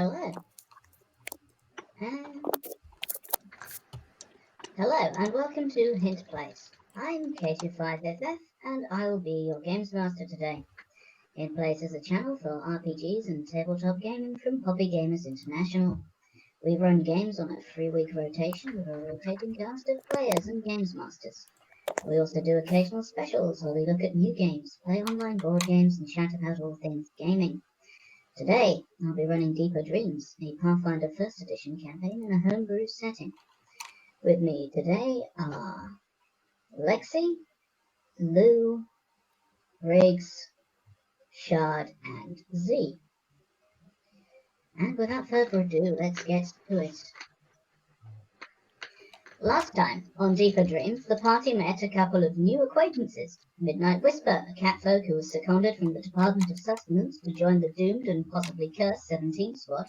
Hello. Hello, and welcome to Hint Place. I'm K25FF, and I will be your Games Master today. Hint Place is a channel for RPGs and tabletop gaming from Hobby Gamers International. We run games on a 3-week rotation with a rotating cast of players and Games Masters. We also do occasional specials where we look at new games, play online board games, and chat about all things gaming. Today, I'll be running Deeper Dreams, a Pathfinder 1st Edition campaign in a homebrew setting. With me today are Lexi, Lou, Riggs, Shard, and Z. And without further ado, let's get to it. Last time, on Deeper Dreams, the party met a couple of new acquaintances. Midnight Whisper, a catfolk who was seconded from the Department of Sustenance to join the doomed and possibly cursed 17 squad,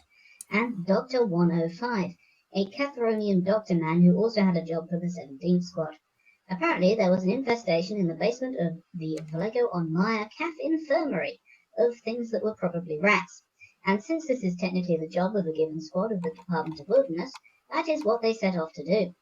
and Dr. 105, a Catheronian doctor man who also had a job for the 17th squad. Apparently, there was an infestation in the basement of the Vallejo on Maya Cath Infirmary of things that were probably rats. And since this is technically the job of a given squad of the Department of Wilderness, that is what they set off to do.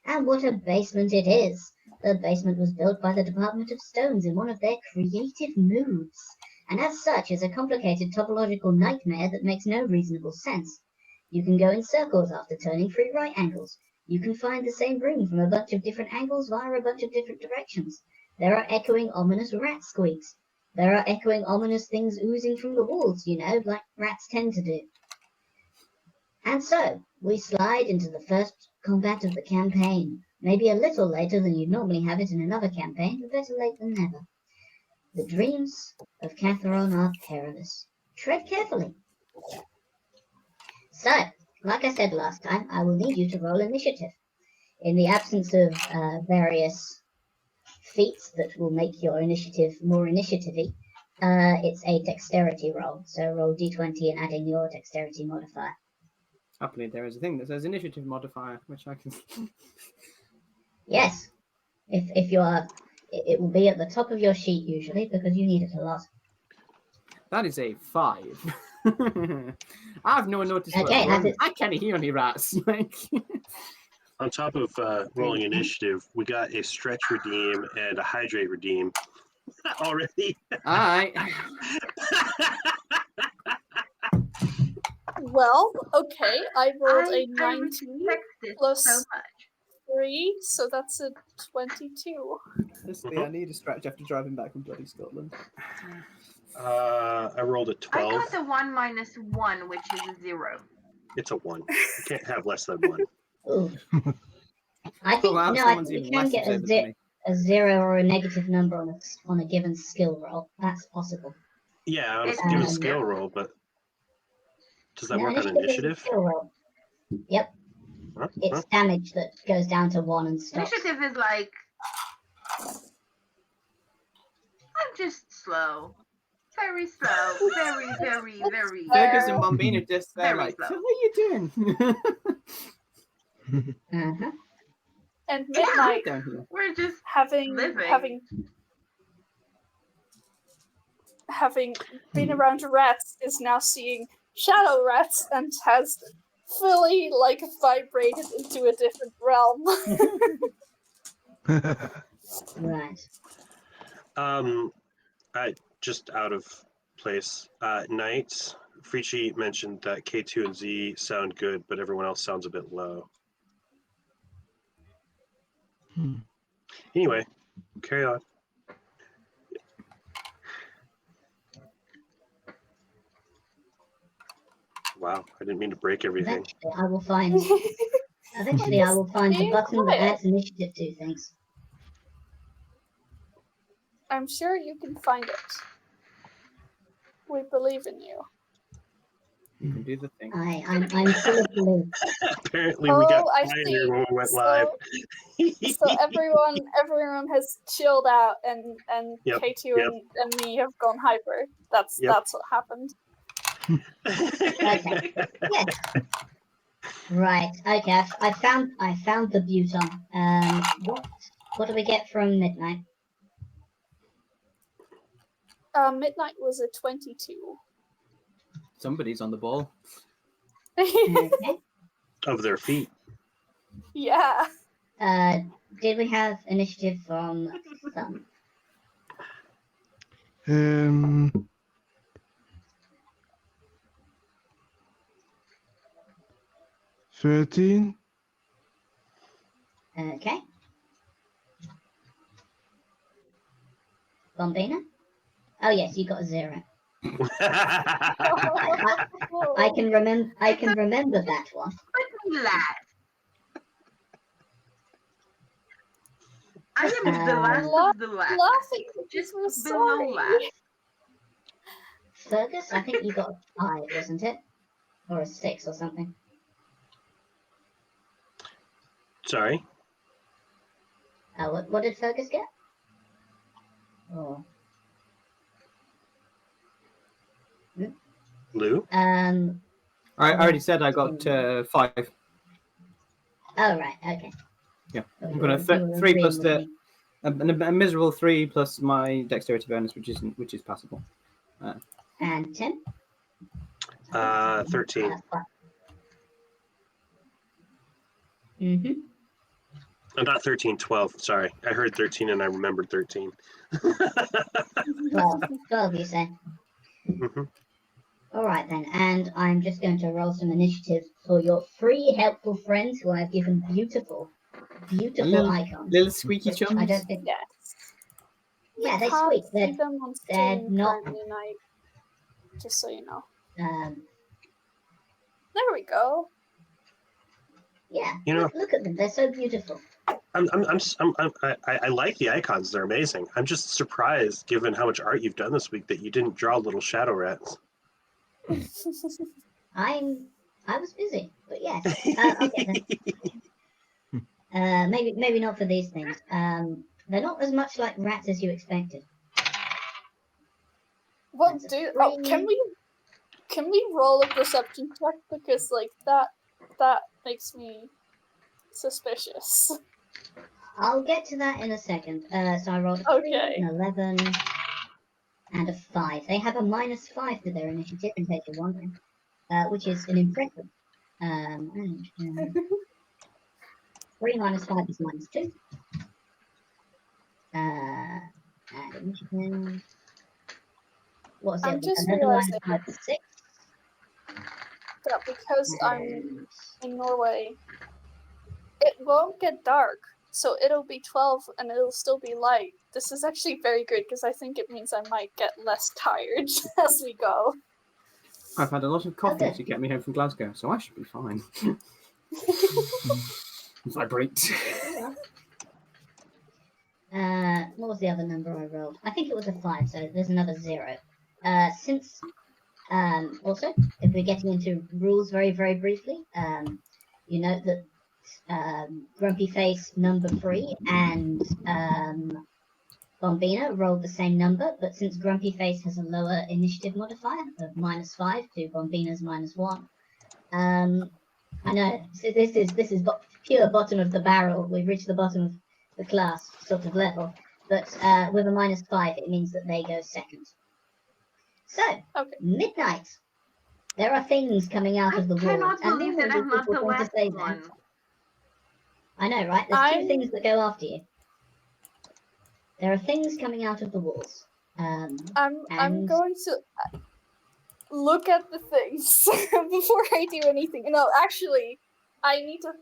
And what a basement it is! The basement was built by the Department of Stones in one of their creative moods, and as such is a complicated topological nightmare that makes no reasonable sense. You can go in circles after turning 3 right angles. You can find the same room from a bunch of different angles via a bunch of different directions. There are echoing ominous rat squeaks. There are echoing ominous things oozing from the walls, you know, like rats tend to do. And so, we slide into the first combat of the campaign, maybe a little later than you'd normally have it in another campaign, but better late than never. The dreams of Catherone are perilous. Tread carefully. So, like I said last time, I will need you to roll initiative. In the absence of various feats that will make your initiative more initiative-y, it's a dexterity roll. So roll d20 and add in your dexterity modifier. Happily, there is a thing that says initiative modifier, which I can... Yes. If you are... It will be at the top of your sheet, usually, because you need it a lot. That is a 5. I've no notice Okay, I can't hear any rats. On top of rolling initiative, we got a stretch redeem and a hydrate redeem already. All right. Well, okay, I rolled a 19 plus so much. 3, so that's a 22. Honestly, I need a stretch after driving back from bloody Scotland. I rolled a 12. I got a 1 minus 1, which is a 0. It's a 1. You can't have less than 1. Ooh. I think I think you can get a 0 or a negative number on a given skill roll. That's possible. Yeah, on a given skill roll, but does that work on initiative? Skill roll. Yep. It's damage that goes down to 1 and stops. Initiative is like... I'm just slow. Very slow. Very, very, very... Fergus and Bombina are just there like, slow. so what are you doing? Uh-huh. And Midnight, we're just having been around rats, is now seeing shadow rats and has fully vibrated into a different realm. Right. I just out of place. Knights, Frici mentioned that K2 and Z sound good, but everyone else sounds a bit low. Anyway, carry on. Wow, I didn't mean to break everything. Eventually, I will find the button that adds initiative to things. I'm sure you can find it. We believe in you. You can do the thing. I'm full of belief. Apparently, we got I quieter see. when we went live. So everyone has chilled out, and K2 and me have gone hyper. That's what happened. Okay. Yes. Right. Okay. I found the buton. What do we get from Midnight? Midnight was a 22. Somebody's on the ball. Okay. Of their feet. Yeah. Did we have initiative from Thumb? 13. Okay. Bombina? Oh yes, you got a 0. I can remember that one. Let me laugh. I am the last of the last. Laughing Just because we're below sorry. last. Fergus, I think you got a 5, wasn't it? Or a 6 or something. Sorry. What did Fergus get? Oh. Lou? I already said I got 5. Oh right, okay. Yeah, Oh, I'm gonna you were 3 plus agreeing with the me. a miserable 3 plus my dexterity bonus, which is passable. And Tim? 13. Mm-hmm. I'm not 13, 12. Sorry. I heard 13 and I remembered 13. 12 you say? Mhm. Alright then, and I'm just going to roll some initiative for your 3 helpful friends who I've given beautiful icons. Little squeaky Which chums. I don't think... Yes. Yeah, We they can't squeak. see them on they're stream not... currently, night. Just so you know. There we go. Yeah, You know, look at them. They're so beautiful. I like the icons. They're amazing. I'm just surprised, given how much art you've done this week, that you didn't draw little shadow rats. I was busy, but yes. Okay then. Maybe not for these things. They're not as much like rats as you expected. Well, can we roll a perception check, because like that makes me suspicious. I'll get to that in a second. So I rolled a 3, an 11, and a 5. They have a -5 to their initiative, in case you're wondering, which is an impressive. 3 minus 5 is -2. And initiative. What's it? I'm just 11 minus realizing 5 is 6. that because I'm And in Norway, it won't get dark, so it'll be 12 and it'll still be light. This is actually very good, because I think it means I might get less tired as we go. I've had a lot of coffee to get me home from Glasgow, so I should be fine. Vibrate. What was the other number I rolled? I think it was a 5, so there's another 0. Since also, if we're getting into rules very, very briefly, you note that Grumpy Face number 3 and Bombina rolled the same number, but since Grumpy Face has a lower initiative modifier of -5 to Bombina's -1, I know this is pure bottom of the barrel. We've reached the bottom of the class sort of level, but with a -5, it means that they go second. So, midnight. There are things coming out of the wall. I cannot believe that I'm not the last one. I know, right? There's 2 things that go after you. There are things coming out of the walls. I'm going to look at the things before I do anything. No, actually, I need to.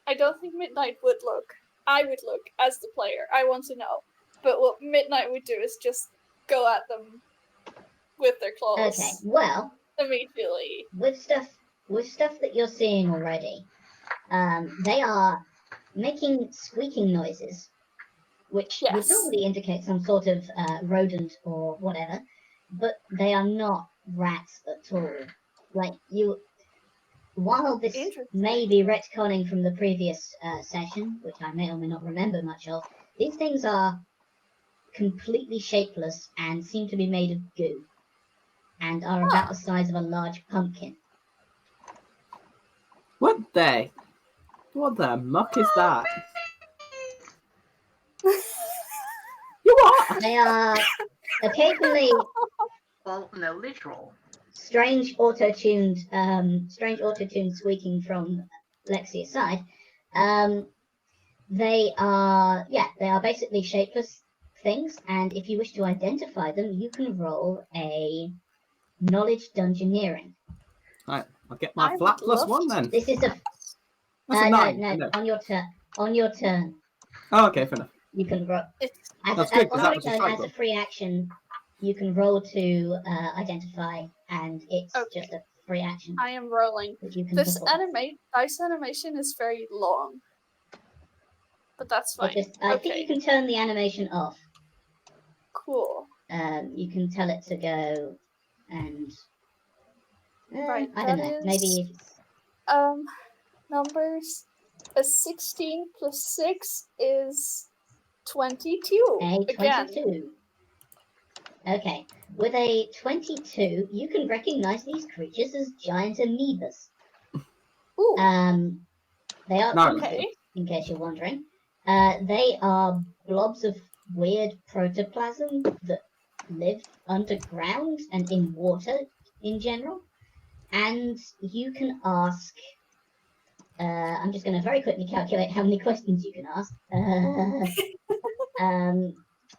I don't think Midnight would look. I would look as the player. I want to know. But what Midnight would do is just go at them with their claws. Okay, well, immediately. With stuff that you're seeing already, they are making squeaking noises, which would normally indicate some sort of rodent or whatever, but they are not rats at all. Like while this may be retconning from the previous session, which I may or may not remember much of, these things are completely shapeless and seem to be made of goo, and are about the size of a large pumpkin. What the muck is that? You what? They are occasionally... Well, no, literal. strange auto-tuned squeaking from Lexia's side. They are basically shapeless things, and if you wish to identify them, you can roll a knowledge dungeoneering. Right, I'll get my flat +1 then. This is a That's a 9. no. On your turn. Oh, okay, fair enough. You can roll. That's good, 'cause that was a as strike a free action, you can roll to identify, and it's Okay. just a free action. I am rolling. That you can This perform. dice animation is very long. But that's fine. I think you can turn the animation off. Cool. You can tell it to go, and Right, I don't know. Maybe if it's... numbers. A 16 plus 6 is 22. A 22. Okay. With a 22, you can recognize these creatures as giant amoebas. Ooh. They are okay. in case you're wondering. They are blobs of weird protoplasm that live underground and in water in general. And you can ask... I'm just going to very quickly calculate how many questions you can ask.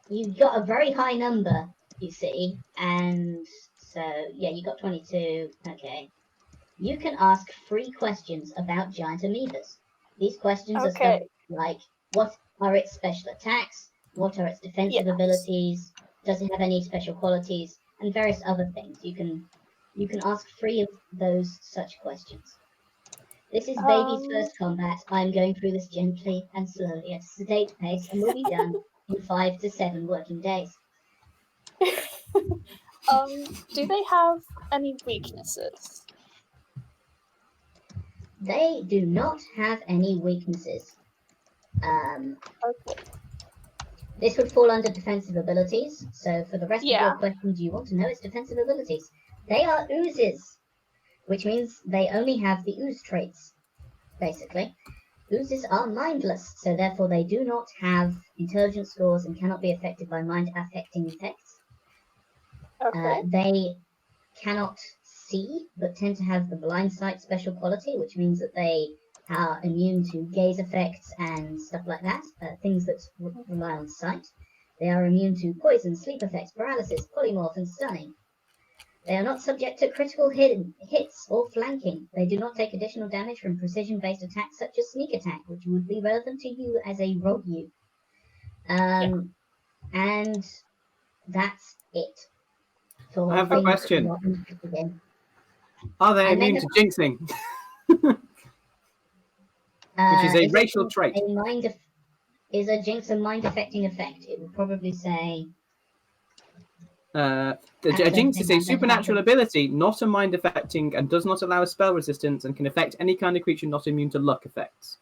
You got a very high number, you see, and so, yeah, you got 22. Okay. You can ask 3 questions about giant amoebas. These questions are stuff like, what are its special attacks? What are its defensive abilities? Does it have any special qualities? And various other things. You can ask 3 of those such questions. This is baby's first combat. I'm going through this gently and slowly at a sedate pace, and will be done in 5 to 7 working days. Do they have any weaknesses? They do not have any weaknesses. Okay. This would fall under defensive abilities. So for the rest of your Yeah. questions, you want to know its defensive abilities. They are oozes, which means they only have the ooze traits, basically. Oozes are mindless, so therefore they do not have intelligence scores and cannot be affected by mind-affecting effects. Okay. They cannot see, but tend to have the blind sight special quality, which means that they are immune to gaze effects and stuff like that, things that rely on sight. They are immune to poison, sleep effects, paralysis, polymorph, and stunning. They are not subject to critical hits or flanking. They do not take additional damage from precision-based attacks such as sneak attack, which would be relevant to you as a rogue you. And that's it. I have a question. Are they immune to jinxing? Which is a racial trait. Is a jinx a mind-affecting effect? It would probably say... A jinx is a supernatural ability, not a mind-affecting, and does not allow a spell resistance, and can affect any kind of creature not immune to luck effects.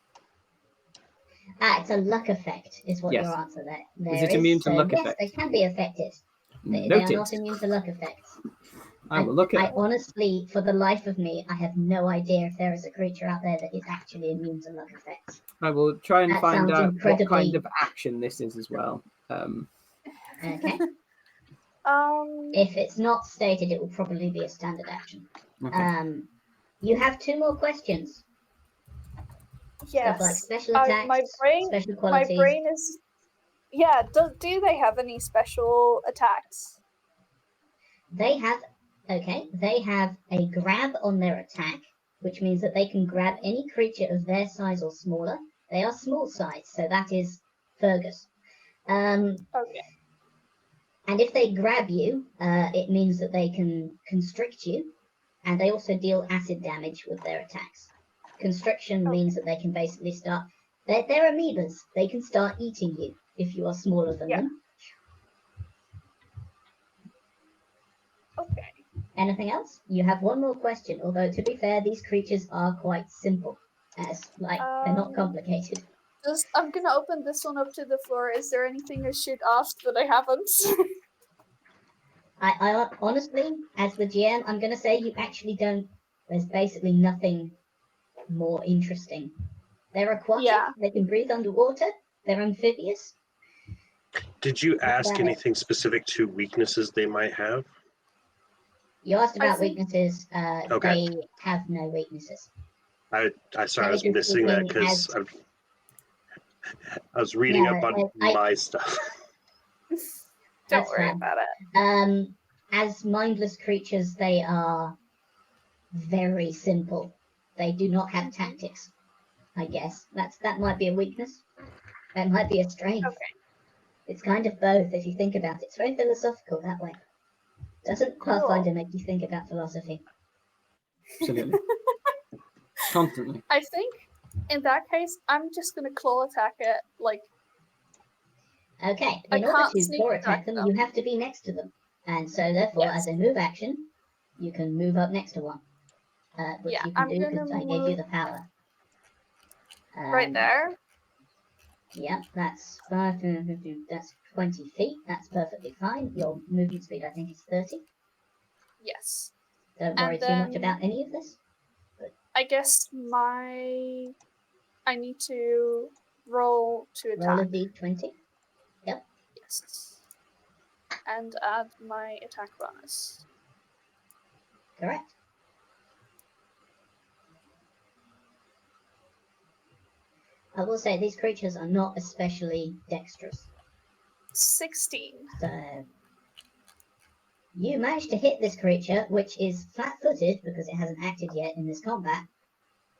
It's a luck effect, is what your answer there is. It immune to luck yes, effects? they can be affected. They are not immune to luck effects. I will look at I honestly, for the life of me, I have no idea if there is a creature out there that is actually immune to luck effects. I will try and find out what kind of action this is as well. Okay. If it's not stated, it will probably be a standard action. Okay. You have 2 more questions. Yes. Stuff like special attacks, special qualities. My brain is... Yeah, do they have any special attacks? They have a grab on their attack, which means that they can grab any creature of their size or smaller. They are small size, so that is Fergus. Okay. And if they grab you, it means that they can constrict you, and they also deal acid damage with their attacks. Constriction means that they can basically start... They're amoebas. They can start eating you if you are smaller than them. Okay. Anything else? You have 1 more question, although to be fair, these creatures are quite simple. They're not complicated. I'm gonna open this one up to the floor. Is there anything I should ask that I haven't? I honestly, as the GM, I'm gonna say you actually don't. There's basically nothing more interesting. They're aquatic. Yeah. They can breathe underwater. They're amphibious. Did you ask anything specific to weaknesses they might have? You asked about think- weaknesses. Okay. They have no weaknesses. I sorry, I was Damage missing that reducing because has- I was reading No, up on my stuff. Don't That's worry fine. about it. As mindless creatures, they are very simple. They do not have tactics. I guess that might be a weakness. That might be a strength. Okay. It's kind of both if you think about it. It's very philosophical that way. Doesn't Cool. Pathfinder make you think about philosophy? Absolutely. Constantly. I think in that case, I'm just gonna claw attack it. Like, Okay, I in order can't to sneak claw attack attack them, them. you have to be next to them. And so therefore, Yes. as a move action, you can move up next to one. Which Yeah, you can I'm do gonna because I gave you move the power. right there. Yep, that's 5, that's 20 feet. That's perfectly fine. Your movement speed, I think, is 30. Yes. Don't And worry too much then- about any of this. I guess I need to roll to attack. Roll a d20. Yes. And add my attack bonus. Correct. I will say these creatures are not especially dexterous. 16. So you managed to hit this creature, which is flat-footed because it hasn't acted yet in this combat.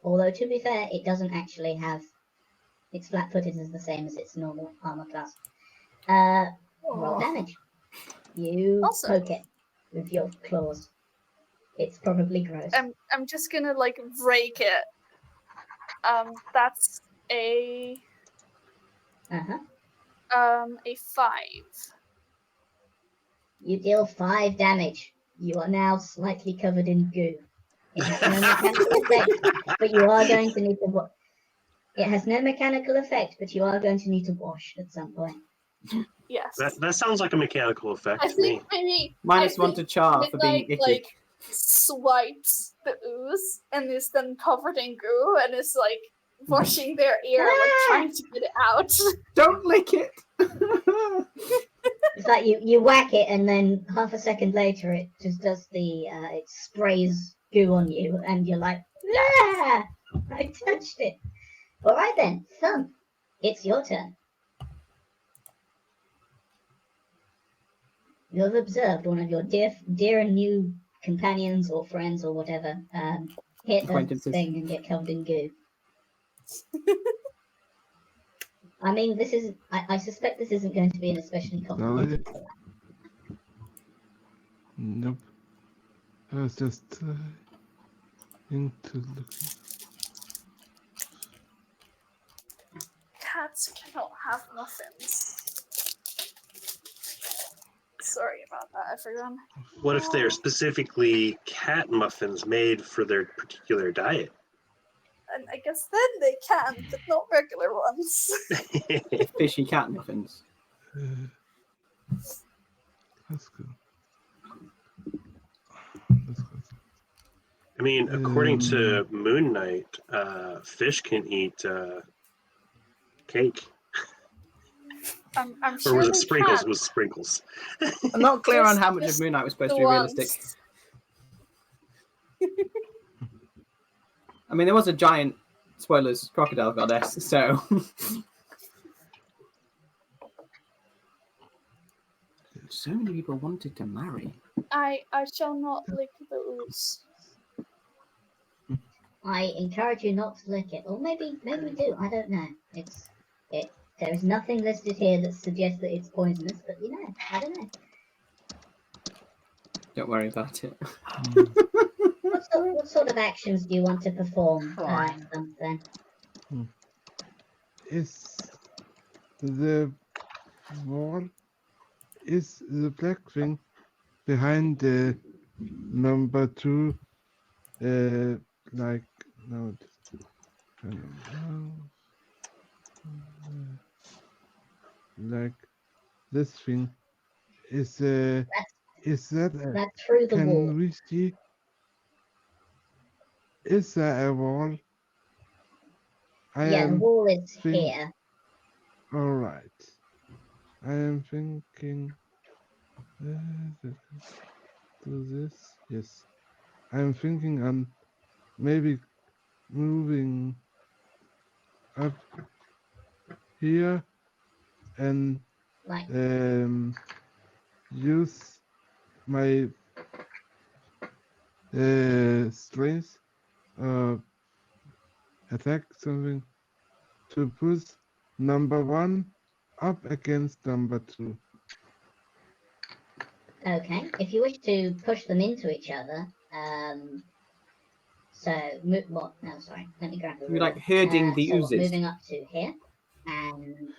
Although, to be fair, it doesn't actually have... Its flat-footed is the same as its normal armor class. Roll damage. You Awesome. poke it with your claws. It's probably gross. I'm just gonna like rake it. That's a Uh-huh. a 5. You deal 5 damage. You are now slightly covered in goo. It has no mechanical effect, but you are going to need to It has no mechanical effect, but you are going to need to wash at some point. Yes. That sounds like a mechanical effect I to me. think maybe -1 to char for being Midnight icky. like swipes the ooze and is then covered in goo and is like washing their ear, like trying to get it out. Don't lick it! It's like you whack it, and then half a second later, it just does it sprays goo on you, and you're like, yeah, I touched it. All right then, Thump, it's your turn. You have observed one of your dear and new companions or friends or whatever hit a Acquaintances. thing and get covered in goo. I mean, this is. I suspect this isn't going to be an especially complicated. Nope. I was just into looking. Cats cannot have muffins. Sorry about that, everyone. What if they're specifically cat muffins made for their particular diet? And I guess then they can, but not regular ones. Fishy cat muffins. Let's go. Let's go. I mean, according to Moon Knight, fish can eat cake. I'm sure Or was it they sprinkles? can. It was sprinkles. I'm not clear on Just- how much of just Moon Knight was supposed the to be realistic. ones. I mean, there was a giant, spoilers, crocodile goddess, so... So many people wanted to marry. I shall not lick the ooze. I encourage you not to lick it, or maybe do. I don't know. There is nothing listed here that suggests that it's poisonous, but I don't know. Don't worry about it. What sort of actions do you want to perform? Then? Is the wall, is the black thing behind the number 2, like, no, like this thing, is that, That's through the wall. can we see, is there a wall? The wall is here. All right. I am thinking. do this. Yes. I'm thinking on maybe moving up here and Like, use my strength attack something to push number 1 up against number 2. okay, if you wish to push them into each other, so what? No, sorry. Let me grab the You're rule. like herding the so oozes. moving up to here, and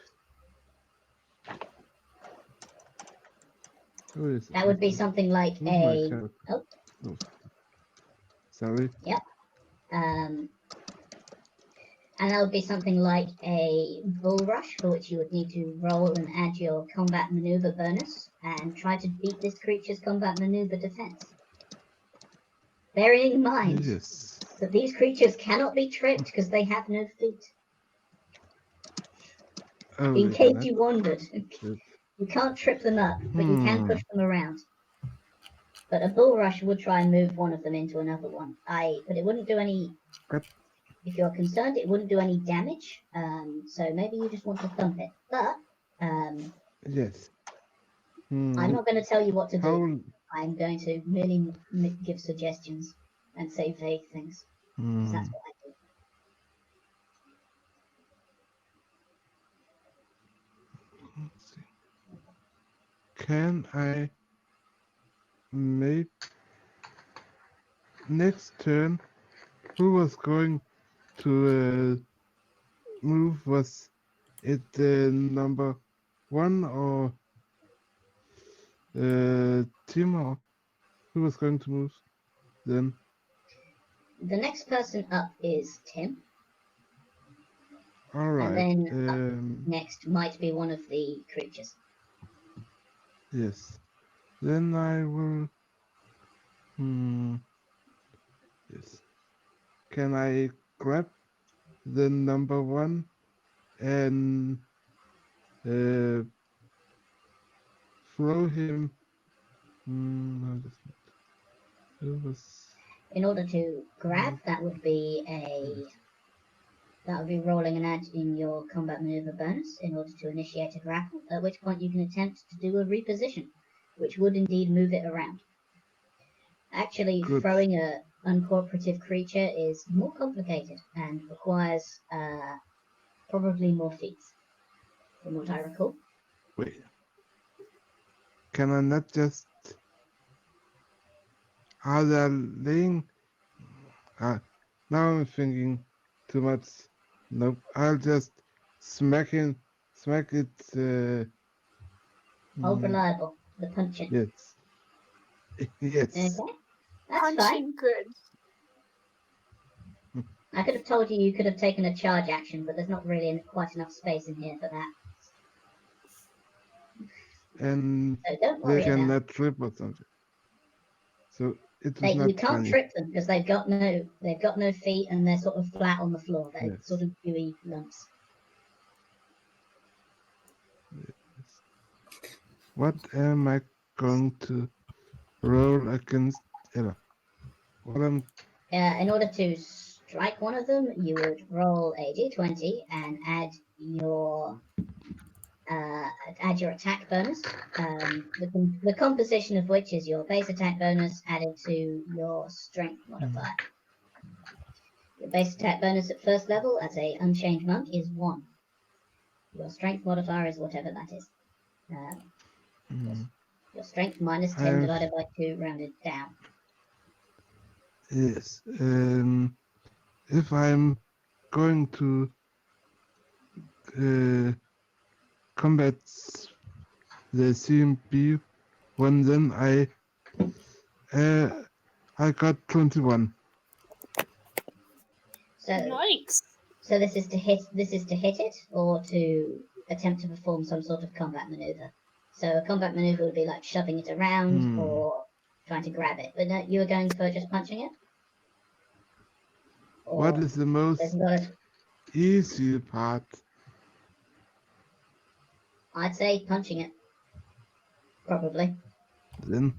that would be something like a. Oh, Oh, sorry. yep. And that would be something like a bull rush, for which you would need to roll and add your combat maneuver bonus and try to beat this creature's combat maneuver defense. Bearing in mind Yes. that these creatures cannot be tripped because they have no feet. Oh, In they case cannot. you wondered, you can't trip them up, but you can push them around. But a bull rush would try and move one of them into another one. But it wouldn't do any. But If you're concerned, it wouldn't do any damage. So maybe you just want to thump it. But yes. I'm not going to tell you what to do. How? I'm going to merely give suggestions and say vague things. 'Cause that's what I do. Let's see. Can I make next turn? Who was going to move? Was it number 1 or Tim, or who was going to move then? The next person up is Tim. All right. And then up next might be one of the creatures. Yes. Then I will. Yes. Can I grab the number 1 and throw him? No, that's not. It was. In order to grab, that would be rolling an add in your combat maneuver bonus in order to initiate a grapple, at which point you can attempt to do a reposition, which would indeed move it around. Actually, Good. throwing a uncooperative creature is more complicated and requires probably more feats, from what I recall. Wait. Can I not just? Are they laying? Now I'm thinking too much. Nope. I'll just smack it. Old reliable, the punching. Yes. Yes. Okay, that's fine. Punching good. I could have told you could have taken a charge action, but there's not really quite enough space in here for that. And So don't they worry about it. cannot trip or something. So it was not You can't funny. trip them because they've got no feet and they're sort of flat on the floor. They're Yes. sort of gooey lumps. Yes. What am I going to roll against Ella? In order to strike one of them, you would roll a d20 and add your attack bonus. The composition of which is your base attack bonus added to your strength modifier. Your base attack bonus at first level as a unchained monk is 1. Your strength modifier is whatever that is. Your strength minus 10 divided by 2 rounded down. Yes. If I'm going to combat the CMB one, then I got 21. So Nice. So this is to hit it, or to attempt to perform some sort of combat maneuver. So a combat maneuver would be like shoving it around or trying to grab it. But no, you were going for just punching it? Or What is the most easy part? I'd say punching it. Probably. Then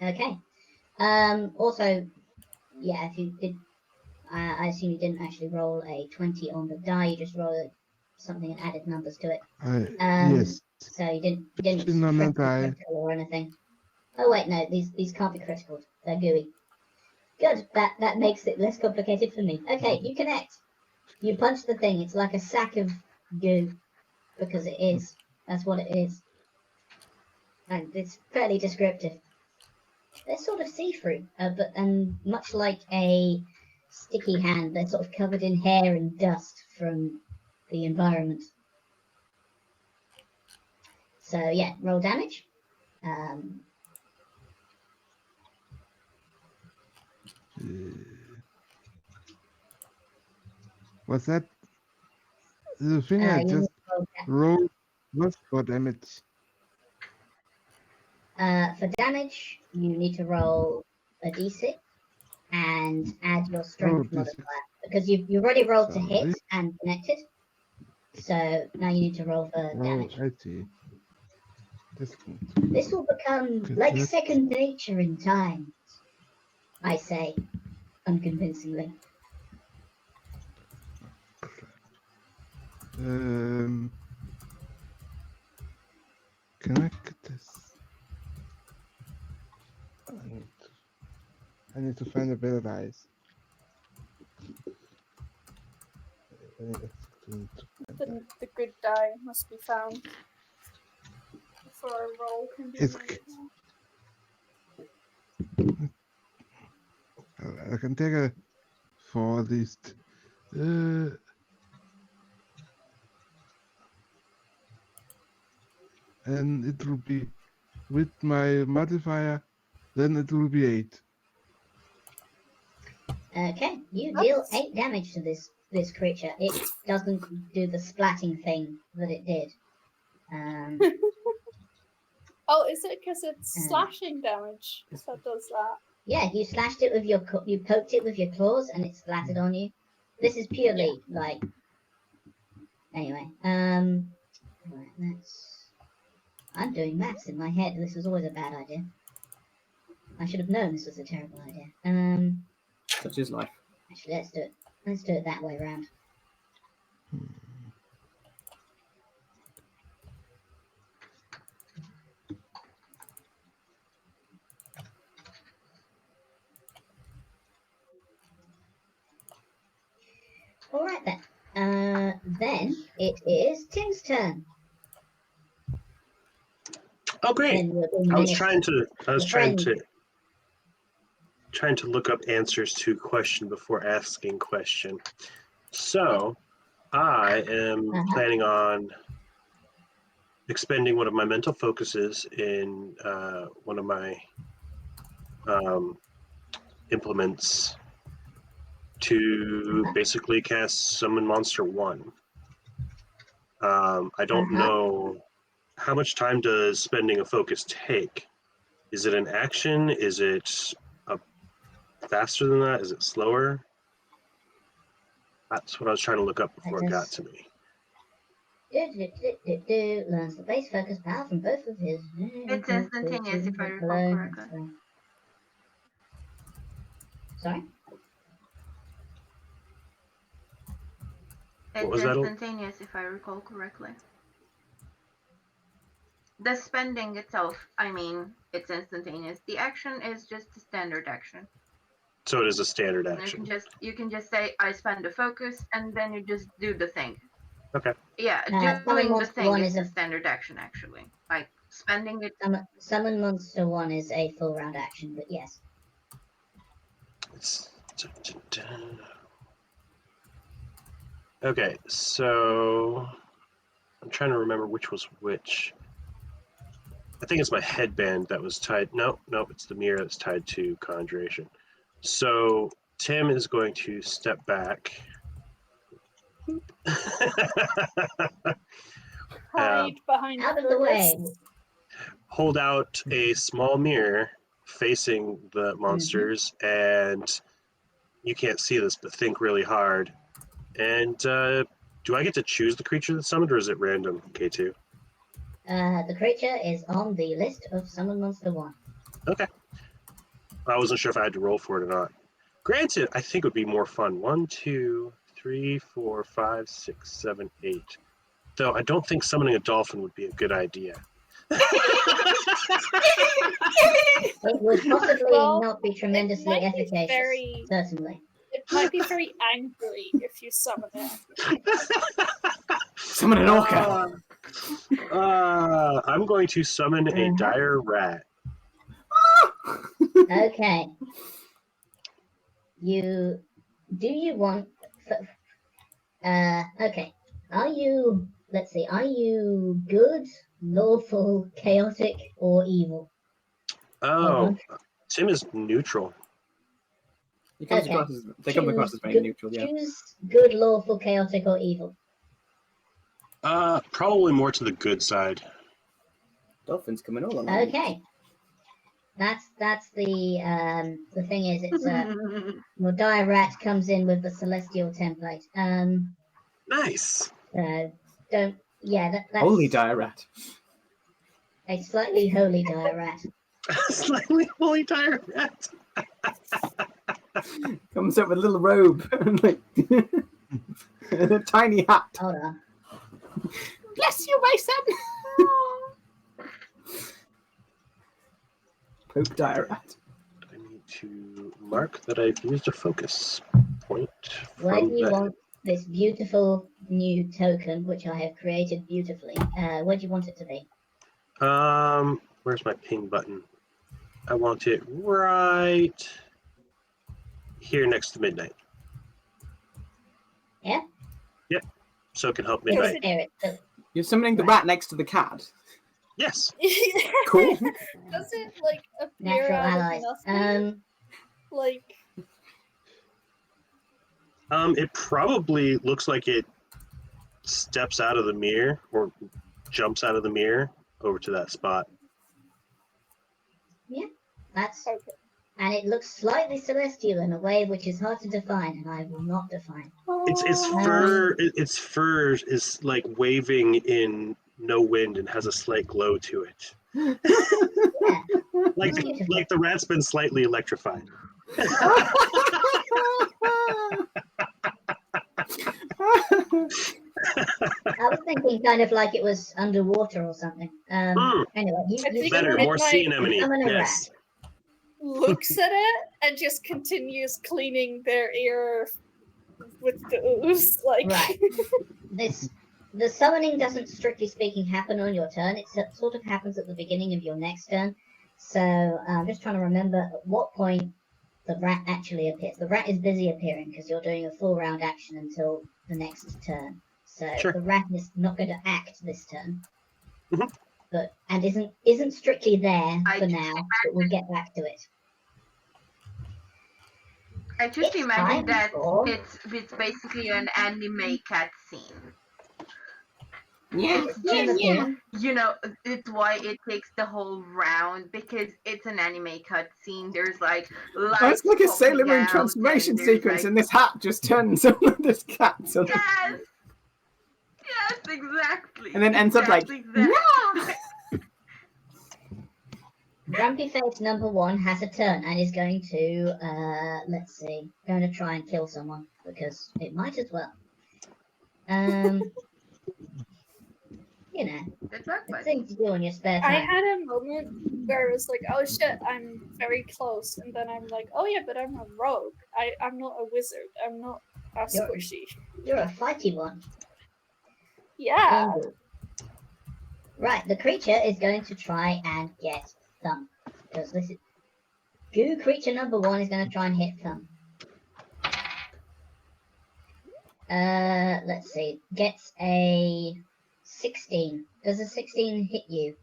Okay. Also, yeah, if you did, I assume you didn't actually roll a 20 on the die. You just rolled something and added numbers to it. Yes. So you didn't Just on the critical die. or anything. Oh wait, no, these can't be critical. They're gooey. Good. That makes it less complicated for me. Okay, you connect. You punch the thing. It's like a sack of goo, because it is. That's what it is. And it's fairly descriptive. They're sort of see-through, and much like a sticky hand, they're sort of covered in hair and dust from the environment. So yeah, roll damage. Was that the thing I You just rolled was for damage? for damage, you need to roll a d6 and add your strength modifier, because you've already rolled to hit and connected. So now you need to roll for damage. I see. This will become like second nature in time, I say, unconvincingly. Can I get this? I need to find a better dice. The good die must be found before a roll can be made. I can take a 4 at least. And it will be with my modifier, then it will be 8. Okay, you deal 8 damage to this creature. It doesn't do the splatting thing that it did. Oh, is it because it's slashing damage that does that? Yeah, you slashed it with you poked it with your claws, and it splattered on you. This is purely like. Anyway, right, I'm doing maths in my head. This was always a bad idea. I should have known this was a terrible idea. Such is life. Actually, let's do it. Let's do it that way around. All right then. Then it is Tim's turn. Oh great! I was trying to look up answers to question before asking question. So I am planning on expending one of my mental focuses in one of my implements to basically cast Summon Monster 1. I don't know, how much time does spending a focus take? Is it an action? Is it faster than that? Is it slower? That's what I was trying to look up before it got to me. Learns the base focus power from both of his. It's instantaneous if I recall correctly. Sorry? It's instantaneous if I recall correctly. The spending itself, I mean, it's instantaneous. The action is just a standard action. So it is a standard action. You can just say, I spend a focus, and then you just do the thing. Okay. Yeah, doing the thing is a standard action, actually. Like, spending it... Summon Monster 1 is a full round action, but yes. Okay, so... I'm trying to remember which was which. I think it's my headband that was tied... No, it's the mirror that's tied to Conjuration. So Tim is going to step back. Hide behind out of the way. Hold out a small mirror facing the monsters, and you can't see this, but think really hard. And do I get to choose the creature that's summoned, or is it random, K2? The creature is on the list of Summon Monster 1. Okay. I wasn't sure if I had to roll for it or not. Granted, I think it would be more fun. 1, 2, 3, 4, 5, 6, 7, 8. Though I don't think summoning a dolphin would be a good idea. It would possibly Well, not be tremendously might be efficacious, certainly. It might be very angry if you summon it. Summon an orca. I'm going to summon a dire rat. Okay. Do you want... okay. Are you good, lawful, chaotic, or evil? Oh, Tim is neutral. They come across as very neutral, yeah. Choose good, lawful, chaotic, or evil. Probably more to the good side. Dolphins coming all along. Okay. That's the thing is it's your dire rat comes in with the celestial template. Nice. That's Holy dire rat. A slightly holy dire rat. Slightly holy dire rat. Comes up with a little robe and like a tiny hat. Hold on. Bless you, my son. Pope dire rat. I need to mark that I've used a focus point. Where do you that. want this beautiful new token, which I have created beautifully? Where do you want it to be? Where's my ping button? I want it right here next to midnight. Yeah? Yep. So it can help midnight. You're summoning the rat next to the cat. Yes. Cool. Does it like appear Natural out allies. of nothing? Like it probably looks like it steps out of the mirror or jumps out of the mirror over to that spot. Yeah, that's okay. And it looks slightly celestial in a way which is hard to define, and I will not define. Its fur is like waving in no wind and has a slight glow to it. Yeah. Like the rat's been slightly electrified. I was thinking kind of like it was underwater or something. Anyway, you better, more sea anemone. Yes. Looks at it and just continues cleaning their ear with the ooze. Like right. The summoning doesn't, strictly speaking, happen on your turn. It sort of happens at the beginning of your next turn. So I'm just trying to remember at what point the rat actually appears. The rat is busy appearing because you're doing a full round action until the next turn. So sure. The rat is not going to act this turn, mm-hmm. isn't strictly there for now. But we'll get back to it. I just imagine that it's basically an anime cutscene. Yeah. You know, it's why it takes the whole round, because it's an anime cutscene. There's like it's like a Sailor Moon transformation sequence, and this hat just turns on this cat. So yes, exactly. And then ends up like, yeah. Grumpy Face number 1 has a turn and is going to, going to try and kill someone because it might as well. You know, it's thing to do on your spare time. I had a moment where it was like, oh shit, I'm very close, and then I'm like, oh yeah, but I'm a rogue. I'm not a wizard. I'm not a squishy. You're a fighty one. Yeah. Right, the creature is going to try and get Thumb. Because this is goo creature number 1 is going to try and hit Thumb. Let's see. Gets a 16. Does a 16 hit you?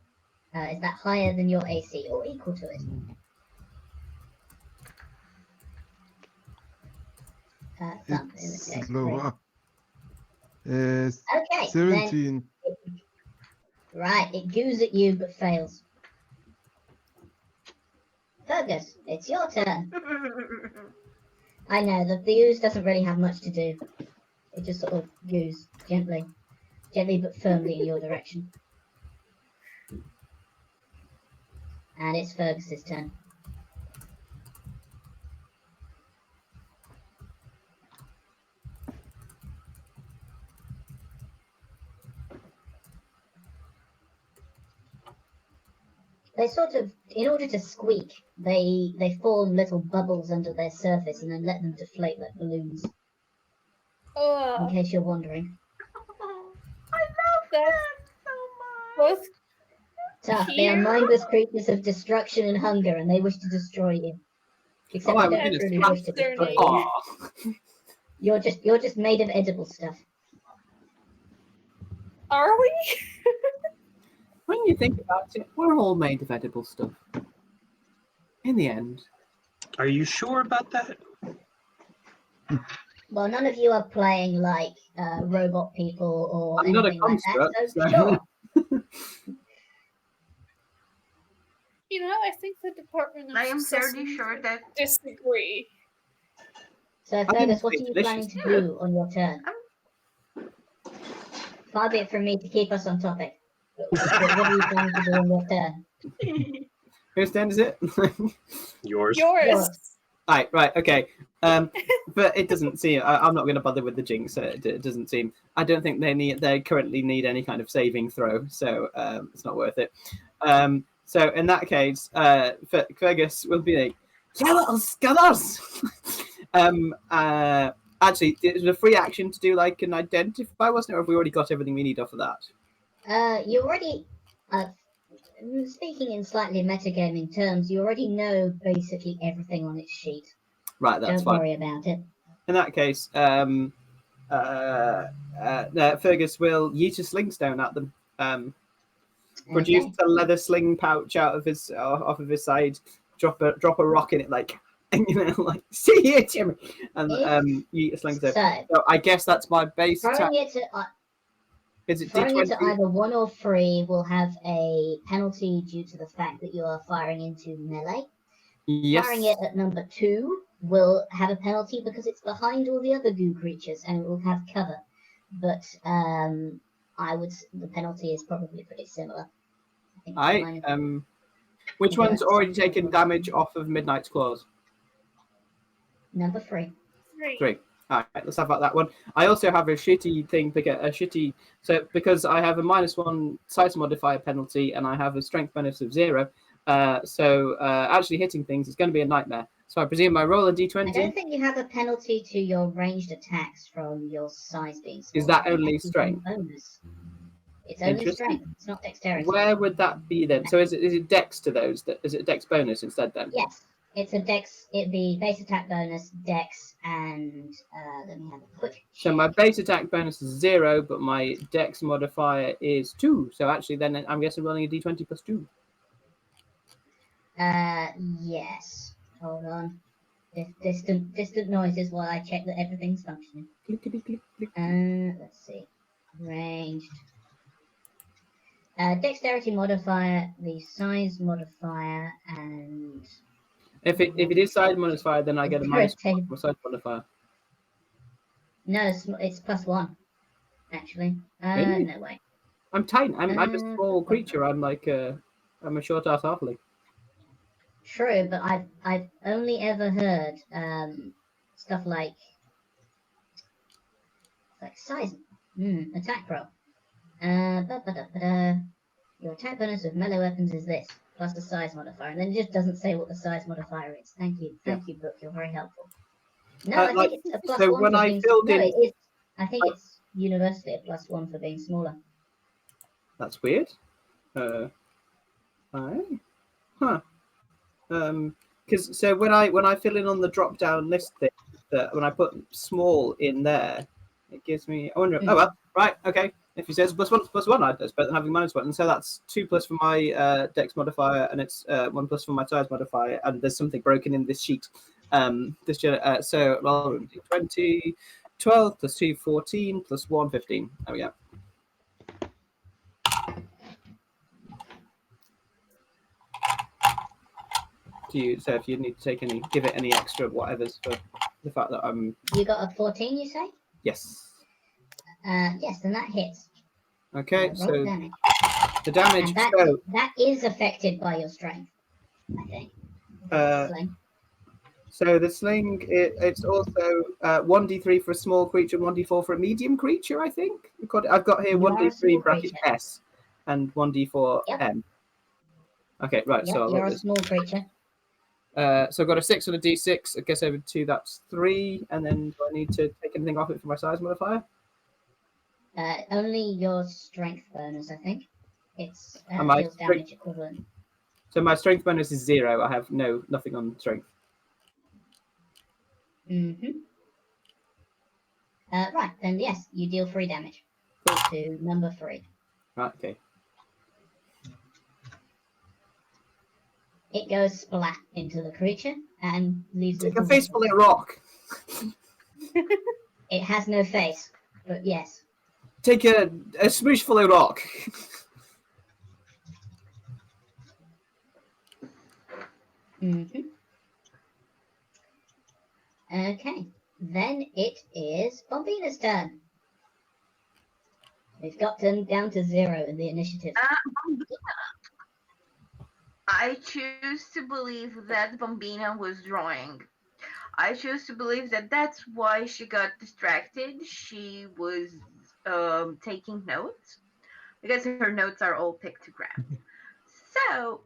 Is that higher than your AC or equal to it? Thumb, in this case. Lower. Okay. 17. Right, it goos at you but fails. Fergus, it's your turn. I know, the ooze doesn't really have much to do. It just sort of goos gently but firmly in your direction. And it's Fergus's turn. They sort of, in order to squeak, they form little bubbles under their surface and then let them deflate like balloons. In case you're wondering. I love That's them so much. both Tough. They are mindless creatures of destruction and hunger, and they wish to destroy you. Except I they was don't gonna truly wish to slap destroy their you. You're just made of edible stuff. Are we? When you think about it, we're all made of edible stuff. In the end. Are you sure about that? Well, none of you are playing like robot people or I'm not a anything like that. construct, So so- sure. You know, I think the Department of I am fairly Sustenance sure that disagree. So think Fergus, what are it's you planning to do on your turn? Far be it from me to keep us on topic. But what are you planning to do on your turn? Whose turn is it? Yours. Yours. Right, okay. But it doesn't seem. I'm not going to bother with the jinx. It doesn't seem. I don't think they currently need any kind of saving throw, so it's not worth it. So in that case, Fergus will be like, "Yeah, little scullers." Actually, it was a free action to do like an identify, wasn't it? Or have we already got everything we need off of that? You already, speaking in slightly metagaming terms, you already know basically everything on its sheet. Right, that's Don't fine. worry about it. In that case, Fergus will yeet a sling stone at them. Produce a leather sling pouch out of his off of his side. Drop a rock in it, like, and like, see you, Jimmy, and yeet a sling stone. So I guess that's my base attack. Throwing it to Is it throwing it to D20? either 1 or 3 will have a penalty due to the fact that you are firing into melee. Yes. Firing it at number 2 will have a penalty because it's behind all the other goo creatures and it will have cover. But the penalty is probably pretty similar. I think which one's already taken damage off of Midnight's Claws? Number 3. 3. All right, let's have that one. I also have a shitty thing to get a shitty. So because I have a -1 size modifier penalty and I have a strength bonus of 0, so actually hitting things is going to be a nightmare. So I presume I roll a d20. I don't think you have a penalty to your ranged attacks from your size being small. Is that only strength? Bonus. It's only strength. It's not dexterity. Where would that be then? So is it dex to those? Is it dex bonus instead then? Yes, it's a dex. It'd be base attack bonus, dex, and let me have a quick check. So my base attack bonus is 0, but my dex modifier is 2. So actually, then I'm guessing rolling a d20 plus 2. Yes. Hold on. Distant noises while I check that everything's functioning. Click, click, click, click. Let's see. Ranged. Dexterity modifier, the size modifier, and If it is size modifier, then I get a -1 for size modifier. No, it's +1. Actually, Really? no way. I'm tiny. I'm a small creature. I'm like I'm a short ass halfling. True, but I've only ever heard stuff like size attack roll. Your attack bonus with melee weapons is this, plus the size modifier, and then it just doesn't say what the size modifier is. Thank you, book. You're very helpful. No, I think it's a +1 so for when I being filled in, it is. I think it's universally a +1 for being smaller. That's weird. Alright. Huh. Because so when I fill in on the drop down list thing, when I put small in there, it gives me. I wonder. Oh well, right, okay. If he says +1, that's better than having -1, and so that's 2+ for my dex modifier, and it's 1+ for my size modifier, and there's something broken in this sheet. So roll 20, 12 + 2, 14 + 1, 15. There we go. So if you need to take give it any extra whatevers for the fact that I'm. You got a 14, you say? Yes. Yes, then that hits. Okay, so damage. the damage. And that is affected by your strength, I think. So the sling, it's also 1d3 for a small creature, 1d4 for a medium creature, I think. I've got here 1d3 bracket S and 1d4 M. Okay, right. Yeah, So you're a small creature. so I've got a 6 on a d6. I guess over 2, that's 3. And then do I need to take anything off it for my size modifier? Only your strength bonus, I think. It's And my deals damage equivalent. So my strength bonus is 0. I have nothing on strength. Mm-hmm. Right, then yes, you deal 3 damage. Cool. To number 3. Right, okay. It goes splat into the creature and leaves Take a little face full bubbles. of rock. It has no face, but yes. Take a smoosh full of rock. Mm-hmm. Okay, then it is Bombina's turn. We've got down to 0 in the initiative. I choose to believe that Bombina was drawing. I choose to believe that that's why she got distracted. She was taking notes because her notes are all pictographs. So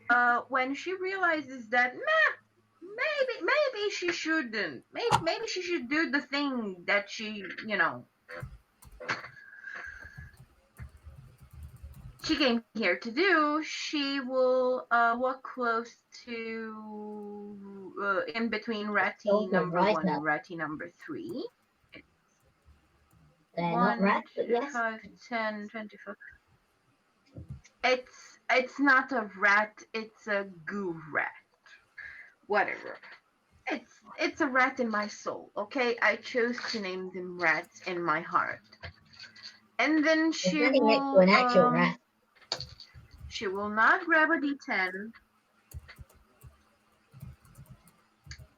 when she realizes that, maybe she shouldn't. Maybe she should do the thing that she, she came here to do. She will walk close to in between Ratty number 1 and Ratty number 3. They're not rats, but yes. 5, 10, 25. It's not a rat, it's a goo rat. Whatever. It's a rat in my soul, okay? I chose to name them rats in my heart. And then she will next to an actual rat. She will not grab a d10.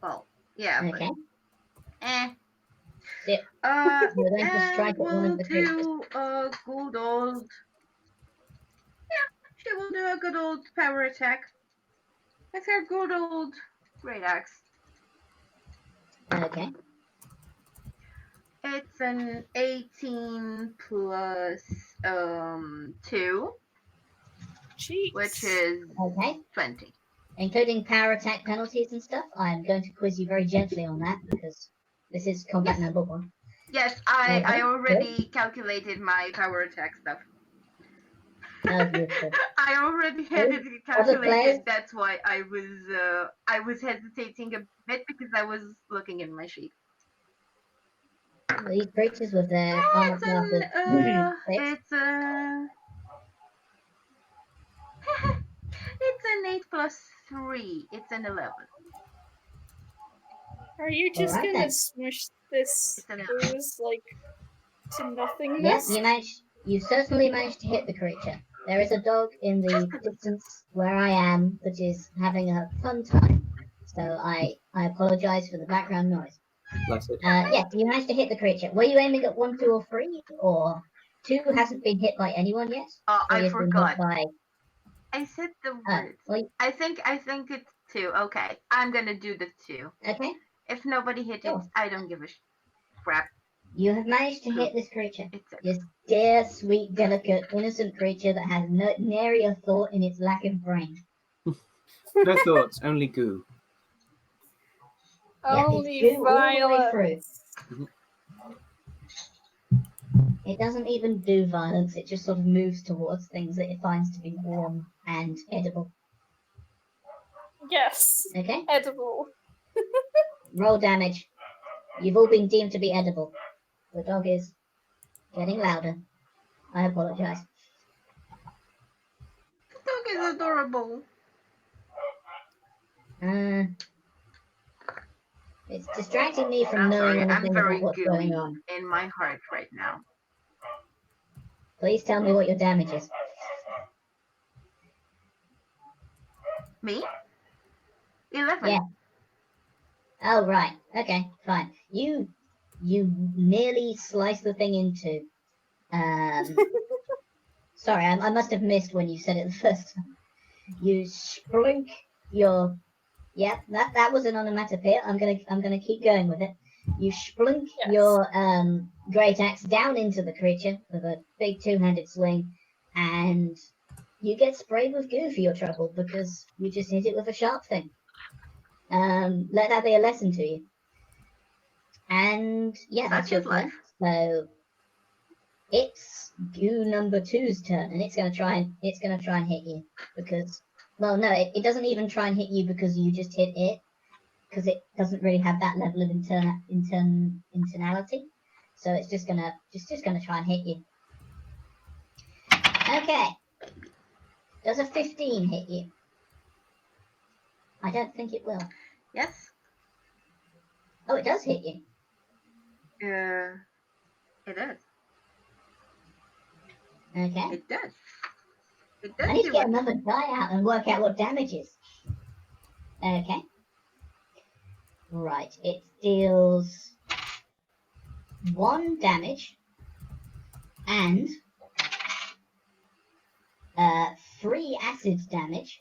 Well, yeah, okay. But Yep. You're going to strike at one of the creatures. a good old. Yeah, she will do a good old power attack with her good old great axe. Okay. It's an 18 plus 2, Jeez. which is okay. 20. Including power attack penalties and stuff. I'm going to quiz you very gently on that because this is combat number 1. Yes, I already calculated my power attack stuff. Oh, beautiful. I already had it calculated. That's why I was hesitating a bit because I was looking in my sheet. These creatures with their armor classes. It's it's an 8 plus 3. It's an 11. Are you just Alright, gonna then. smush this ooze like to nothingness? Yes, you certainly managed to hit the creature. There is a dog in the distance where I am that is having a fun time. So I apologize for the background noise. Bless it. Yes, you managed to hit the creature. Were you aiming at 1, 2, or 3? Or 2 hasn't been hit by anyone yet? Oh, I has forgot. Been hit by... I said the words. Well, I think it's 2. Okay, I'm gonna do the 2. Okay. If nobody hit it, I don't give a crap. You have managed to hit this creature. This dear, sweet, delicate, innocent creature that has nary a thought in its lack of brain. No thoughts, only goo. Only violence. It doesn't even do violence. It just sort of moves towards things that it finds to be warm and edible. Yes. Okay. Edible. Roll damage. You've all been deemed to be edible. The dog is getting louder. I apologize. The dog is adorable. It's distracting me from knowing anything about what's going on. In my heart right now. Please tell me what your damage is. Me? 11. Yeah. Oh, right. Okay, fine. You nearly sliced the thing in two. Sorry, I must have missed when you said it the first time. You sprink your... Yeah, that was an onomatopoeia. I'm gonna keep going with it. You splunk your great axe down into the creature with a big two-handed swing, and you get sprayed with goo for your trouble because you just hit it with a sharp thing. Let that be a lesson to you. And yeah, that's Such your is turn. life. So it's goo number 2's turn, and it's gonna try and hit you because, well, no, it doesn't even try and hit you because you just hit it, because it doesn't really have that level of internality. So it's just gonna try and hit you. Okay. Does a 15 hit you? I don't think it will. Yes. Oh, it does hit you. It does. Okay. It does. It I does need to do get it. another die out and work out what damage is. Okay. Right. It deals 1 damage and 3 acid damage.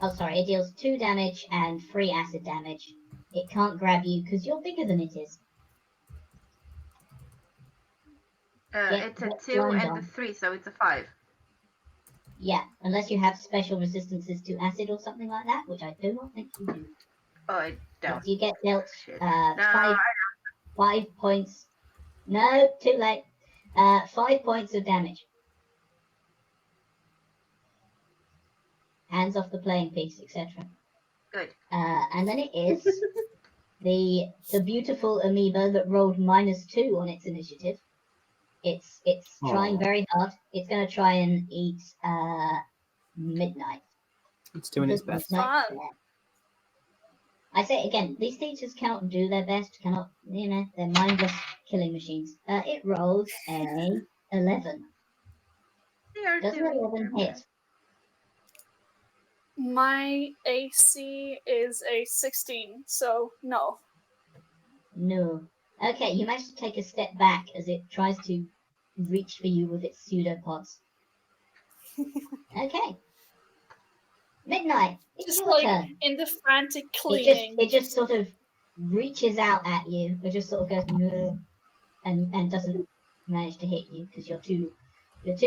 Oh, sorry. It deals 2 damage and 3 acid damage. It can't grab you because you're bigger than it is. It's a 2 and a 3, so it's a 5. Yeah, unless you have special resistances to acid or something like that, which I do not think you do. Oh, I don't. Yes, you get dealt Shit. 5 points. No, too late. 5 points of damage. Hands off the playing piece, etc. Good. And then it is the beautiful amoeba that rolled -2 on its initiative. It's trying Aw. very hard. It's going to try and eat Midnight. It's doing its Because best. Midnight's Fun. there. I say again, these teachers cannot do their best, they're mindless killing machines. It rolls a 11. They are Does an doing 11 their hit? best. My AC is a 16, so no. No. Okay, you manage to take a step back as it tries to reach for you with its pseudopods. Okay. Midnight, it's Just your like turn. in the frantic cleaning. It just sort of reaches out at you. It just sort of goes "Nugh," and doesn't manage to hit you because you're too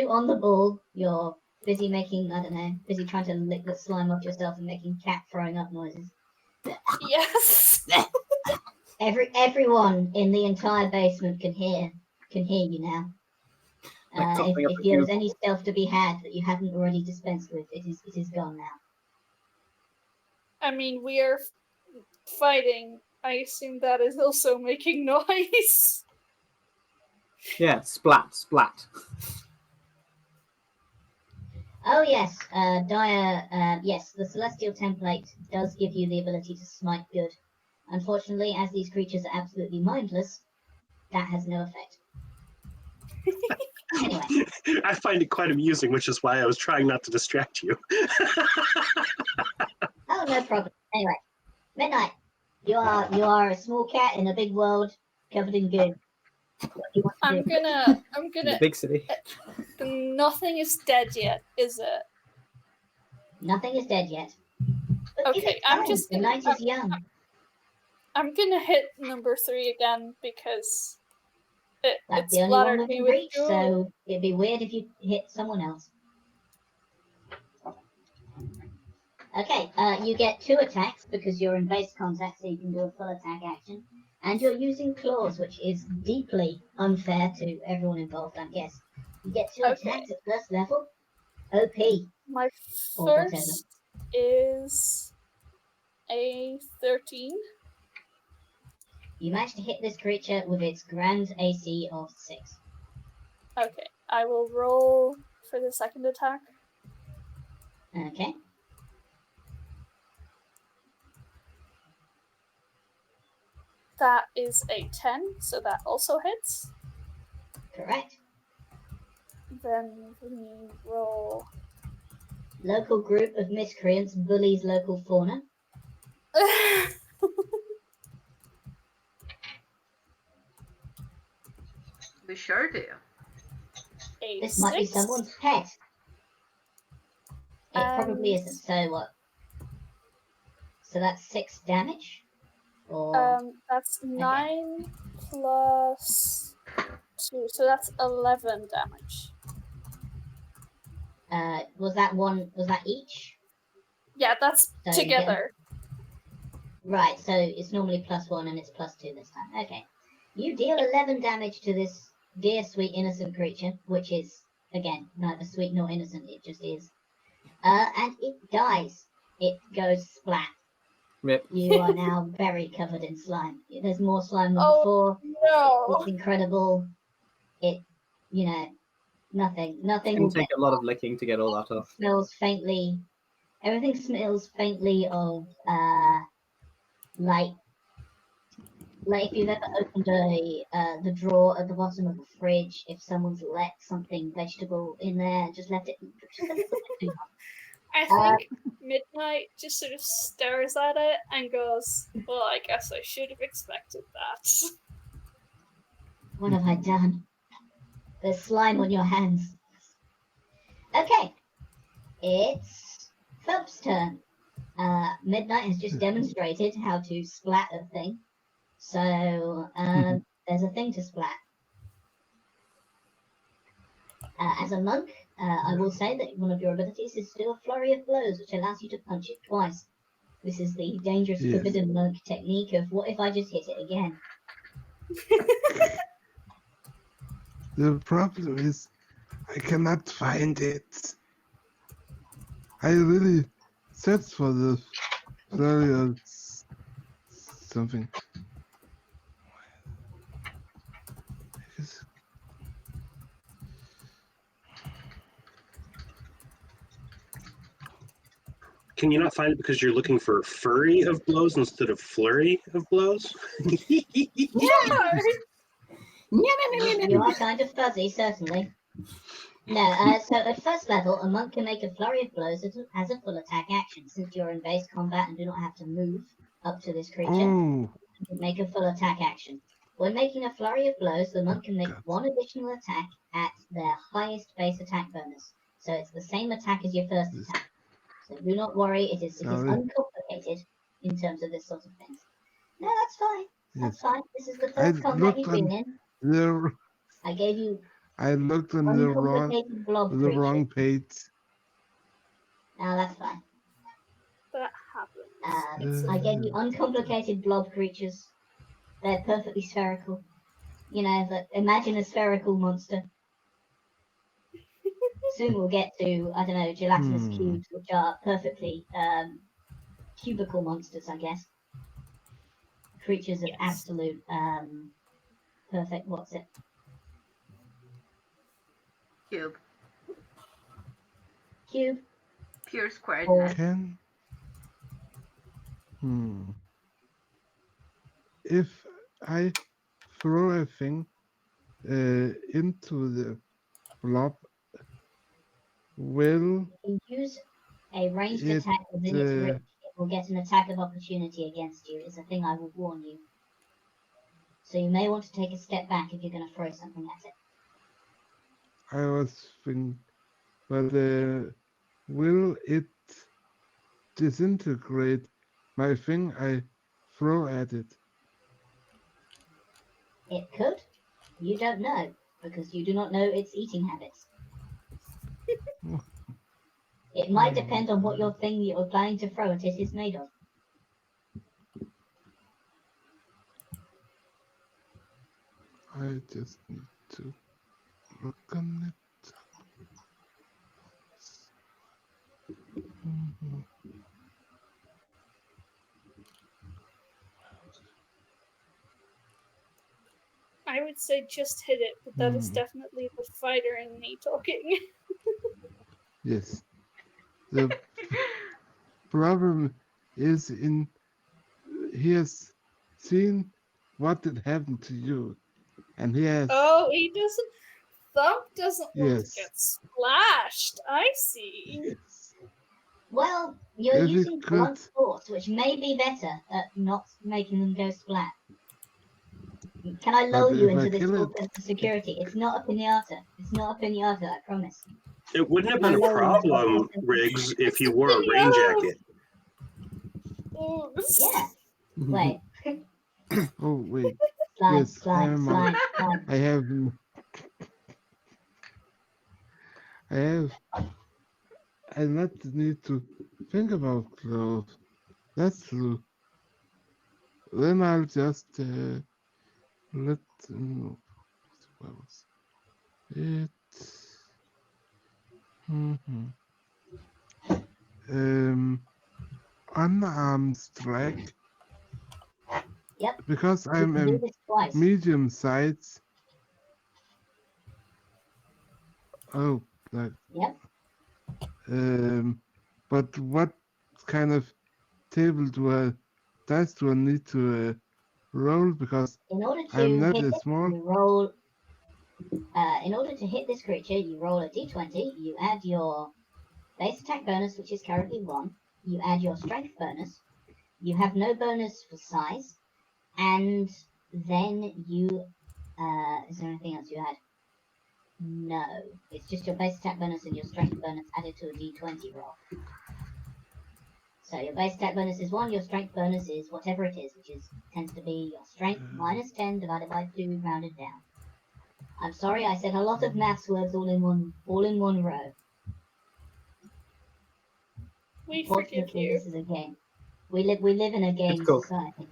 on the ball. You're busy busy trying to lick the slime off yourself and making cat throwing up noises. Yes. Everyone in the entire basement can hear you now. Like coughing up If a there was few- any stealth to be had that you hadn't already dispensed with, it is gone now. I mean, we are fighting. I assume that is also making noise. Yeah, splat, splat. Oh yes, Dire. Yes, the Celestial template does give you the ability to smite good. Unfortunately, as these creatures are absolutely mindless, that has no effect. Anyway. I find it quite amusing, which is why I was trying not to distract you. Oh, no problem. Anyway, Midnight, you are a small cat in a big world covered in goo. What do you want to I'm do? gonna. In the big city. Nothing is dead yet, is it? Nothing is dead yet. But give Okay, it I'm time. just The gonna. night is young. I'm gonna hit number 3 again because it That's the only one splattered we me can with reach, goo. so it'd be weird if you hit someone else. Okay, you get 2 attacks because you're in base contact, so you can do a full attack action. And you're using claws, which is deeply unfair to everyone involved, I guess. You get 2 Okay. attacks at first level. OP. My Or whatever. first is a 13. You managed to hit this creature with its grand AC of 6. Okay, I will roll for the second attack. Okay. That is a 10, so that also hits. Correct. Then we roll. Local group of miscreants bullies local fauna. We sure do. A This 6. might be someone's pet. It probably isn't. So what? So that's 6 damage? Or That's 9 plus 2, so that's 11 damage. Was that each? Yeah, that's So together. Right, so it's normally +1 and it's +2 this time. Okay. You deal 11 damage to this dear, sweet, innocent creature, which is, again, neither sweet nor innocent, it just is. And it dies. It goes splat. Rip. You are now very covered in slime. There's more slime than Oh, before. no. It's incredible. It, nothing It's will gonna take get a lot of licking to get all that off. smells faintly. Everything smells faintly of like if you've ever opened the drawer at the bottom of a fridge, if someone's let something vegetable in there, just left it just a little bit too long. I think Midnight just sort of stares at it and goes, well, I guess I should have expected that. What have I done? There's slime on your hands. Okay. It's Phelps' turn. Midnight has just demonstrated how to splat a thing. So there's a thing to splat. As a monk, I will say that one of your abilities is to do a flurry of blows, which allows you to punch it twice. This is the dangerous forbidden monk technique of what if I just hit it again? The problem is I cannot find it. I really searched for the flurry or something. Can you not find it because you're looking for furry of blows instead of flurry of blows? You are kind of fuzzy, certainly. No, so at first level, a monk can make a flurry of blows as a full attack action. Since you're in base combat and do not have to move up to this creature, you can make a full attack action. When making a flurry of blows, the monk can make one additional attack at their highest base attack bonus. So it's the same attack as your first attack. So do not worry, it is uncomplicated in terms of this sort of thing. No, that's fine. That's fine. This is the first combat you've been in. I gave you I looked on the wrong page. No, that's fine. That happens. I gave you uncomplicated blob creatures. They're perfectly spherical. Imagine a spherical monster. Soon we'll get to, I don't know, gelatinous cubes, which are perfectly cubical monsters, I guess. Creatures of absolute perfect, what's it? Cube. Cube. Pure squareness. If I throw a thing into the blob, will you use a ranged attack within its reach, it will get an attack of opportunity against you. It's a thing I will warn you. So you may want to take a step back if you're going to throw something at it. I was thinking, but will it disintegrate my thing I throw at it? It could. You don't know, because you do not know its eating habits. It might depend on what your thing you're planning to throw at it is made of. I just need to look on it. I would say just hit it, but that is definitely the fighter in me talking. Yes. The problem is he has seen what did happen to you, and he has. Oh, he doesn't. Thump doesn't want to get splashed. I see. Yes. Well, you're using blunt force, which may be better at not making them go splat. Can I lull you into this false sense of security? It's not a pinata. It's not a pinata, I promise. It wouldn't have been a problem, Riggs, if you wore a rain jacket. Yeah. Wait. Oh, wait. Slide. I have I not need to think about clothes. That's true. Then I'll just let what was it? Unarmed strike. Yep. Because You I'm can do a this twice. medium size. Oh, that. Yep. But what kind of dice do I need to roll? Because In order I'm to not hit a it, small. you roll. In order to hit this creature, you roll a d20. You add your base attack bonus, which is currently 1. You add your strength bonus. You have no bonus for size, and then you. Is there anything else you add? No, it's just your base attack bonus and your strength bonus added to a d20 roll. So your base attack bonus is 1, your strength bonus is whatever it is, which tends to be your strength minus 10 divided by 2 rounded down. I'm sorry, I said a lot of maths words all in one row. We forgive Fortunately, you. this is a game. We live in a game cool. society.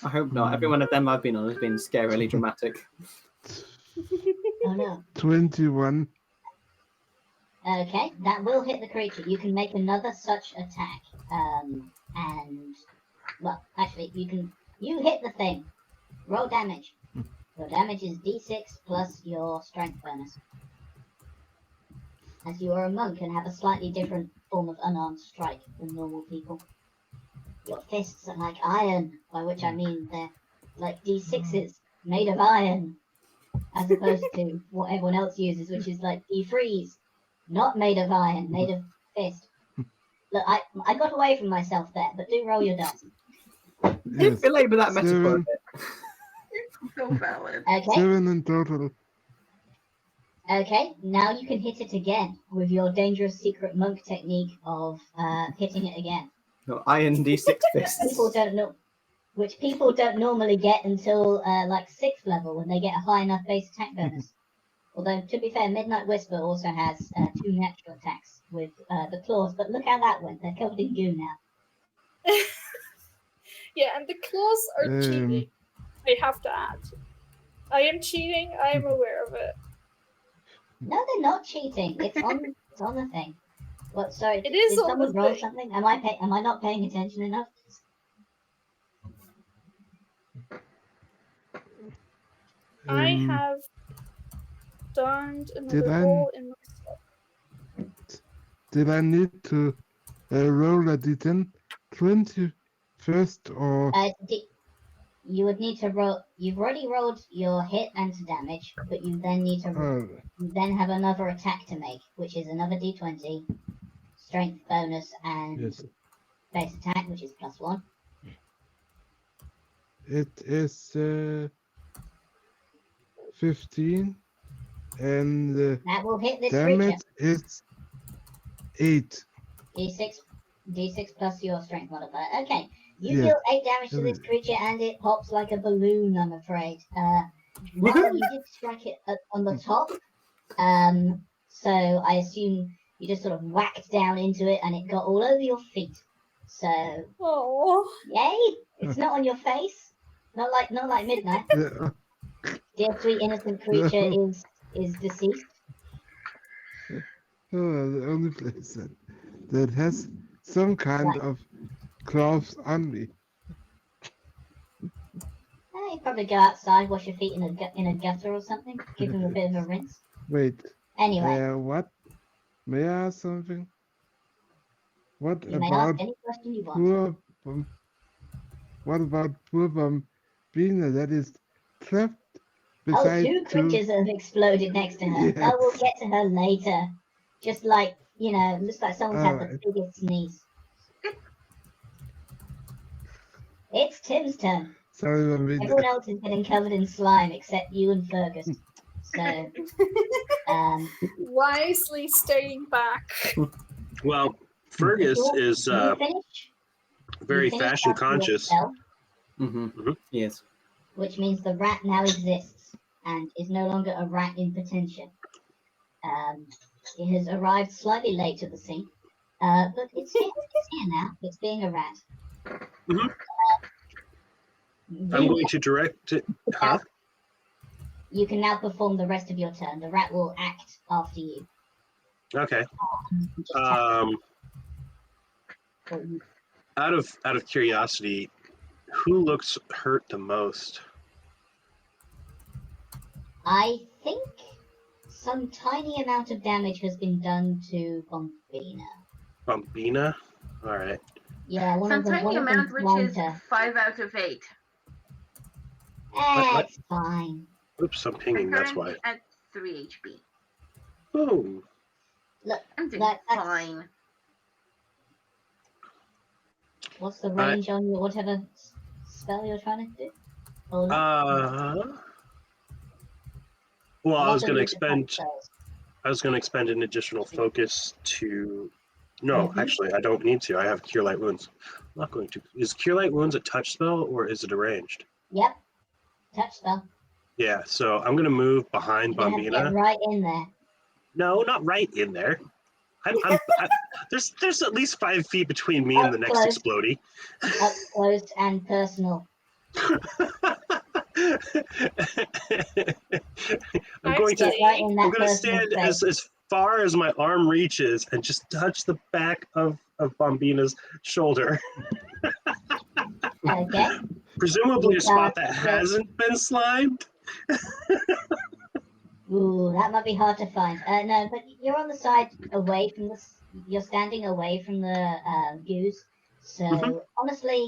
I hope not. Every one of them I've been on has been scarily dramatic. Oh no. 21. Okay, that will hit the creature. You can make another such attack. And well, actually, you hit the thing. Roll damage. Your damage is d6 plus your strength bonus. As you are a monk and have a slightly different form of unarmed strike than normal people. Your fists are like iron, by which I mean they're like d6s made of iron, as opposed to what everyone else uses, which is like d3s, not made of iron, made of fist. Look, I got away from myself there, but do roll your dice. Yes. Belabor that metaphor a 7. bit. So valid. Okay. 7 in total. Okay, now you can hit it again with your dangerous secret monk technique of hitting it again. No, iron d6 fists. Which people don't normally get until like 6th level when they get a high enough base attack bonus. Although, to be fair, Midnight Whisper also has 2 natural attacks with the claws, but look how that went. They're covered in goo now. Yeah, and the claws are cheating. I have to add. I am cheating. I am aware of it. No, they're not cheating. It's on the thing. What? Sorry. It is did on someone the roll thing. something? Am I not paying attention enough? I have done another Did I- roll in my stuff. Did I need to roll a d10 20 first or? You would need to roll. You've already rolled your hit and damage, but you then need to. You then have another attack to make, which is another d20, strength bonus, and Yes. base attack, which is +1. It is 15, and That will hit this damage creature. is 8. D6 plus your strength modifier. Okay, you Yes. deal 8 damage to this creature, and it pops like a balloon. I'm afraid. Now you did strike it on the top, so I assume you just sort of whacked down into it, and it got all over your feet. So, yay! It's not on your face. Not like Midnight. Dear sweet innocent creature is deceased. Oh, the only place that has some kind of cloth on me. You probably go outside, wash your feet in a gutter or something. Give them a bit of a rinse. Wait. Anyway. What? May I ask something? What you may ask any question you want. What about poor Bambina that is trapped beside 2 creatures that have exploded next to her. Yes. Oh, we'll get to her later. Just like, looks like someone's had the biggest sneeze. It's Tim's turn. Sorry, Bambina. Everyone else is getting covered in slime except you and Fergus. So, wisely staying back. Well, Fergus is very fashion conscious. Yes. Which means the rat now exists and is no longer a rat in potential. It has arrived slightly late to the scene, but it's here. It's here now. It's being a rat. Mhm. I'm going to direct it. Huh? You can now perform the rest of your turn. The rat will act after you. Okay. Just tap Out of curiosity, who looks hurt the most? I think some tiny amount of damage has been done to Bombina. Bombina? All right. Yeah, Some tiny amount, which is 5 out of 8. It's fine. Oops, I'm pinging. That's why. Currently at 3 HP. Oh. Look, I'm doing that's fine. What's the range on your whatever spell you're trying to do? Or Well, I was going to expend. I was going to expend an additional focus to. No, actually, I don't need to. I have Cure Light Wounds. I'm not going to. Is Cure Light Wounds a touch spell or is it a ranged? Yep, touch spell. Yeah, so I'm going to move behind Bombina. Get right in there. No, not right in there. There's at least 5 feet between me and the next explodey. Up close and personal. I'm going to stand as far as my arm reaches and just touch the back of Bombina's shoulder. Okay. Presumably a spot that hasn't been slimed. Ooh, that might be hard to find. No, but you're on the side away from the. You're standing away from the views, so honestly,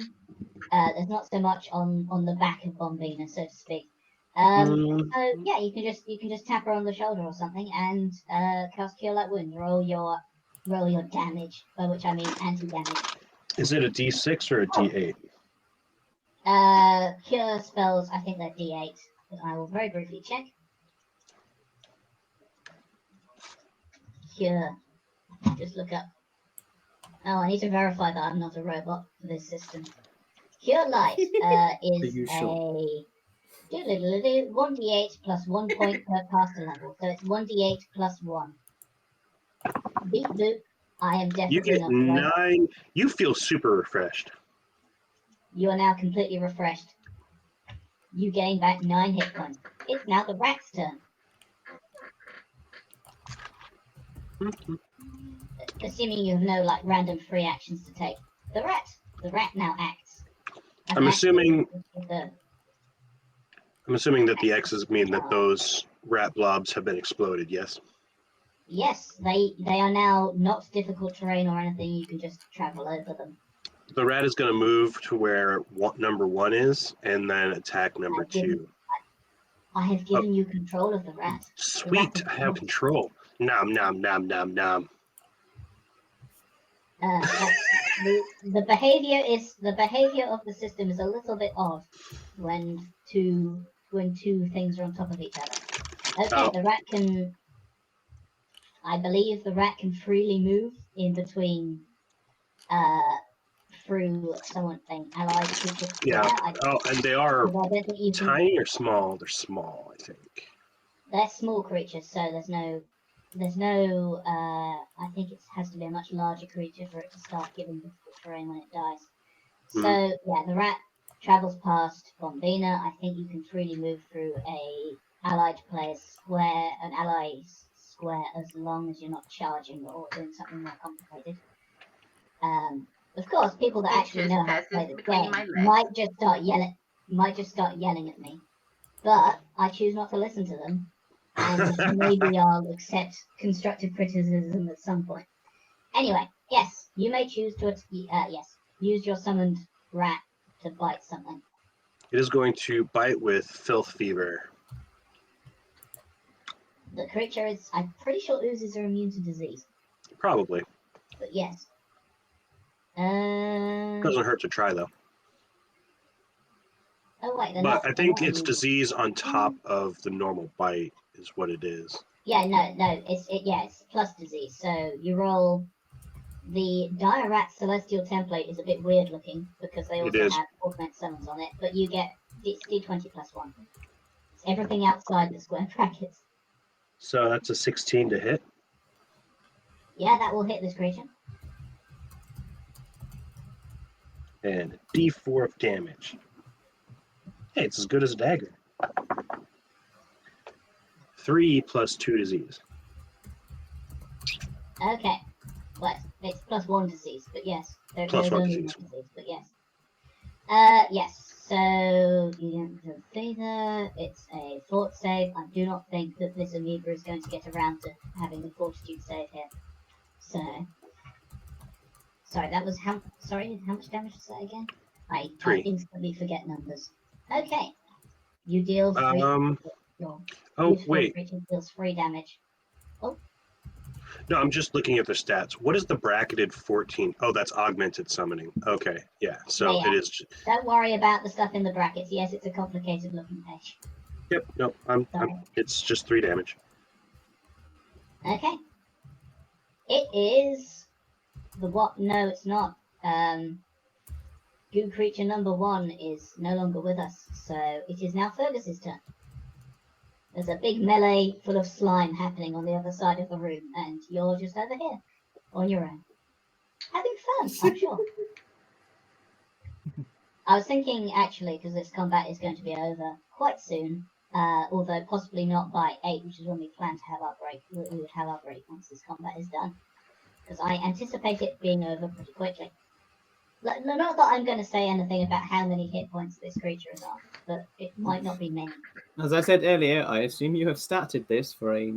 there's not so much on the back of Bombina, so to speak. So yeah, you can just tap her on the shoulder or something and cast Cure Light Wound. Roll your damage, by which I mean anti-damage. Is it a D6 or a D8? Cure spells, I think they're D8, but I will very briefly check. Cure. Just look up. Oh, I need to verify that I'm not a robot for this system. Cure Light is a 1d8 plus 1 point per caster level, so it's 1d8 plus 1. Beep boop. I am definitely not a robot. 9. You feel super refreshed. You are now completely refreshed. You gain back 9 hit points. It's now the rat's turn. Assuming you have no random free actions to take. The rat now acts. I'm assuming that the X's mean that those rat blobs have been exploded, yes? Yes, they are now not difficult terrain or anything. You can just travel over them. The rat is going to move to where number 1 is and then attack number 2. I have given you control of the rat. Sweet, I have control. Nom, nom, nom, nom, nom. The behavior of the system is a little bit odd when two things are on top of each other. Okay, the rat can. I believe the rat can freely move in between, through something allied creatures. Yeah. And they are tiny or small? They're small, I think. They're small creatures, so there's no. I think it has to be a much larger creature for it to start giving difficult terrain when it dies. So yeah, the rat travels past Bombina. I think you can freely move through a allied player's square, an ally's square, as long as you're not charging or doing something more complicated. Of course, people that actually know how to play the game might just start yelling at me, but I choose not to listen to them. And maybe I'll accept constructive criticism at some point. Anyway, yes, you may choose to use your summoned rat to bite something. It is going to bite with Filth Fever. The creature is, I'm pretty sure oozes are immune to disease. Probably. But yes. Doesn't hurt to try though. Oh wait, but I think it's disease on top of the normal bite is what it is. Yeah, no, it's plus disease. So you roll the Dire Rat Celestial template is a bit weird looking because they also have augment summons on it, but you get D20 plus 1. It's everything outside the square brackets. So that's a 16 to hit. Yeah, that will hit this creature. And D4 of damage. Hey, it's as good as a dagger. 3 plus 2 disease. Okay. Well, it's plus 1 disease, but yes. Plus There's 1 only disease. 1 disease, but yes. Yes. So you don't see there. It's a fort save. I do not think that this amoeba is going to get around to having the fortitude save here. So, sorry, that was how? Sorry, how much damage was that again? I 3. instantly forget numbers. Okay, you deal 3. Your Oh, beautiful wait. creature deals 3 damage. Oh, No, I'm just looking at the stats. What is the bracketed 14? Oh, that's augmented summoning. Okay, yeah. So yeah. it is. Don't worry about the stuff in the brackets. Yes, it's a complicated looking page. Yep. No, it's just 3 damage. Okay. It is the what? No, it's not. Goo creature number 1 is no longer with us, so it is now Fergus's turn. There's a big melee full of slime happening on the other side of the room, and you're just over here on your own, having fun. I'm sure. I was thinking actually, because this combat is going to be over quite soon, although possibly not by 8, which is when we plan to have our break. We would have our break once this combat is done, because I anticipate it being over pretty quickly. Not that I'm going to say anything about how many hit points this creature is on, but it might not be many. As I said earlier, I assume you have started this for a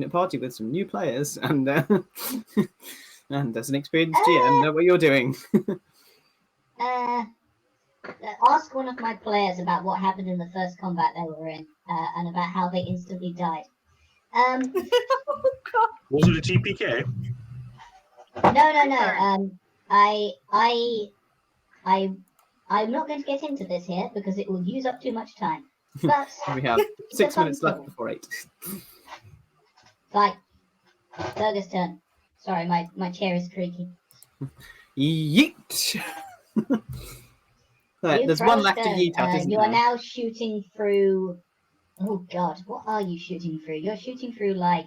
party with some new players, and and as an experienced GM, know what you're doing. Ask one of my players about what happened in the first combat they were in, and about how they instantly died. Was it a TPK? No. I'm not going to get into this here because it will use up too much time. But we have 6 minutes left before 8. Fine. Fergus' turn. Sorry, my chair is creaking. Yeet! Right, there's one left to yeet at, isn't you there? are now shooting through... Oh god, what are you shooting through? You're shooting through like...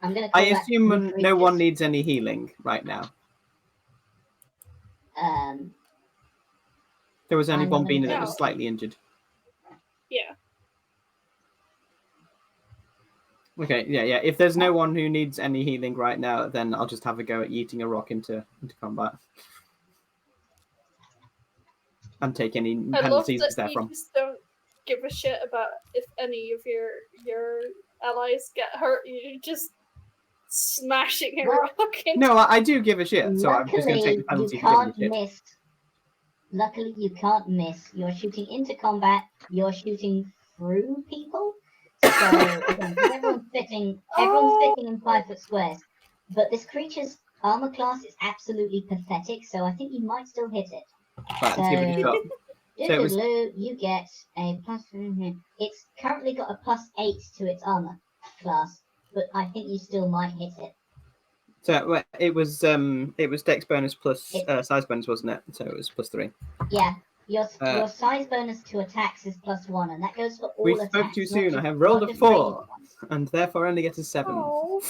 I'm gonna call I assume no one needs any healing right now. There was only Bombina that was slightly injured. Yeah. Okay, yeah. If there's no one who needs any healing right now, then I'll just have a go at yeeting a rock into combat. And take any penalties therefrom. You just don't give a shit about if any of your allies get hurt. You're just smashing a rock into... No, I do give a shit, so I'm just going to take the penalty for giving a shit. Miss. Luckily, you can't miss. You're shooting into combat. You're shooting through people. So again, everyone's fitting in 5-foot squares. But this creature's armor class is absolutely pathetic. So I think you might still hit it. Right, let's give it a shot. So you get a plus. It's currently got a +8 to its armor class, but I think you still might hit it. So it was dex bonus plus size bonus, wasn't it? So it was +3. Yeah, your size bonus to attacks is +1, and that goes for all attacks. We spoke too soon. I have rolled a 4, and therefore only get a 7. Oh.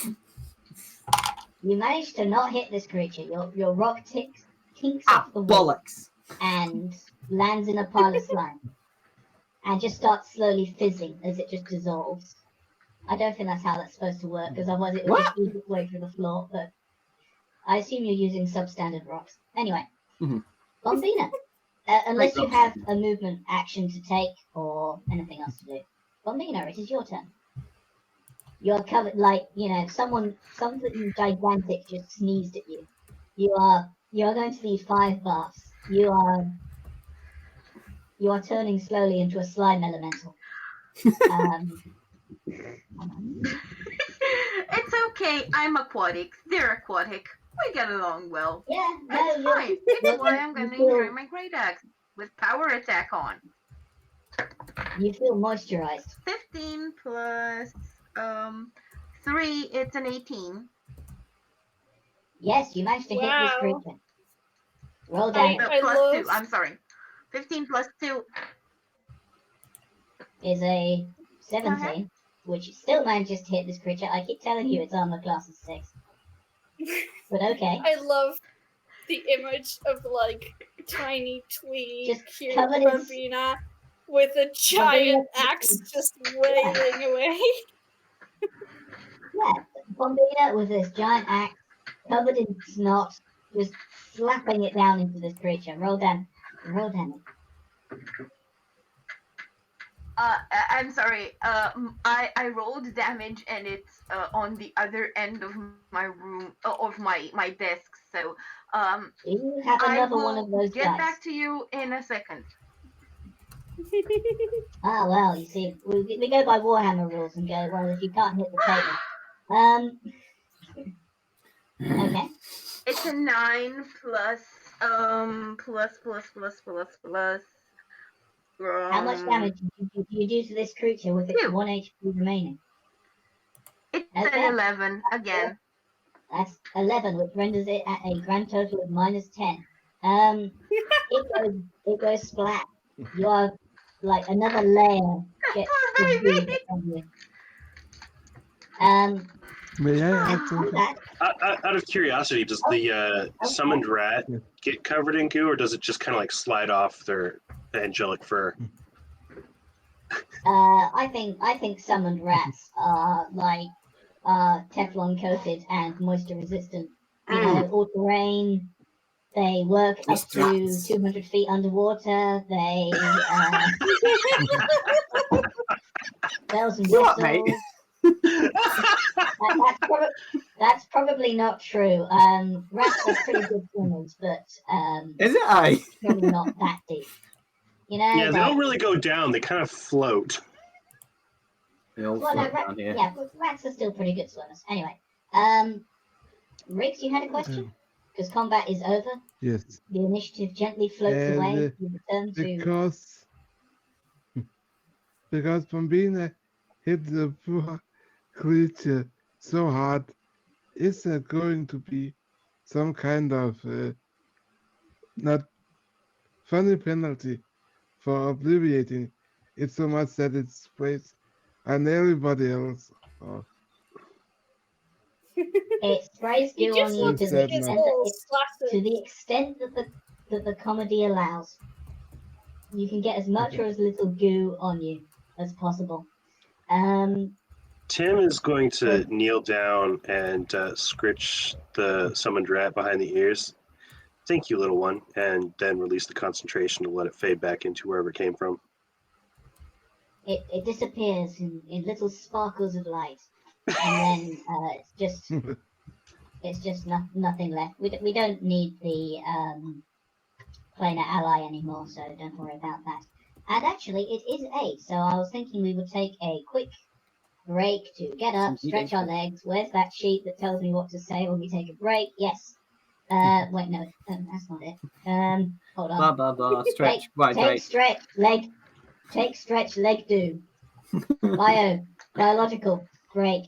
You managed to not hit this creature. Your rock kinks off the wall and lands in a pile of slime, and just starts slowly fizzing as it just dissolves. I don't think that's how that's supposed to work, because otherwise it would just ease its way through the floor, but I assume you're using substandard rocks. Anyway, Bombina, unless you have a movement action to take or anything else to do. Bombina, it is your turn. You're covered, something gigantic just sneezed at you. You are going to need 5 buffs. You are turning slowly into a slime elemental. It's okay. I'm aquatic. They're aquatic. We get along well. Yeah, that's fine. That's why I'm going to enjoy my great axe with power attack on. You feel moisturized. 15 plus 3. It's an 18. Yes, you managed to hit this creature. Roll down. Plus 2. I'm sorry. 15 plus 2 is a 17. which still manages to hit this creature. I keep telling you its armor class is 6. But okay. I love the image of like tiny twig Just cute covered in- Bambina with a giant axe just wailing away. Yeah, Bombina with this giant axe covered in snot, just slapping it down into this creature. Roll damage. I'm sorry. I rolled damage and it's on the other end of my room, of my desk. So Do you have I another will one of those get dice? back to you in a second. Ah, well, you see, we go by Warhammer rules and go, well, if you can't hit the table. Okay. It's a 9 plus. How much damage do you do to this creature with its 1 HP remaining? It's Okay. an 11 again. That's 11, which renders it at a grand total of -10. It goes splat. You are like another layer gets Poor baby. revealed on you. May I add something? That, Out of curiosity, does the summoned rat get covered in goo, or does it just kind of like slide off their angelic fur? I think summoned rats are like Teflon coated and moisture resistant. You know, all terrain. They work up to 200 feet underwater. They bells and What, mate? whistles. That's probably not true. Rats are pretty good swimmers, but Is it I? probably not that deep. You know. Yeah, they don't really go down; they kind of float. They all Well, no, float down here. yeah, but rats are still pretty good swimmers. Anyway, Riggs, you had a question? Because combat is over. Yes. The initiative gently floats away. You return to. Because Bombina hit the poor creature so hard, is there going to be some kind of not funny penalty for obliviating it so much that it sprays on everybody else? Or It sprays You goo on just you want to Is to see that the his not- extent little that splashes. to the extent that the comedy allows. You can get as much or as little goo on you as possible. Tim is going to kneel down and scritch the summoned rat behind the ears. Thank you, little one, and then release the concentration to let it fade back into wherever it came from. It disappears in little sparkles of light, and then it's just nothing left. We don't need the planar ally anymore, so don't worry about that. And actually, it is 8, so I was thinking we would take a quick break to get up, stretch our legs. Where's that sheet that tells me what to say when we take a break? Yes. Wait, no, that's not it. Hold on. Blah blah blah. Stretch. Take stretch leg. Take stretch leg do. Biological break.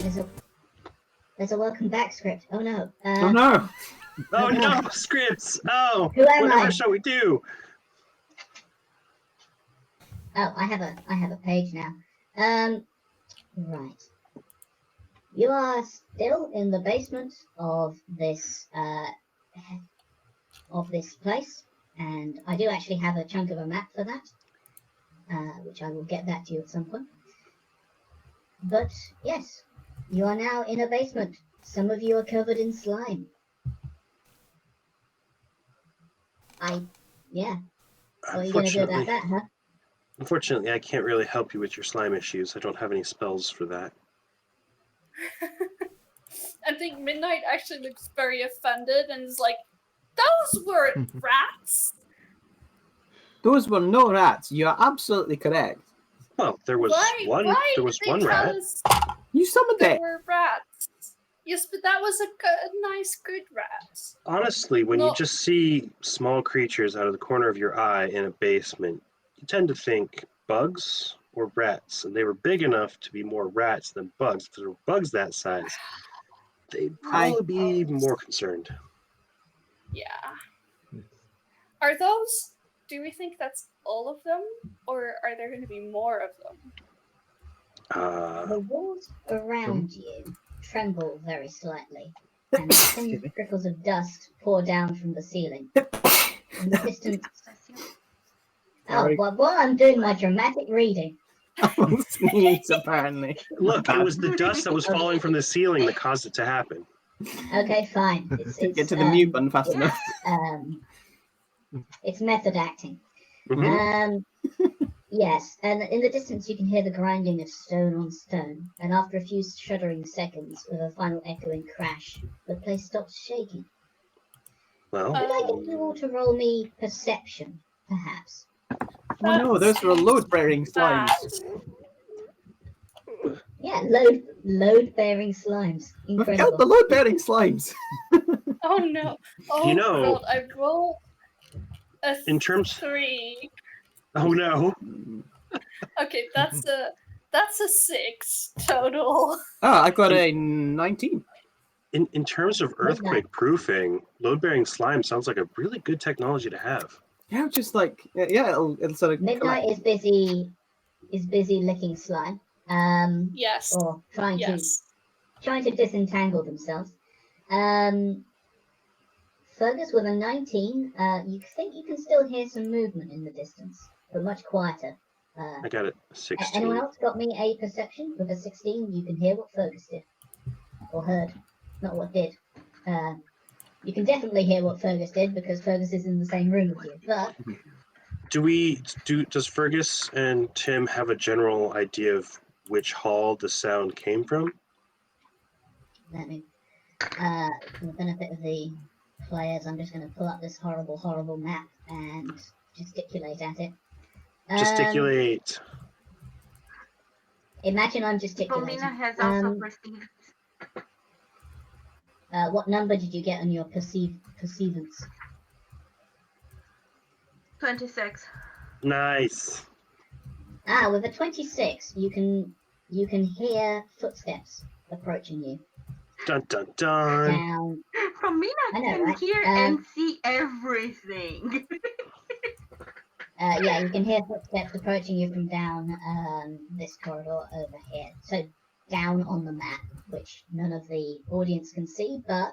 There's a welcome back script. Oh no. Oh no! Oh no, scripts! Oh, Who am whatever I? shall we do? Oh, I have a page now. Right. You are still in the basement of this place, and I do actually have a chunk of a map for that, which I will get back to you at some point. But yes, you are now in a basement. Some of you are covered in slime. Yeah. What are you going to do about that, huh? Unfortunately, I can't really help you with your slime issues. I don't have any spells for that. I think Midnight actually looks very offended and is like, "Those weren't rats." Those were no rats. You are absolutely correct. Well, there was one. There was one rat. You summoned There it. were rats. Yes, but that was a nice, good rat. Honestly, when you just see small creatures out of the corner of your eye in a basement, you tend to think bugs or rats, and they were big enough to be more rats than bugs. If there were bugs that size, they'd probably be even more concerned. Yeah. Are those? Do we think that's all of them, or are there going to be more of them? The walls around you tremble very slightly, and thin trickles of dust pour down from the ceiling. In the distance. Oh, well, I'm doing my dramatic reading. I'll sneeze, apparently. Look, it was the dust that was falling from the ceiling that caused it to happen. Okay, fine. Get to the mute button fast enough. It's method acting. Mm-hmm. Yes, and in the distance you can hear the grinding of stone on stone, and after a few shuddering seconds, with a final echoing crash, the place stops shaking. Well, could I get you all to roll me perception, perhaps? Oh no, those were load-bearing slimes. Yeah, load-bearing slimes. Incredible. We've got the load-bearing slimes. Oh no! Oh you know, God, I rolled a in terms 3. Oh no! Okay, that's a 6 total. Oh, I got a 19. In terms of earthquake proofing, load-bearing slime sounds like a really good technology to have. Yeah, just like it'll sort of. Midnight is busy licking slime. Yes. Or trying to disentangle themselves. Fergus with a 19. You think you can still hear some movement in the distance, but much quieter. I got it. 16. Anyone else got me a perception? With a 16, you can hear what Fergus did. Or heard. Not what did. You can definitely hear what Fergus did because Fergus is in the same room with you. But does Fergus and Tim have a general idea of which hall the sound came from? Let me, for the benefit of the players, I'm just going to pull up this horrible map and gesticulate at it. Gesticulate. Imagine I'm gesticulating. Paulina has also perceived. What number did you get on your perceivance? 26. Nice. With a 26, you can hear footsteps approaching you. Dun dun dun. Down. Paulina can hear and see everything. Yeah, you can hear footsteps approaching you from down this corridor over here. So down on the map, which none of the audience can see, but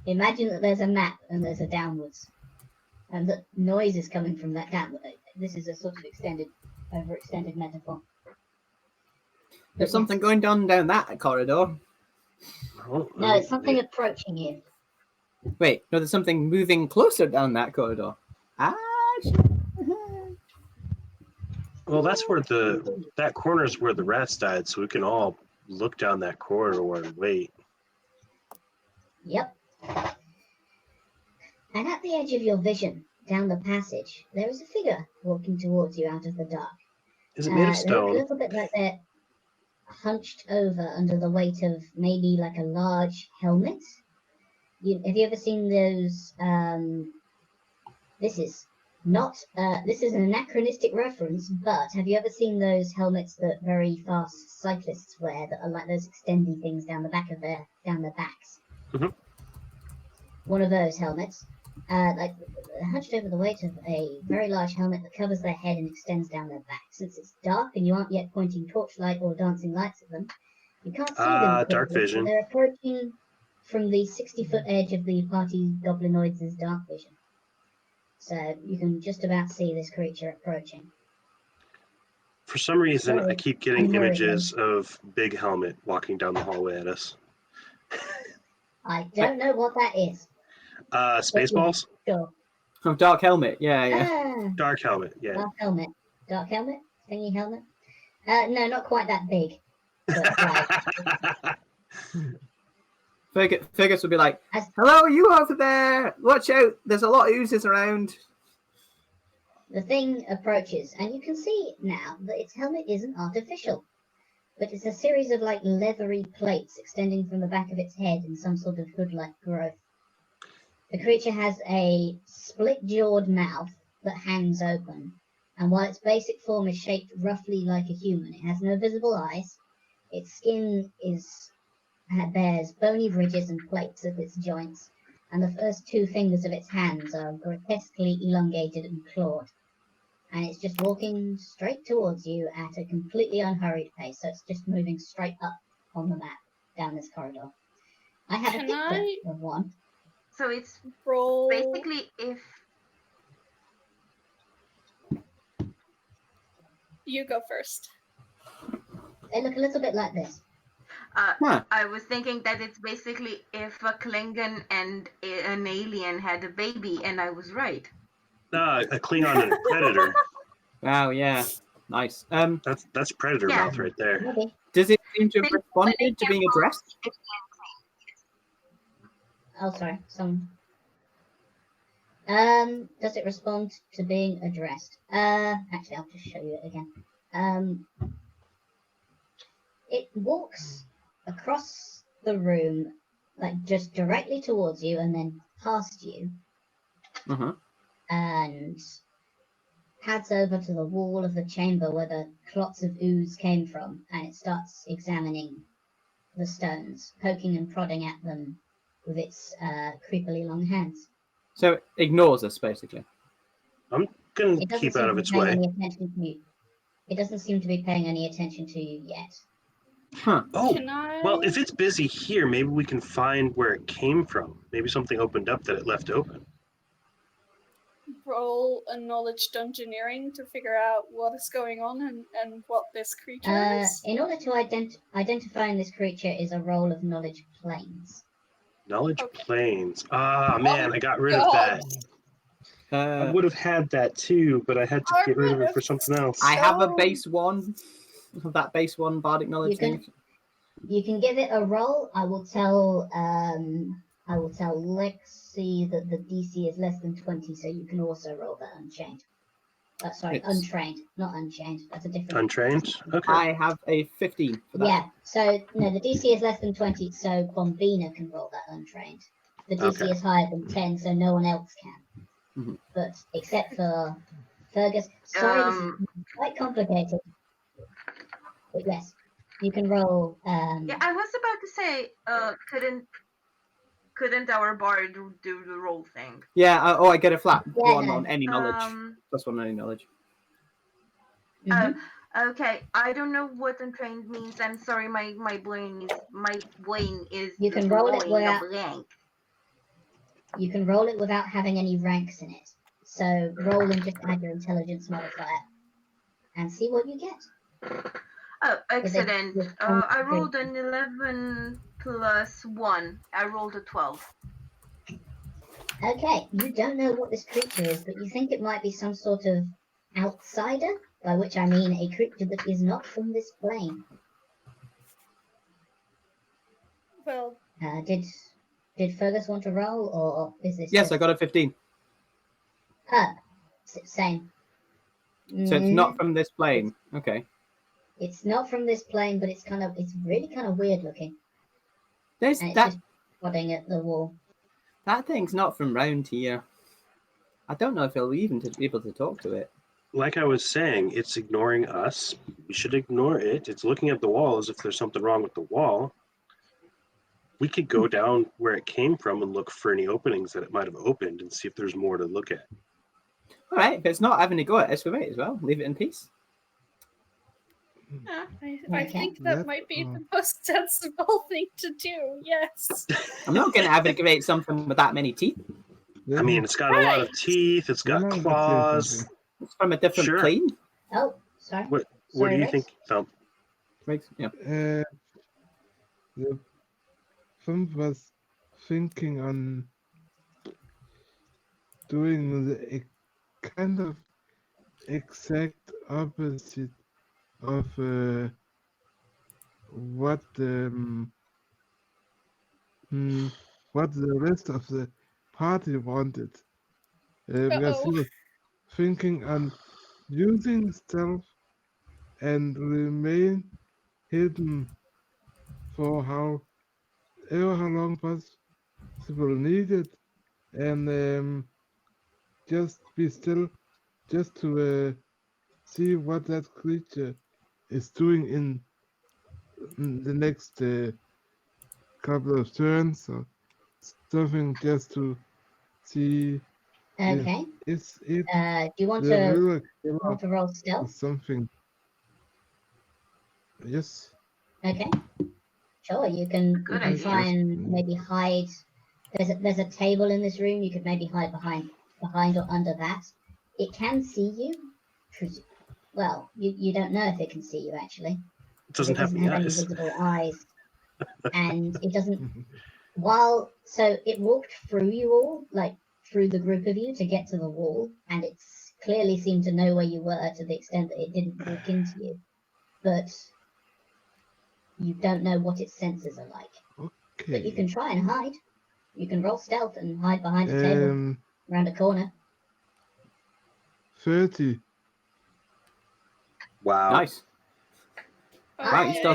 imagine that there's a map and there's a downwards. And the noise is coming from that downward. This is a sort of overextended metaphor. There's something going down that corridor. No, it's something approaching you. Wait, no, there's something moving closer down that corridor. Well, that's where that corner is where the rats died, so we can all look down that corridor and wait. Yep. And at the edge of your vision, down the passage, there is a figure walking towards you out of the dark. Is it made of They look stone? a little bit like they're hunched over under the weight of maybe like a large helmet. Have you ever seen those? This is Not, this is an anachronistic reference, but have you ever seen those helmets that very fast cyclists wear that are like those extendy things down the back of down their backs? Mhm. One of those helmets, like hunched over the weight of a very large helmet that covers their head and extends down their back. Since it's dark and you aren't yet pointing torchlight or dancing lights at them, you can't see them. Dark clearly, vision. but they're approaching from the 60-foot edge of the party goblinoids' dark vision. So you can just about see this creature approaching. For some reason, I keep getting unhurriedly. images of Big Helmet walking down the hallway at us. I don't know what that is. Spaceballs? Sure. From Dark Helmet, yeah. Ah, Dark Helmet, yeah. Dark helmet. Dark helmet? Thingy helmet? No, not quite that big. But right. Fergus would be like, "Hello, you over there? Watch out! There's a lot of oozes around." The thing approaches, and you can see now that its helmet isn't artificial, but it's a series of like leathery plates extending from the back of its head in some sort of hood-like growth. The creature has a split-jawed mouth that hangs open, and while its basic form is shaped roughly like a human, it has no visible eyes. Its skin bears bony ridges and plates at its joints, and the first two fingers of its hands are grotesquely elongated and clawed. And it's just walking straight towards you at a completely unhurried pace, so it's just moving straight up on the map down this corridor. I have a picture of one. So it's roll. basically if you go first. They look a little bit like this. I was thinking that it's basically if a Klingon and an alien had a baby, and I was right. A Klingon and a Predator. Wow, yeah. Nice. That's Predator mouth right there. Maybe. Does it seem to have responded to being addressed? Oh, sorry. Does it respond to being addressed? Actually, I'll just show you it again. It walks across the room, like just directly towards you, and then past you, and pads over to the wall of the chamber where the clots of ooze came from, and it starts examining the stones, poking and prodding at them with its creepily long hands. So it ignores us, basically. I'm going to keep out of its way. It doesn't seem to be paying any attention to you yet. Huh. Oh, well, if it's busy here, maybe we can find where it came from. Maybe something opened up that it left open. Roll a knowledge dungeoneering to figure out what is going on and what this creature is. In order to identifying this creature is a roll of knowledge planes. Knowledge planes. Man, I got rid of that. I would have had that too, but I had to get rid of it for something else. I have a base one. That base one bardic knowledge thing. You can give it a roll. I will tell Lexi that the DC is less than 20, so you can also roll that unchained. Untrained, not unchained. That's a different. Untrained? Okay. I have a 15 for that. Yeah, so no, the DC is less than 20, so Bombina can roll that untrained. The DC is higher than 10, so no one else can. But except for Fergus. Sorry, this is quite complicated. But yes, you can roll. Yeah, I was about to say, couldn't our bard do the roll thing? Yeah. I get a flat one on any knowledge. Plus one on any knowledge. Okay, I don't know what untrained means. I'm sorry, my brain is. You can roll it without blank. You can roll it without having any ranks in it. So roll and just add your intelligence modifier, and see what you get. Oh, excellent. I rolled an 11 plus 1. I rolled a 12. Okay, you don't know what this creature is, but you think it might be some sort of outsider, by which I mean a creature that is not from this plane. Well, did Fergus want to roll, or is this? Yes, I got a 15. Same. So it's not from this plane. Okay. It's not from this plane, but it's really kind of weird looking. There's and it's that just prodding at the wall. That thing's not from round here. I don't know if he'll even be able to talk to it. Like I was saying, it's ignoring us. We should ignore it. It's looking at the wall as if there's something wrong with the wall. We could go down where it came from and look for any openings that it might have opened and see if there's more to look at. All right, if it's not having a go at us, we might as well leave it in peace. I Okay. think that might be the most sensible thing to do. Yes. I'm not going to aggravate something with that many teeth. I mean, it's got a lot of teeth. It's got claws. It's from a different plane. Oh, sorry. What Sorry, do you Rex? think, Thump? Yeah. The Thump was thinking on doing the kind of exact opposite of what what the rest of the party wanted. Because he was thinking on using stealth and remain hidden for however how long possible needed, and just be still, just to see what that creature is doing in the next couple of turns or something, just to see. Okay. Is it do you want to roll stealth? Something. Yes. Okay. Sure. You can try and maybe hide. There's a table in this room. You could maybe hide behind or under that. It can see you. Well, you don't know if it can see you actually. It doesn't have any any eyes. visible eyes, and it doesn't. So it walked through you all, like through the group of you, to get to the wall, and it clearly seemed to know where you were to the extent that it didn't walk into you, but you don't know what its senses are like. Okay. But you can try and hide. You can roll stealth and hide behind a table, around a corner. 30. Wow. Nice. Wow, you still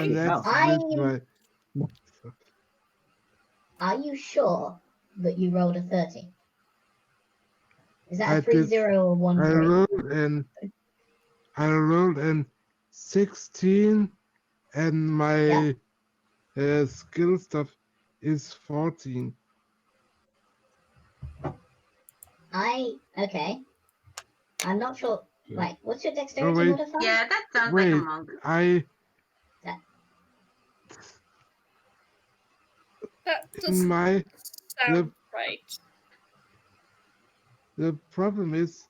Are you sure that you rolled a 30? Is that a 3-0 or 1-3? I rolled an 16, and my skill stuff is 14. Okay. I'm not sure. Right, what's your dexterity modifier? Yeah, that sounds like a monk. That doesn't sound right. The problem is,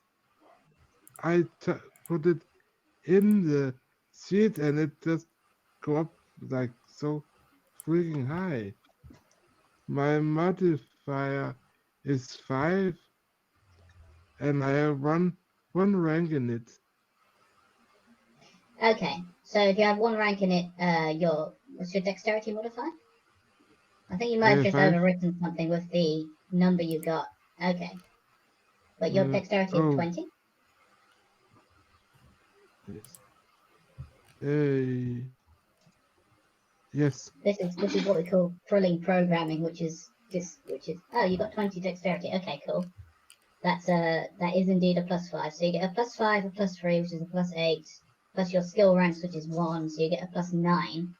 I put it in the sheet and it just go up like so freaking high. My modifier is 5, and I have one rank in it. Okay, so if you have 1 rank in it, what's your dexterity modifier? I think you might have just 5. overwritten something with the number you got. Okay. But your dexterity is 20? Yes. This is what we call thrilling programming, which is oh, you got 20 dexterity. Okay, cool. That is indeed a +5. So you get a +5, a +3, which is a +8, plus your skill ranks, which is 1, so you get a +9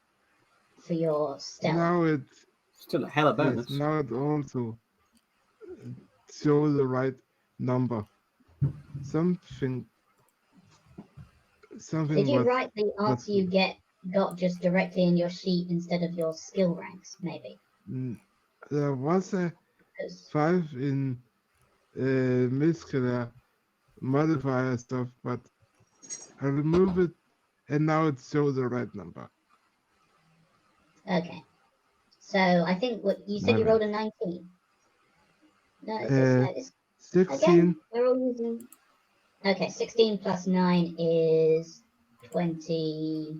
for your stealth. Now it's still a hell of a bonus. Yes, now it also shows the right number. Something. Did you write the answer you got just directly in your sheet instead of your skill ranks, maybe? There was a 5 in muscular modifier stuff, but I removed it, and now it shows the right number. Okay. So I think what you said, you rolled a 19. No, it's 16. Again, we're all using. Okay, 16 plus 9 is 20.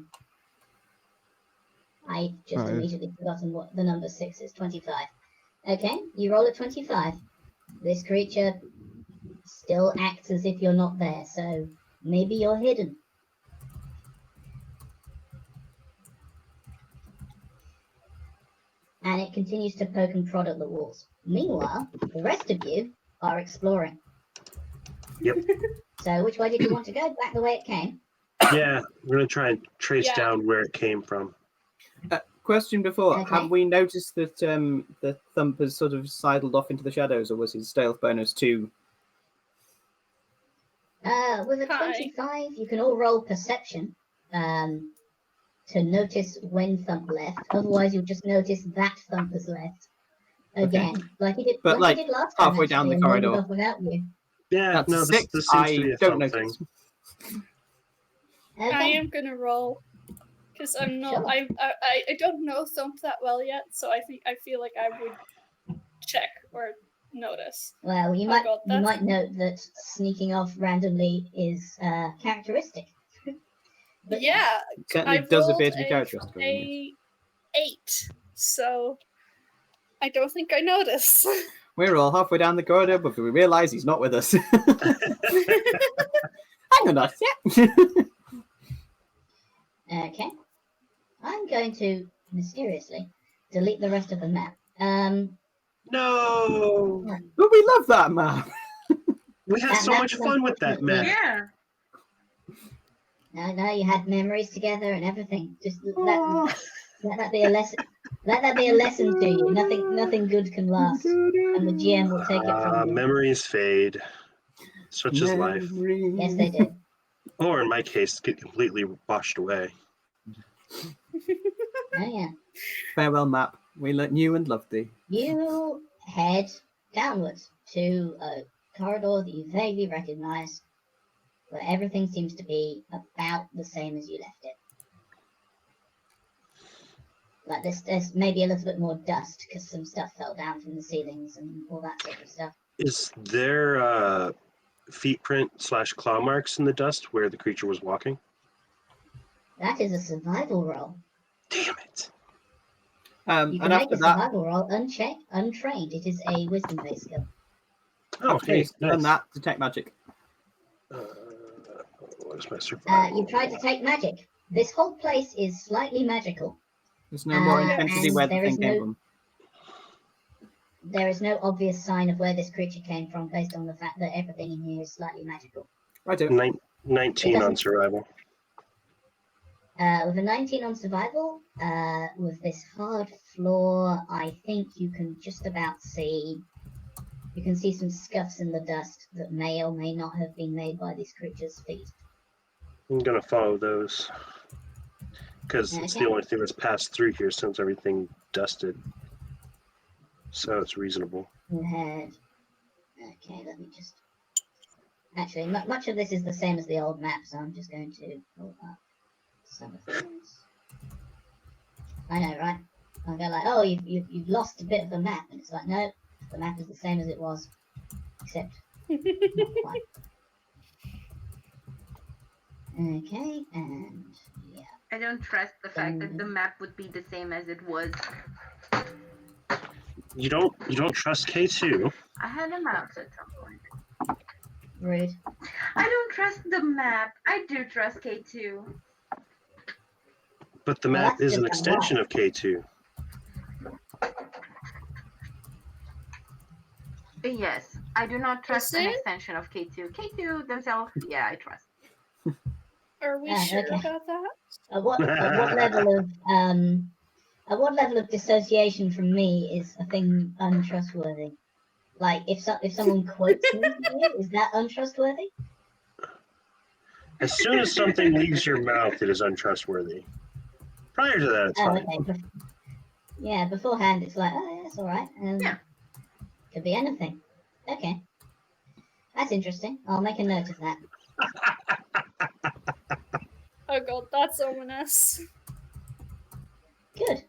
I just immediately forgotten what the number 6 is. 25. Okay, you roll a 25. This creature still acts as if you're not there, so maybe you're hidden. And it continues to poke and prod at the walls. Meanwhile, the rest of you are exploring. Yep. So which way did you want to go? Back the way it came? Yeah, we're gonna try and trace Yeah. down where it came from. Question before: Okay. have we noticed that the Thump has sort of sidled off into the shadows, or was his stealth bonus 2? With a Hi. 25, you can all roll perception to notice when Thump left. Otherwise, you'll just notice that Thump has left again, like he did. But, like he did last time, halfway down actually, the and wandered corridor. off without you. Yeah, That's no, 6. this seems to be I a don't Thump thing. notice. Okay. I am gonna roll because I'm not. Sure. I don't know Thump that well yet, so I feel like I would check or notice. Well, you Oh might God, you that's- might note that sneaking off randomly is characteristic. But Yeah, Certainly I does appear rolled to be characteristic. of him, a 8, so I don't think I noticed. We're all halfway down the corridor, but we realise he's not with us. Hang on us, yeah. Okay. I'm going to mysteriously delete the rest of the map. No, But we love that map. we had That so map much is fun with that unfortunately- map. Yeah. No, you had memories together and everything. Just let that be a lesson. Let that be a lesson to you. Nothing good can last, and the GM will take it from you. Memories fade. Such is life. Yes, they do. Or in my case, get completely washed away. Oh yeah. Farewell map. We knew and loved thee. You head downwards to a corridor that you vaguely recognise, where everything seems to be about the same as you left it. Like there's maybe a little bit more dust because some stuff fell down from the ceilings and all that sort of stuff. Is there feet print / claw marks in the dust where the creature was walking? That is a survival roll. Damn it. You And can make after a that, survival roll untrained. It is a wisdom-based skill. Oh, after hey, he's done nice. that, detect magic. What is my survival? You tried to take magic. This whole place is slightly magical. There's no more and intensity where the there thing is came no- from. There is no obvious sign of where this creature came from based on the fact that everything in here is slightly magical. Right, do. 19 on doesn't- survival. With a 19 on survival, with this hard floor, I think you can just about see. You can see some scuffs in the dust that may or may not have been made by these creatures' feet. I'm gonna follow those because it's the Okay. only thing that's passed through here since everything dusted. So it's reasonable. You head. Okay, let me just. Actually, much of this is the same as the old map, so I'm just going to pull up some of these. I know, right? I'll go like, oh, you've lost a bit of the map, and it's like, no, the map is the same as it was, except not quite. Okay, and yeah. I don't trust the fact that the map would be the same as it was. You don't trust K2? I had a mouse at some point. Rude. I don't trust the map. I do trust K2. But the Well, map that's is an just extension of K2. Yes, I do not trust an it? extension of K2. K2 themselves, yeah, I trust. Are we Ah, sure okay. about that? At what level of dissociation from me is a thing untrustworthy? Like if someone quotes me, is that untrustworthy? As soon as something leaves your mouth, it is untrustworthy. Prior to that, it's Oh, fine. okay. Yeah, beforehand it's like, oh, yeah, that's all right. Yeah. Could be anything. Okay, that's interesting. I'll make a note of that. Oh God, that's ominous. Good.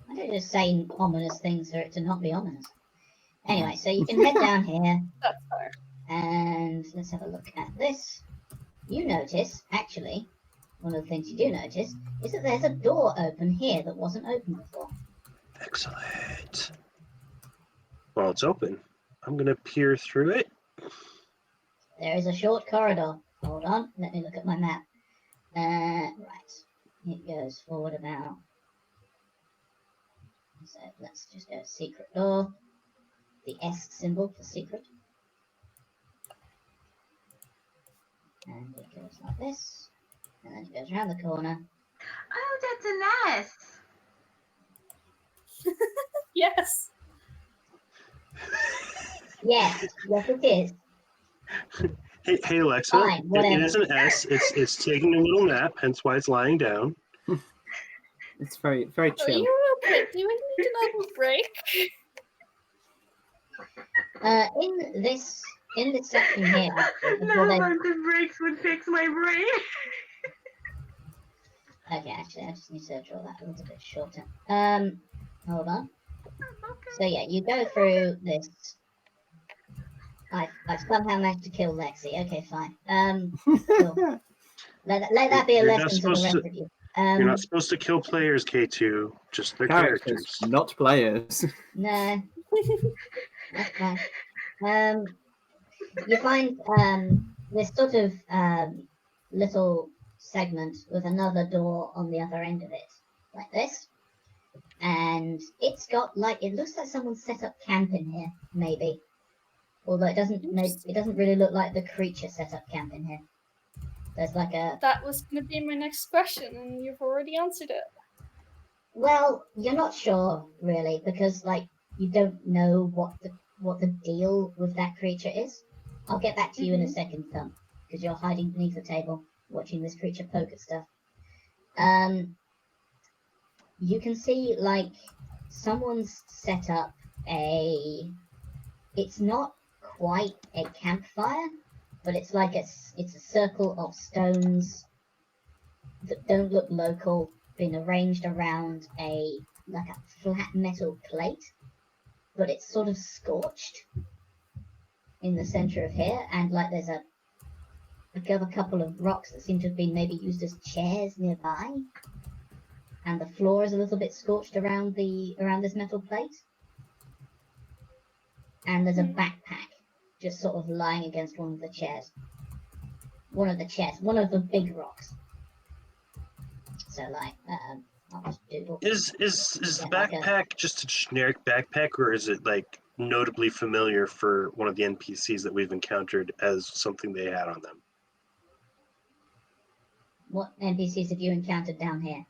I don't just say ominous things for it to not be ominous. Anyway, so you can head down here, That's fair. and let's have a look at this. You notice, actually, one of the things you do notice is that there's a door open here that wasn't open before. Excellent. Well, it's open. I'm going to peer through it. There is a short corridor. Hold on, let me look at my map. Right. It goes forward about So let's just go secret door. The S symbol for secret. And it goes like this. And then it goes around the corner. Oh, that's an S. Yes. Yes, yes it is. Hey Alexa, Fine, it whatever. is an S. It's taking a little nap, hence why it's lying down. It's very, very Are chill. you okay? Do we need another break? In this section here, actually, No amount of breaks would fix my brain. Okay, actually, I just need to draw that a little bit shorter. Hold on. So yeah, you go through this. I've somehow managed to kill Lexi. Okay, fine. Cool. Let that be a You're not lesson to the supposed rest to- of you. You're not supposed to kill players, K2, just their characters. Not players. No, that's fine. You find this sort of little segment with another door on the other end of it, like this. And it's got it looks like someone set up camp in here, maybe. Although it doesn't really look like the creature set up camp in here. There's like a. That was going to be my next question, and you've already answered it. Well, you're not sure really because you don't know what the deal with that creature is. I'll get back to you in a second, Thumb, because you're hiding beneath the table watching this creature poke at stuff. You can see someone's set up a. It's not quite a campfire, but it's it's a circle of stones that don't look local, been arranged around a flat metal plate, but it's sort of scorched in the center of here, and there's a couple of rocks that seem to have been maybe used as chairs nearby, and the floor is a little bit scorched around this metal plate, and there's a backpack just sort of lying against one of the chairs. One of the big rocks. So I'll just doodle. Is the backpack just a generic backpack, or is it notably familiar for one of the NPCs that we've encountered as something they had on them? What NPCs have you encountered down here?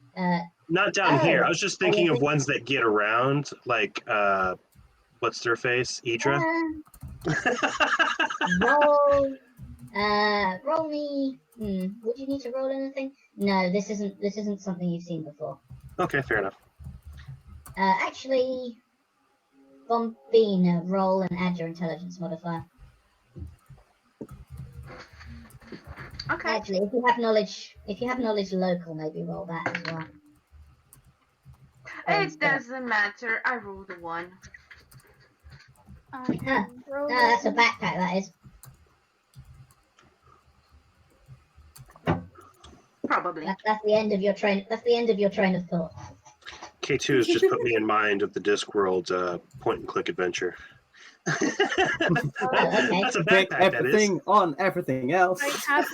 Not down here. I was just thinking of ones that get around, what's their face? Idra? Roll me. Would you need to roll anything? No, this isn't something you've seen before. Okay, fair enough. Actually, Bombina, roll and add your intelligence modifier. Okay. Actually, if you have knowledge local, maybe roll that as well. It doesn't matter. I rolled a 1. That's a backpack. That is. Probably. That's the end of your train. That's the end of your train of thought. K2 has just put me in mind of the Discworld point-and-click adventure. Okay. That's a Pick backpack, that is. everything on everything else. I have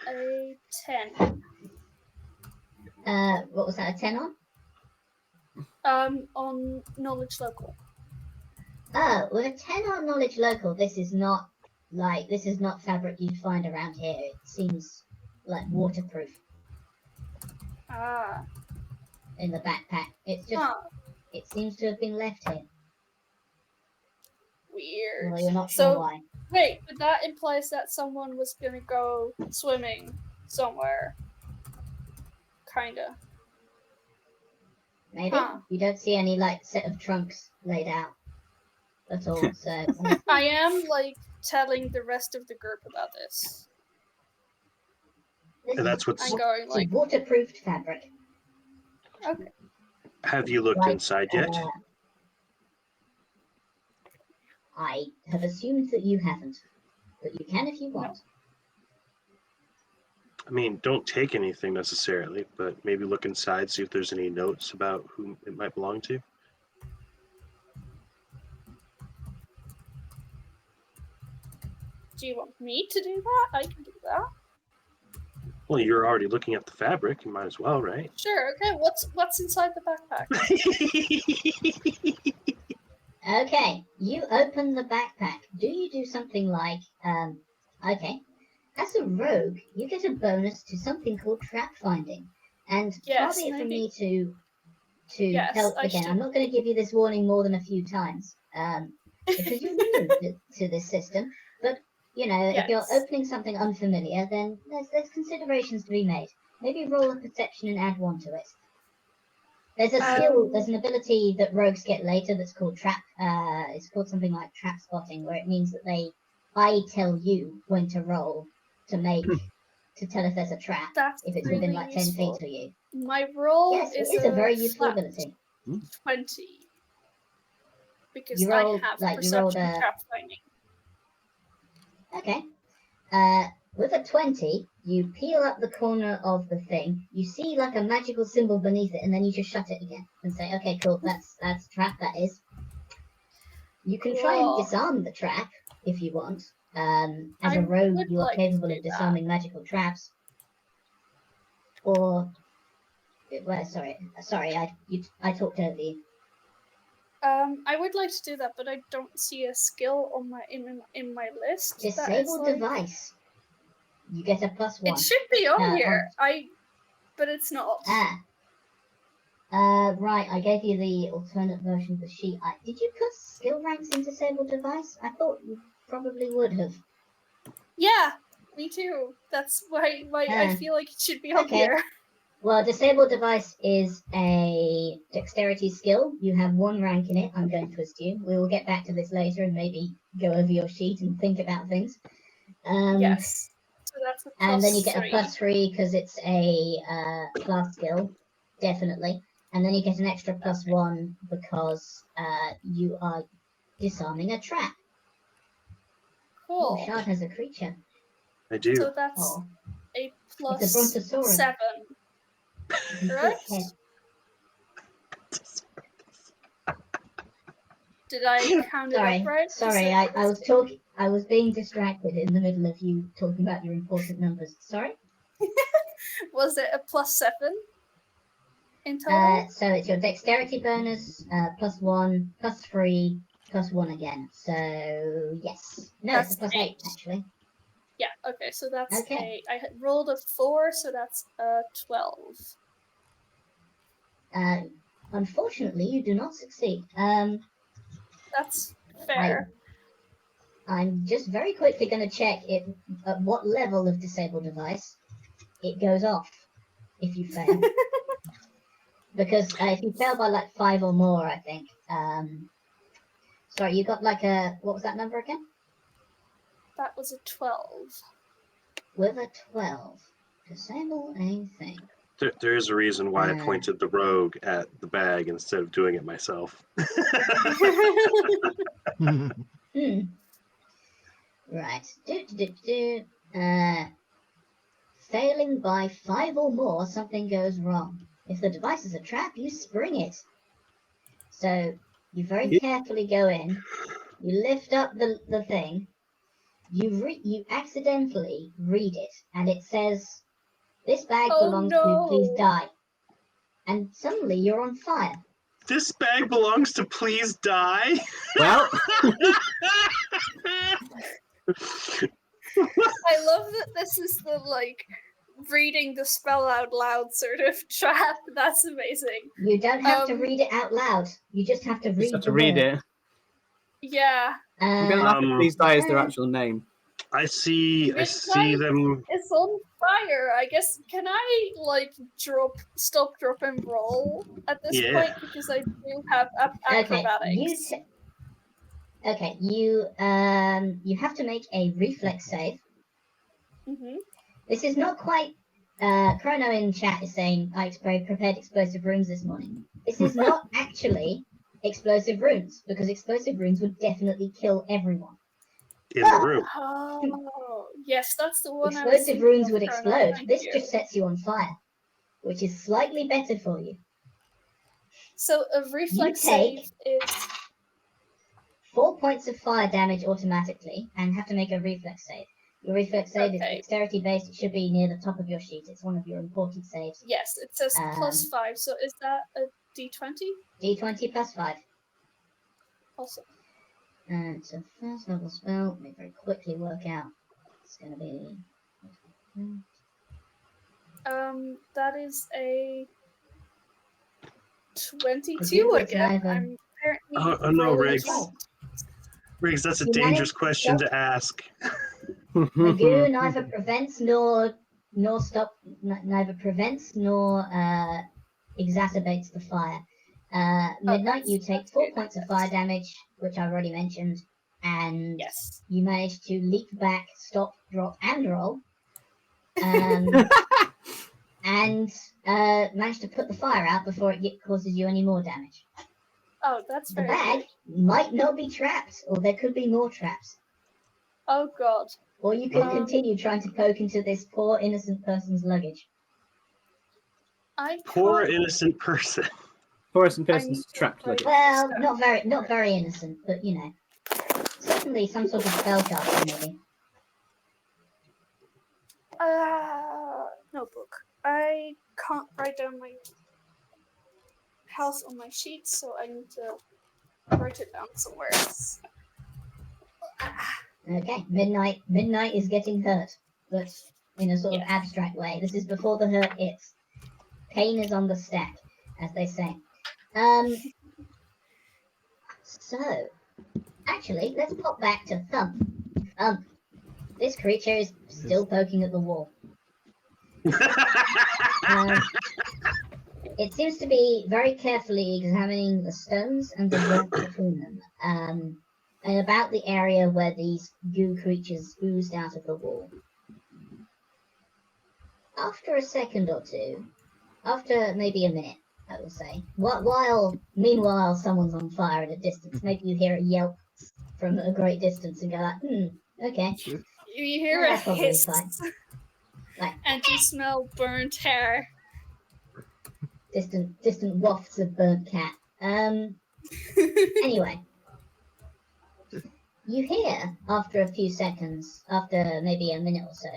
a 10. What was that? A 10 on? On knowledge local. Oh, with a 10 on knowledge local, this is not fabric you'd find around here. It seems waterproof. Ah. In the backpack. It's just it seems to have been left here. Weird. Well, you're not sure why. Wait, but that implies that someone was gonna go swimming somewhere. Kinda. Maybe. You don't see any set of trunks laid out at all, so I am telling the rest of the group about this. And that's what's... I'm going waterproofed fabric. Okay. Have you looked inside yet? I have assumed that you haven't, but you can if you want. No. I mean, don't take anything necessarily, but maybe look inside, see if there's any notes about who it might belong to. Do you want me to do that? I can do that. Well, you're already looking at the fabric. You might as well, right? Sure. Okay. What's inside the backpack? Okay, you open the backpack. Do you do something like, okay, as a rogue, you get a bonus to something called trap finding. And far Yes, be it from maybe. me to Yes, help I again. should. I'm not going to give you this warning more than a few times, because you're new to this system. But you know, if you're Yes. opening something unfamiliar, then there's considerations to be made. Maybe roll a perception and add 1 to it. There's a skill, there's an ability that rogues get later that's called trap. It's called something like trap spotting, where it means that I tell you when to roll to tell if there's a trap. That's if it's really within like 10 useful. feet of you. My roll Yes, is it is a very useful flat ability. 20 because You I rolled have like you rolled perception a. trap finding. Okay. With a 20, you peel up the corner of the thing. You see like a magical symbol beneath it, and then you just shut it again and say, "Okay, cool. That's a trap. That is." You can try and Cool. disarm the trap if you want. As I a rogue, would you are like to capable do of disarming magical traps. Or, well, sorry, I talked over you. I would like to do that, but I don't see a skill on my in my list. Disable device. You get a +1. It should be on here. But it's not. Right. I gave you the alternate version of the sheet. Did you put skill ranks in disable device? I thought you probably would have. Yeah, me too. That's why I feel like it should be on here. Well, disable device is a dexterity skill. You have 1 rank in it, I'm going to assume. We will get back to this later and maybe go over your sheet and think about things. Yes. So that's a +3. And then you get a +3 because it's a class skill, definitely. And then you get an extra +1 because you are disarming a trap. Cool. Oh, Shard has a creature. I do. So that's a It's a brontosaurus. +7. Correct? Did I count it up right? Sorry, I was talking. I was being distracted in the middle of you talking about your important numbers. Sorry. Was it a +7 in total? So it's your dexterity bonus, +1, +3, +1 again. So yes. No, That's it's a +8 actually. Yeah. Okay. So that's I had rolled a 4, so that's a 12. Unfortunately, you do not succeed. That's fair. I'm just very quickly going to check at what level of disable device it goes off if you fail. Because if you fail by like 5 or more, I think. Sorry, you got like what was that number again? That was a 12. With a 12, disable a thing. There is a reason why I pointed the rogue at the bag instead of doing it myself. Right. Failing by 5 or more, something goes wrong. If the device is a trap, you spring it. So you very carefully go in, you lift up the thing, you accidentally read it, and it says, "This bag belongs to Please Die." And suddenly you're on fire. This bag belongs to Please Die? Well. I love that this is the reading the spell out loud sort of trap. That's amazing. You don't have to read it out loud. You just have to read it. Yeah. I'm gonna laugh at Please Die is their actual name. I see them. It's on fire. I guess can I stop, drop, and roll at this point because I do have acrobatics. You have to make a reflex save. Mm-hmm. This is not quite. Chrono in chat is saying I prepared explosive runes this morning. This is not actually explosive runes because explosive runes would definitely kill everyone. In the room. Oh, yes, that's the one. Explosive runes would explode. This just sets you on fire, which is slightly better for you. So a reflex save is 4 points of fire damage automatically, and have to make a reflex save. Your reflex save is Okay. dexterity based. It should be near the top of your sheet. It's one of your important saves. Yes, it says +5. So is that a D20? D20 plus 5. Also. And it's a first level spell. Let me very quickly work out. It's going to be. That is a 22 It's again. neither- I'm apparently Oh no, rolling Riggs. twice. Riggs, that's a You dangerous managed to question stop- to ask. Magoo neither prevents nor stop neither prevents nor exacerbates the fire. Midnight, you take 4 points of fire damage, which I've already mentioned, and Yes. you manage to leap back, stop, drop, and roll, and manage to put the fire out before it causes you any more damage. Oh, that's The very bag good. might not be trapped, or there could be more traps. Oh god. Or you could continue trying to poke into this poor innocent person's luggage. I Poor can't. innocent person. Poor innocent I person's need to trapped write- luggage. Well, not very innocent, but you know, certainly some sort of spellcaster maybe. Notebook. I can't write down my health on my sheet, so I need to write it down somewhere else. Okay, Midnight is getting hurt, but in a sort of Yes. abstract way. This is before the hurt hits. Pain is on the stack, as they say. So, actually, let's pop back to Thump. Thump, this creature is still poking at the wall. It seems to be very carefully examining the stones and the warmth between them, and about the area where these goo creatures oozed out of the wall. After a second or two, after maybe a minute, I will say, meanwhile someone's on fire at a distance, maybe you hear a yelp from a great distance and go like, okay. You hear Yeah, a that's probably hiss, fine. Like, and you smell burnt hair. distant wafts of burnt cat. Anyway, you hear after a few seconds, after maybe a minute or so,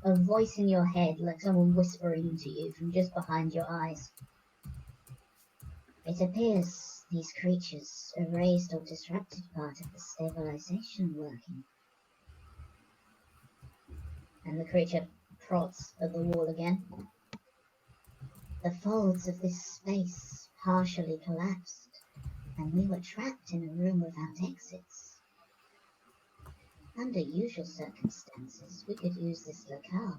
a voice in your head, like someone whispering to you from just behind your eyes. It appears these creatures erased or disrupted part of the stabilization working. And the creature prods at the wall again. The folds of this space partially collapsed, and we were trapped in a room without exits. Under usual circumstances, we could use this locale,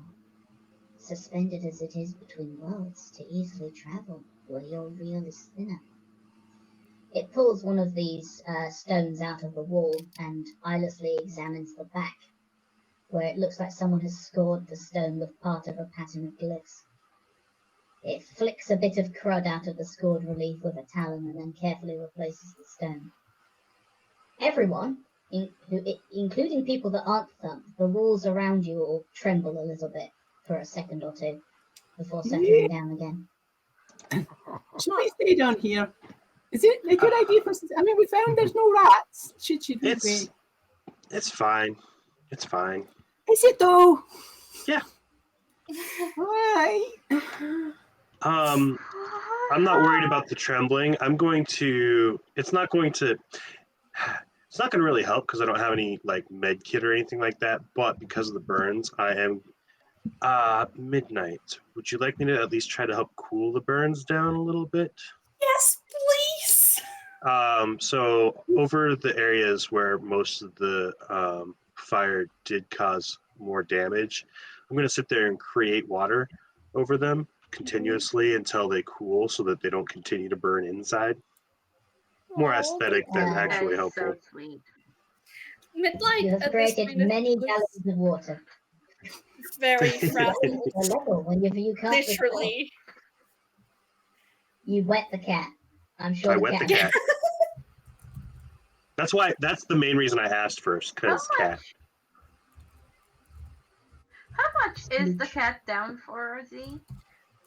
suspended as it is between worlds, to easily travel where your real is thinner. It pulls one of these stones out of the wall and eyelessly examines the back, where it looks like someone has scored the stone with part of a pattern of glyphs. It flicks a bit of crud out of the scored relief with a talon and then carefully replaces the stone. Everyone, including people that aren't Thump, the walls around you all tremble a little bit for a second or two before settling down again. Should we stay down here? Is it a good idea for us? I mean, we found there's no rats. Should we wait? It's fine. It's fine. Is it though? Yeah. Why? I'm not worried about the trembling. It's not going to really help because I don't have any like med kit or anything like that, but because of the burns, I am Midnight. Would you like me to at least try to help cool the burns down a little bit? Yes, please. So over the areas where most of the fire did cause more damage, I'm going to sit there and create water over them continuously until they cool so that they don't continue to burn inside. More aesthetic than actually helpful. So sweet. Midnight You have at this created point of many looks gallons of water. very A frazzled. level whenever you cast the spell. Literally. You wet the cat. I'm sure I wet the cat. That's the main reason I asked first, because cat. How much is the cat down for, Z?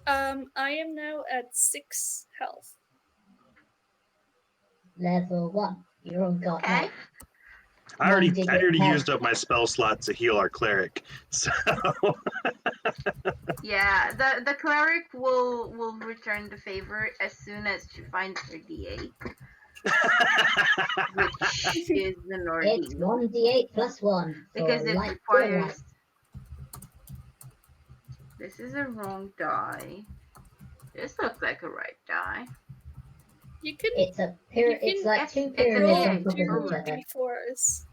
I am now at 6 health. Level 1. You're on god. Okay. I already non-digit used up my spell slot to heal our cleric. So Yeah, the cleric will return the favor as soon as she finds her D8, which is an It's ordeal 1d8 plus 1 for because it light to requires. light. This is a wrong die. This looks like a right die. You can It's a it's like Yes, two it's a pyramids roll on top of D8. each other. d4s.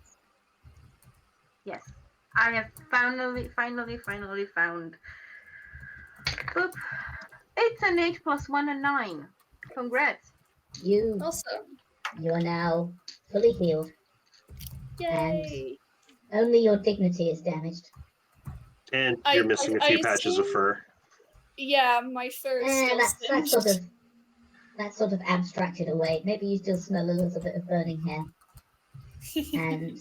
Yes, I have finally found. Boop. It's an 8 plus 1 and 9. Congrats. You Awesome. are now fully healed. Yay. Only your dignity is damaged. and you're missing a few patches of assume- fur. Yeah, my fur is still That's sort of abstracted away. Maybe you still smell a little bit of burning hair. And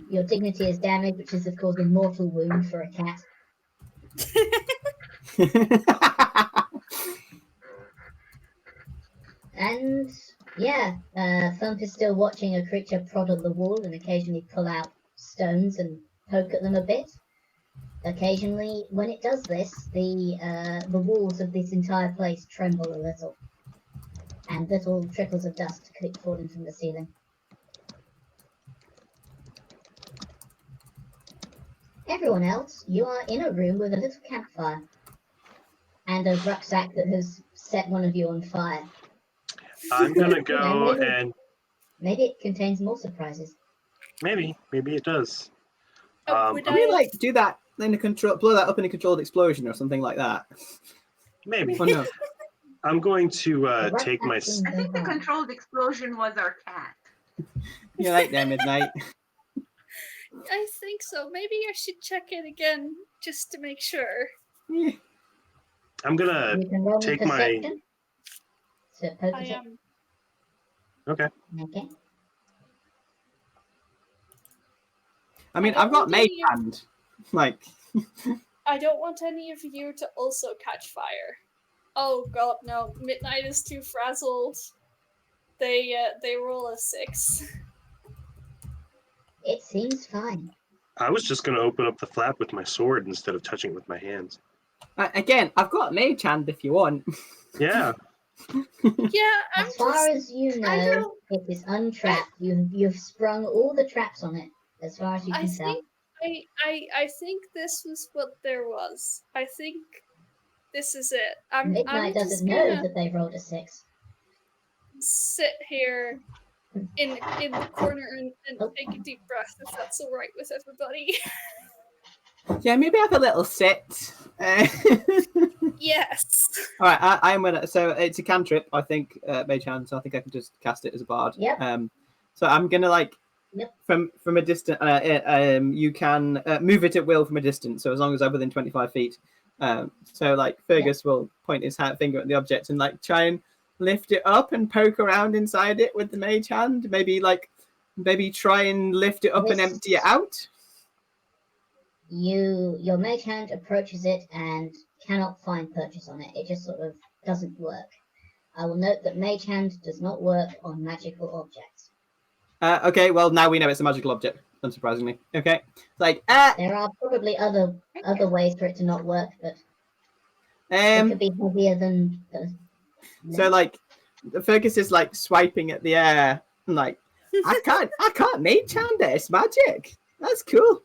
your dignity is damaged, which is of course a mortal wound for a cat. And yeah, Thump is still watching a creature prod on the wall and occasionally pull out stones and poke at them a bit. Occasionally, when it does this, the walls of this entire place tremble a little, and little trickles of dust keep falling from the ceiling. Everyone else, you are in a room with a little campfire and a rucksack that has set one of you on fire. I'm gonna go and maybe it contains more surprises. maybe it does. Would Can we like do that in a blow that up in a controlled explosion or something like that? Maybe. Oh no. I'm going to take my. I think the controlled explosion was our cat. You like that, Midnight? I think so. Maybe I should check it again just to make sure. Yeah. I'm gonna take my. So poke I it. am. Okay. Okay. I mean, I I've got don't mage think hand. Like. I don't want any of you to also catch fire. Oh god, no. Midnight is too frazzled. They roll a 6. It seems fine. I was just gonna open up the flap with my sword instead of touching it with my hands. Again, I've got mage hand if you want. Yeah. Yeah, I'm As far as you know, it is untrapped. You've sprung all the traps on it, as far as you can tell. I think this was what there was. I think this is it. Midnight I'm just doesn't know gonna that they rolled a 6. sit here in the corner and take a deep breath, if that's all right with everybody. Yeah, maybe have a little sit. Yes. All right, I'm gonna. So it's a cantrip, I think, mage hand. So I think I can just cast it as a bard. Yep. So I'm gonna like. Yep. From a distance, you can move it at will from a distance. So as long as I'm within 25 feet. So like Fergus will point his finger at the object and like try and lift it up and poke around inside it with the mage hand. Maybe try and lift it up and empty it out. Your mage hand approaches it and cannot find purchase on it. It just sort of doesn't work. I will note that mage hand does not work on magical objects. Okay, well now we know it's a magical object, unsurprisingly. Okay, like there are probably other ways for it to not work, but it could be heavier than. So like, Fergus is like swiping at the air, and like, I can't mage hand it. It's magic. That's cool.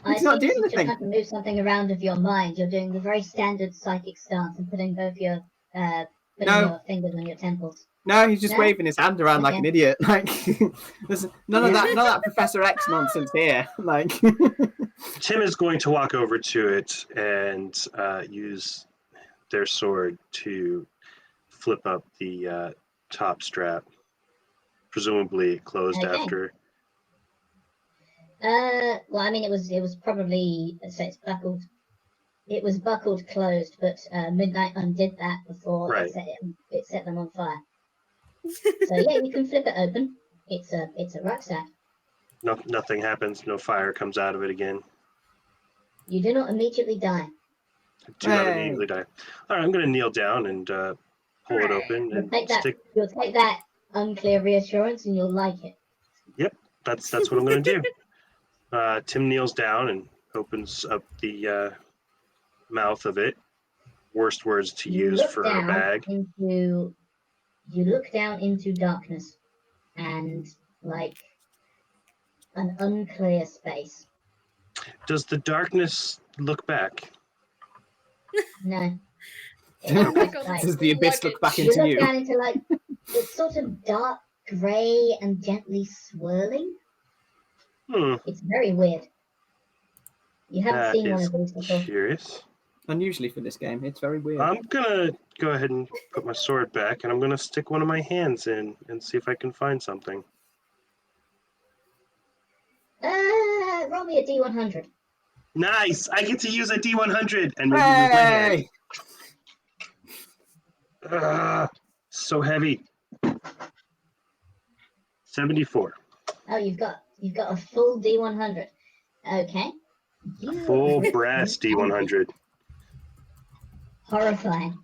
It's not doing anything. You're trying to move something around of your mind. You're doing the very standard psychic stance and putting both your your fingers on your temples. No, he's just waving his hand around like an idiot. Like, there's none of that Professor X nonsense here. Like, Tim is going to walk over to it and use their sword to flip up the top strap. Presumably it closed after. Well, I mean, it was probably, let's say it's buckled. It was buckled closed, but Midnight undid that before it set them on fire. So yeah, you can flip it open. It's a rucksack. No, nothing happens. No fire comes out of it again. You do not immediately die. I do not immediately die. All right, I'm going to kneel down and pull it open. You'll take that unclear reassurance, and you'll like it. Yep. that's what I'm going to do. Tim kneels down and opens up the mouth of it. Worst words to use for a bag. You look down into darkness and like an unclear space. Does the darkness look back? No. Does the abyss look back into You you? look down into like it's sort of dark grey and gently swirling. It's very weird. You haven't seen one of these before. Curious. Unusually for this game, it's very weird. I'm gonna go ahead and put my sword back, and I'm gonna stick one of my hands in and see if I can find something. Roll me a D100. Nice! I get to use a D100 and maybe move my hand. So heavy. 74. Oh, you've got a full D100. Okay. Full brass D100. Horrifying.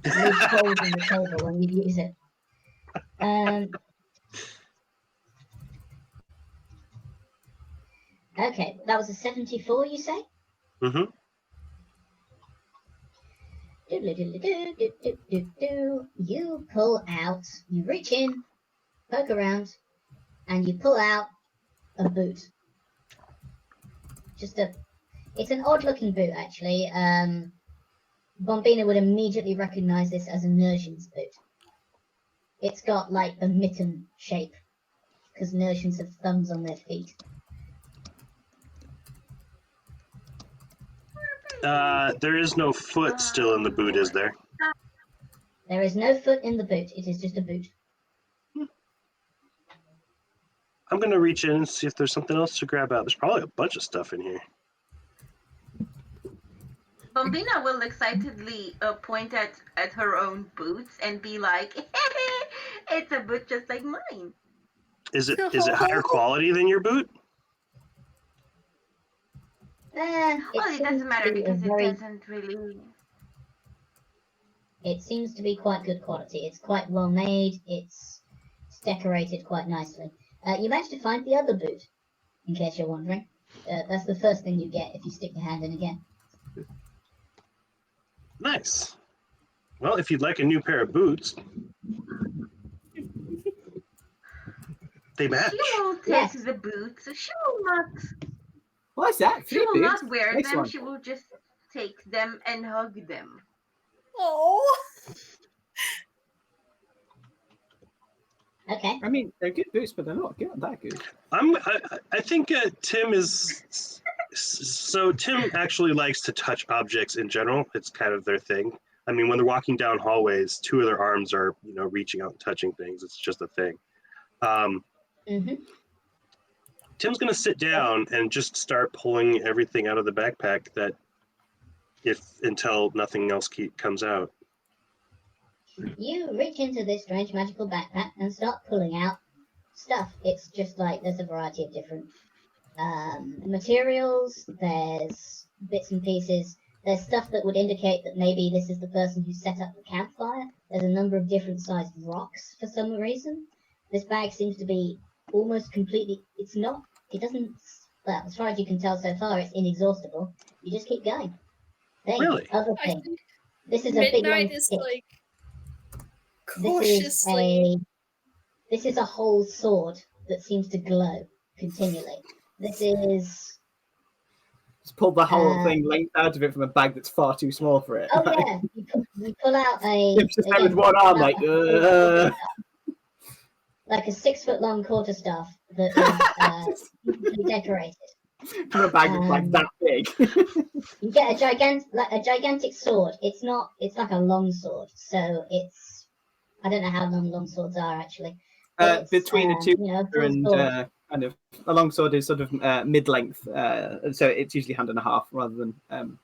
Leave holes in the table when you use it. Okay, that was a 74, you say? Mm-hmm. You pull out, you reach in, poke around, and you pull out a boot. It's an odd looking boot actually. Bombina would immediately recognize this as a Nersian's boot. It's got like a mitten shape, because Nersians have thumbs on their feet. There is no foot still in the boot, is there? There is no foot in the boot. It is just a boot. I'm going to reach in and see if there's something else to grab out. There's probably a bunch of stuff in here. Bombina will excitedly point at her own boots and be like, it's a boot just like mine. Is it higher quality than your boot? It doesn't matter because it doesn't really... It seems to be quite good quality. It's quite well made. It's decorated quite nicely. You managed to find the other boot, in case you're wondering. That's the first thing you get if you stick your hand in again. Nice. Well, if you'd like a new pair of boots, they match. She will take the boots. She will not... What's that? She will boots? not wear Next them. one. She will just take them and hug them. Oh. Okay. I mean, they're good boots, but they're not that good. I think Tim is... So Tim actually likes to touch objects in general. It's kind of their thing. I mean, when they're walking down hallways, two of their arms are, reaching out and touching things. It's just a thing. Tim's going to sit down and just start pulling everything out of the backpack until nothing else comes out. You reach into this strange magical backpack and start pulling out stuff. It's just like there's a variety of different materials, there's bits and pieces, there's stuff that would indicate that maybe this is the person who set up the campfire. There's a number of different sized rocks for some reason. This bag seems to be almost completely, well, as far as you can tell so far, it's inexhaustible. You just keep going. Really? Other thing. This is a big long Midnight is stick. like cautiously. This is a whole sword that seems to glow continually. This is... Just pulled the whole thing length out of it from a bag that's far too small for it. Oh yeah, you pull out a... It's just there with one arm, like a 6 foot long quarterstaff that is decorated. From a bag that's like that big. You get a gigantic sword. It's like a long sword, so it's... I don't know how long swords are actually. Between a two and sword. kind of a long sword is sort of mid-length, so it's usually hand and a half rather than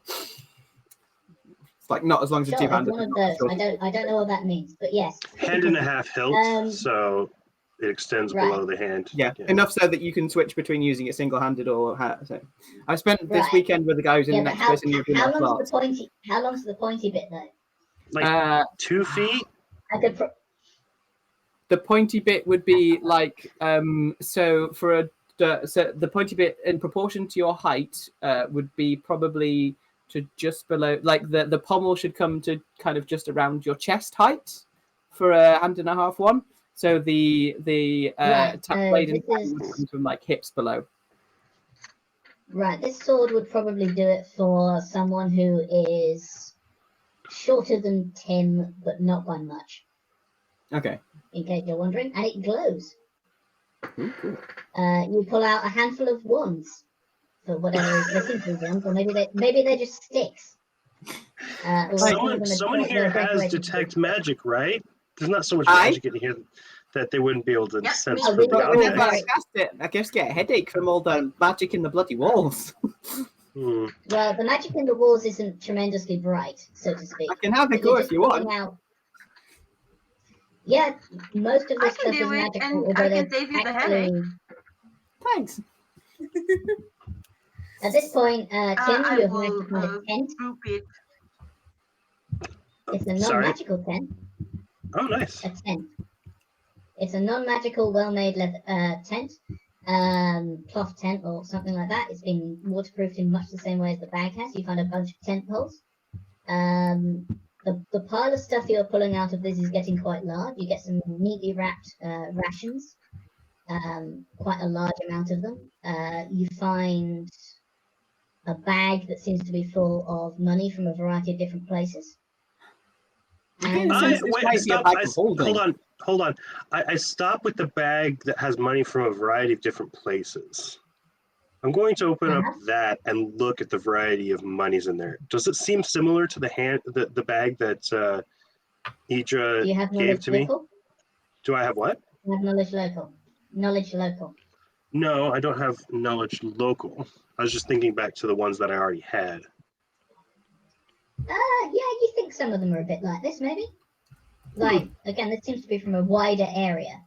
it's like not as long as a two-handed. One of those. I don't know what that means, but yes. Hand and a half hilt, so it extends below the hand. Yeah, enough so that you can switch between using it single-handed or so. I spent this weekend with the guy who's in the next person. How long's the pointy bit though? Like 2 feet. I could. The pointy bit would be like so for a so the pointy bit in proportion to your height would be probably to just below, like the pommel should come to kind of just around your chest height for a hand and a half one. So the Right, blade and this would is- come from like hips below. Right, this sword would probably do it for someone who is shorter than Tim, but not by much, Okay. in case you're wondering. And it glows. Ooh, cool. You pull out a handful of wands for whatever reason. They seem to be wands, or maybe they're just sticks. Someone here has detect magic, right? There's not so much magic in here that they wouldn't be able to sense me for the too. Whenever I objects. cast it, I just get a headache from all the magic in the bloody walls. Hmm. Well, the magic in the walls isn't tremendously bright, so to speak. I can have a But go you're if just you pulling want. out. Yeah, most of I this can stuff is do it, magical, and although I can there's save you the actually, headache. Thanks. at this point, Tim, I you have will managed to find a tent. group it. It's a Sorry. non-magical tent. Oh, nice. A tent. It's a non-magical, well-made leather tent, cloth tent or something like that. It's been waterproofed in much the same way as the bag has. You find a bunch of tent poles. The pile of stuff you're pulling out of this is getting quite large. You get some neatly wrapped rations, quite a large amount of them. You find a bag that seems to be full of money from a variety of different places. And Hold on. I stop with the bag that has money from a variety of different places. I'm going to open up that and look at the variety of monies in there. Does it seem similar to the bag that Idra do you have gave knowledge to me? local? Do I have what? You have knowledge local. Knowledge local. No, I don't have knowledge local. I was just thinking back to the ones that I already had. Yeah, you think some of them are a bit like this, maybe? Like, again, this seems to be from a wider area.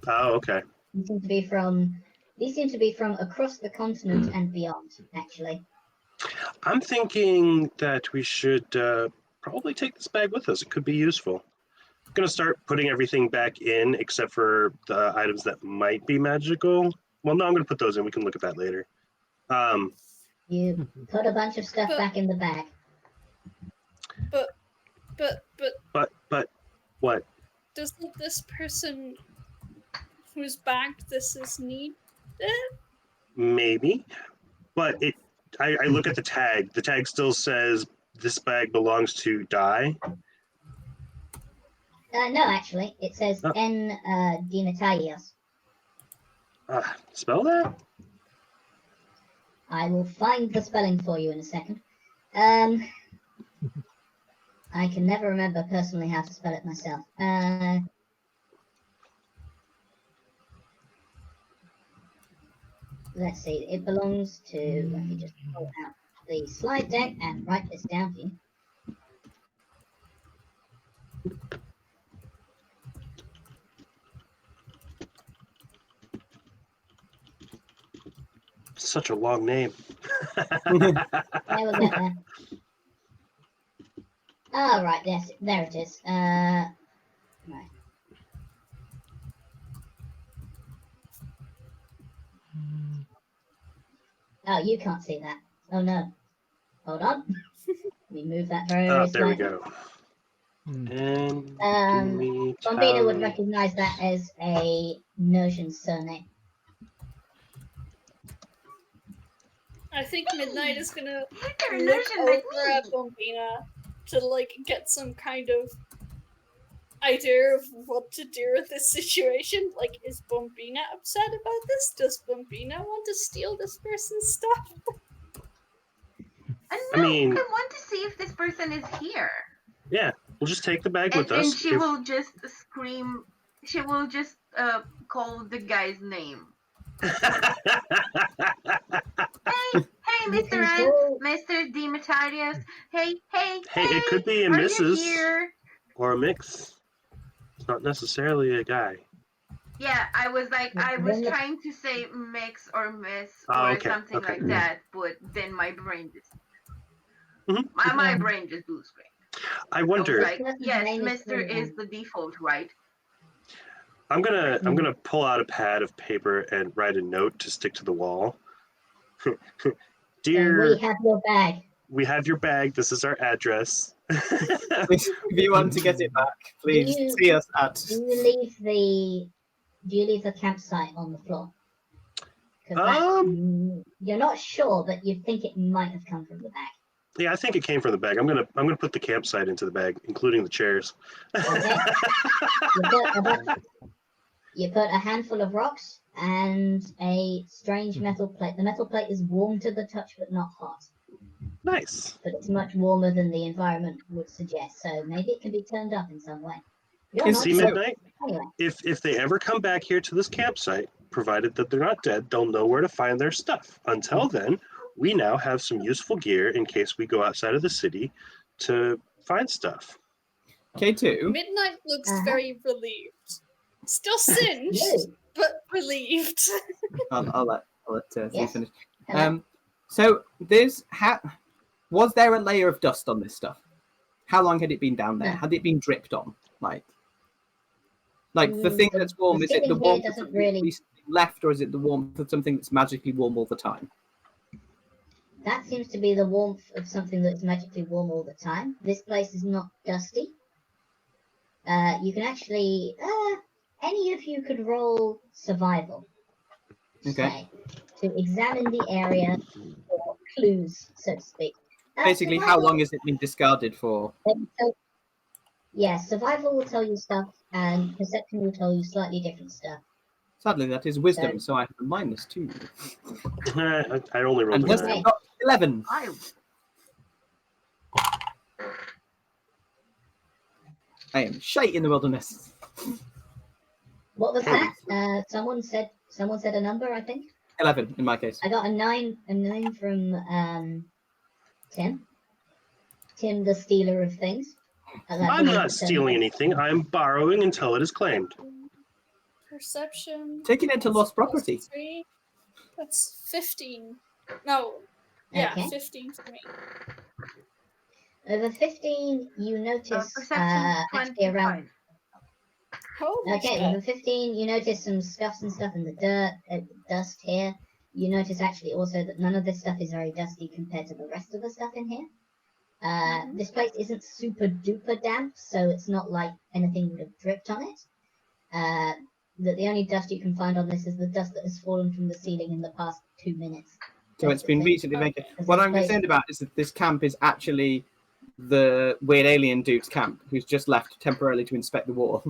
Oh, okay. These seem to be from across the continent and beyond, actually. I'm thinking that we should probably take this bag with us. It could be useful. I'm going to start putting everything back in except for the items that might be magical. Well, no, I'm going to put those in. We can look at that later. You put a bunch of stuff back in the bag. But what? Doesn't this person whose bag this is need it? Maybe. But I look at the tag. The tag still says this bag belongs to Dai. No, actually, it says N. Dinatalias. Spell that? I will find the spelling for you in a second. I can never remember personally how to spell it myself. Let's see. It belongs to. Let me just pull out the slide deck and write this down for you. Such a long name. We'll get there. Oh, right, yes, there it is. Right. Oh, you can't see that. Oh, no. Hold on. Let me move that very There slightly. we go. And Bombina would recognize that as a Notion surname. I think Midnight is gonna They're look Notion like over at Bombina to like get some kind of idea of what to do with this situation. Like, is Bombina upset about this? Does Bombina want to steal this person's stuff? I want to see if this person is here. Yeah, we'll just take the bag with And us. she will just scream. She will just call the guy's name. Hey, Mr. N, Mr. Demetarius. Hey. Hey, it could be a are Mrs. You here? Or a mix. It's not necessarily a guy. Yeah, I was trying to say mix or miss or something like that, but then my brain just my brain just blew screen. I wonder. I was like, yes, Mr. is the default, right? I'm gonna pull out a pad of paper and write a note to stick to the wall. Dear, we have your bag. We have your bag. This is our address. If you want to get it back, please Do you- see us at. Do you leave the campsite on the floor? Because you're not sure, but you think it might have come from the bag. Yeah, I think it came from the bag. I'm gonna put the campsite into the bag, including the chairs. Okay. You put a handful of rocks and a strange metal plate. The metal plate is warm to the touch, but not hot. Nice. But it's much warmer than the environment would suggest, so maybe it can be turned up in some way. You're not See, sure. Midnight, Anyway, if they ever come back here to this campsite, provided that they're not dead, they'll know where to find their stuff. Until then, we now have some useful gear in case we go outside of the city to find stuff. K2. Midnight looks very relieved. Still singed, Really? but relieved. I'll let Z Yes. finish. Hello? So was there a layer of dust on this stuff? How long had it been down there? No. Had it been dripped on? Like the thing The- that's warm, the is it the ceiling here warmth doesn't that's really- recently left, or is it the warmth of something that's magically warm all the time? That seems to be the warmth of something that's magically warm all the time. This place is not dusty. You can actually, any of you could roll survival. Okay. Say, to examine the area for clues, so to speak. Basically, how survival- long has it been discarded for? Yeah, survival will tell you stuff, and perception will tell you slightly different stuff. Sadly, that is wisdom, so I have a -2. I only rolled And a just 9. got 11. I am shite in the wilderness. What was that? Someone said a number, I think. 11 in my case. I got a 9 from Tim. Tim, the stealer of things. I'm not stealing anything. I'm borrowing until it is claimed. Perception. Taking it to lost property. 3. That's 15. No. Yeah, Okay. 15 for me. Over 15, you notice Perception actually around. 25. Holy Okay, shit. over 15, you notice some scuffs and stuff in the dirt, dust here. You notice actually also that none of this stuff is very dusty compared to the rest of the stuff in here. This place isn't super duper damp, so it's not like anything would have dripped on it. That the only dust you can find on this is the dust that has fallen from the ceiling in the past 2 minutes. So it's been basically. recently made. Because What this I'm place- concerned about is that this camp is actually the weird alien dude's camp, who's just left temporarily to inspect the wall.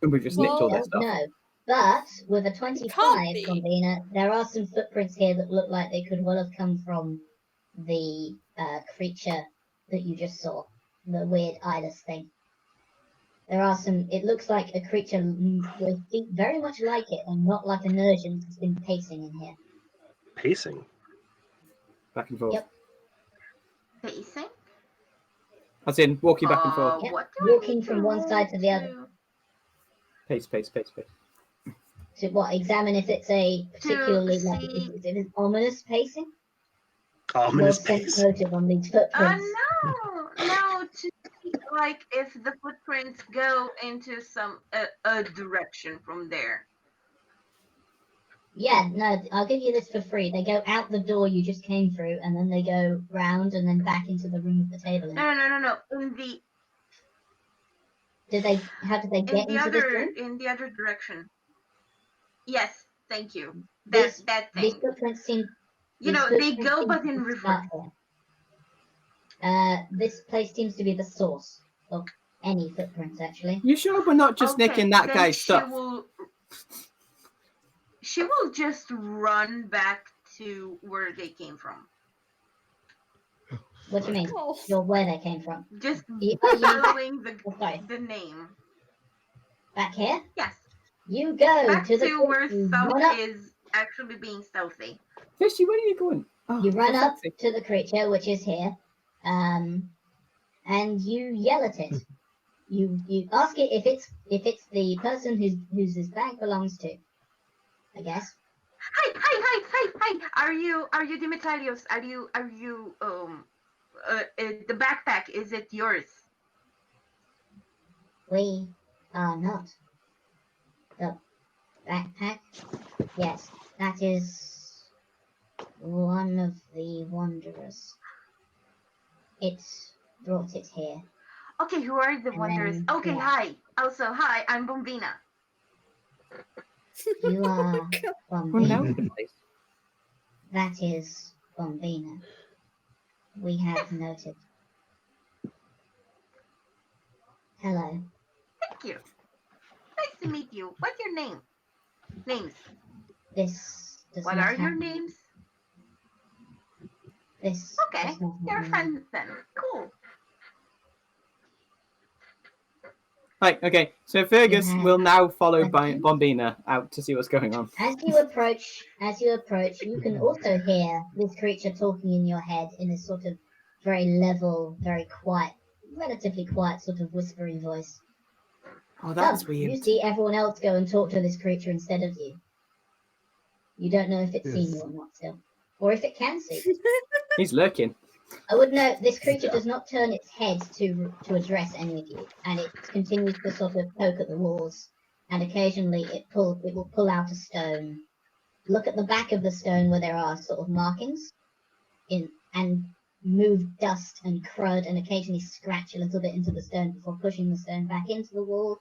And we've just nicked all their Don't stuff. know. But with a 25 be. combiner, there are some footprints here that look like they could well have come from the creature that you just saw, the weird eyeless thing. There are some. It looks like a creature with feet very much like it, and not like an urchin that's been pacing in here. Pacing. Back and forth. Yep. Pacing? As in, walking back and forth. Yep. What do I Walking need from to one roll side to the other. to- Pace, pace, pace, pace. To what? Examine if it's a particularly like see- is it an ominous pacing? Ominous Roll pace. sense motive on these footprints. No, to see, like if the footprints go into some a direction from there. Yeah, no, I'll give you this for free. They go out the door you just came through, and then they go round and then back into the room with the table in. No. How did they get into this room? In the other direction. Yes, thank you. These- That These thing. footprints seem. You these know, they footprints go seem but to in start reverse. here. This place seems to be the source of any footprints, actually. You sure we're not just nicking that then guy's stuff? She will just run back to where they came from. What do you mean? Oh. You're where they came from. Just Are you following Oh, sorry. the name. Back here? Yes. You go Back to the to where you South run up, is actually being stealthy. Fishy, where are you going? Oh, you run for up fuck's sake. to the creature, which is here, and you yell at it. You ask it if it's the person whose this bag belongs to. I guess. Hi. Are you Demetalios? Are you the backpack, is it yours? We are not. The backpack? Yes, that is one of the wanderers. It brought it here. Okay, who are the And wanderers? then Okay, left. hi. Also, hi, I'm Bombina. You are Oh, now Bombina. the place. That is Bombina. We have noted. Hello. Thank you. Nice to meet you. What's your name? Names. This does What not are have your name. names? This Okay, does not have you're name. friends then. Cool. Right, okay. So Fergus You have will now follow questions? Bombina out to see what's going on. As you approach, you can also hear this creature talking in your head in a sort of very level, very quiet, relatively quiet sort of whispery voice. Oh, that's Come, you weird. see everyone else go and talk to this creature instead of you. You don't know if it's seen you Yes. or not still, or if it can see. He's lurking. I would note this creature does not turn its head to address any of you, and it continues to sort of poke at the walls, and occasionally it will pull out a stone, look at the back of the stone where there are sort of markings, and move dust and crud, and occasionally scratch a little bit into the stone before pushing the stone back into the wall,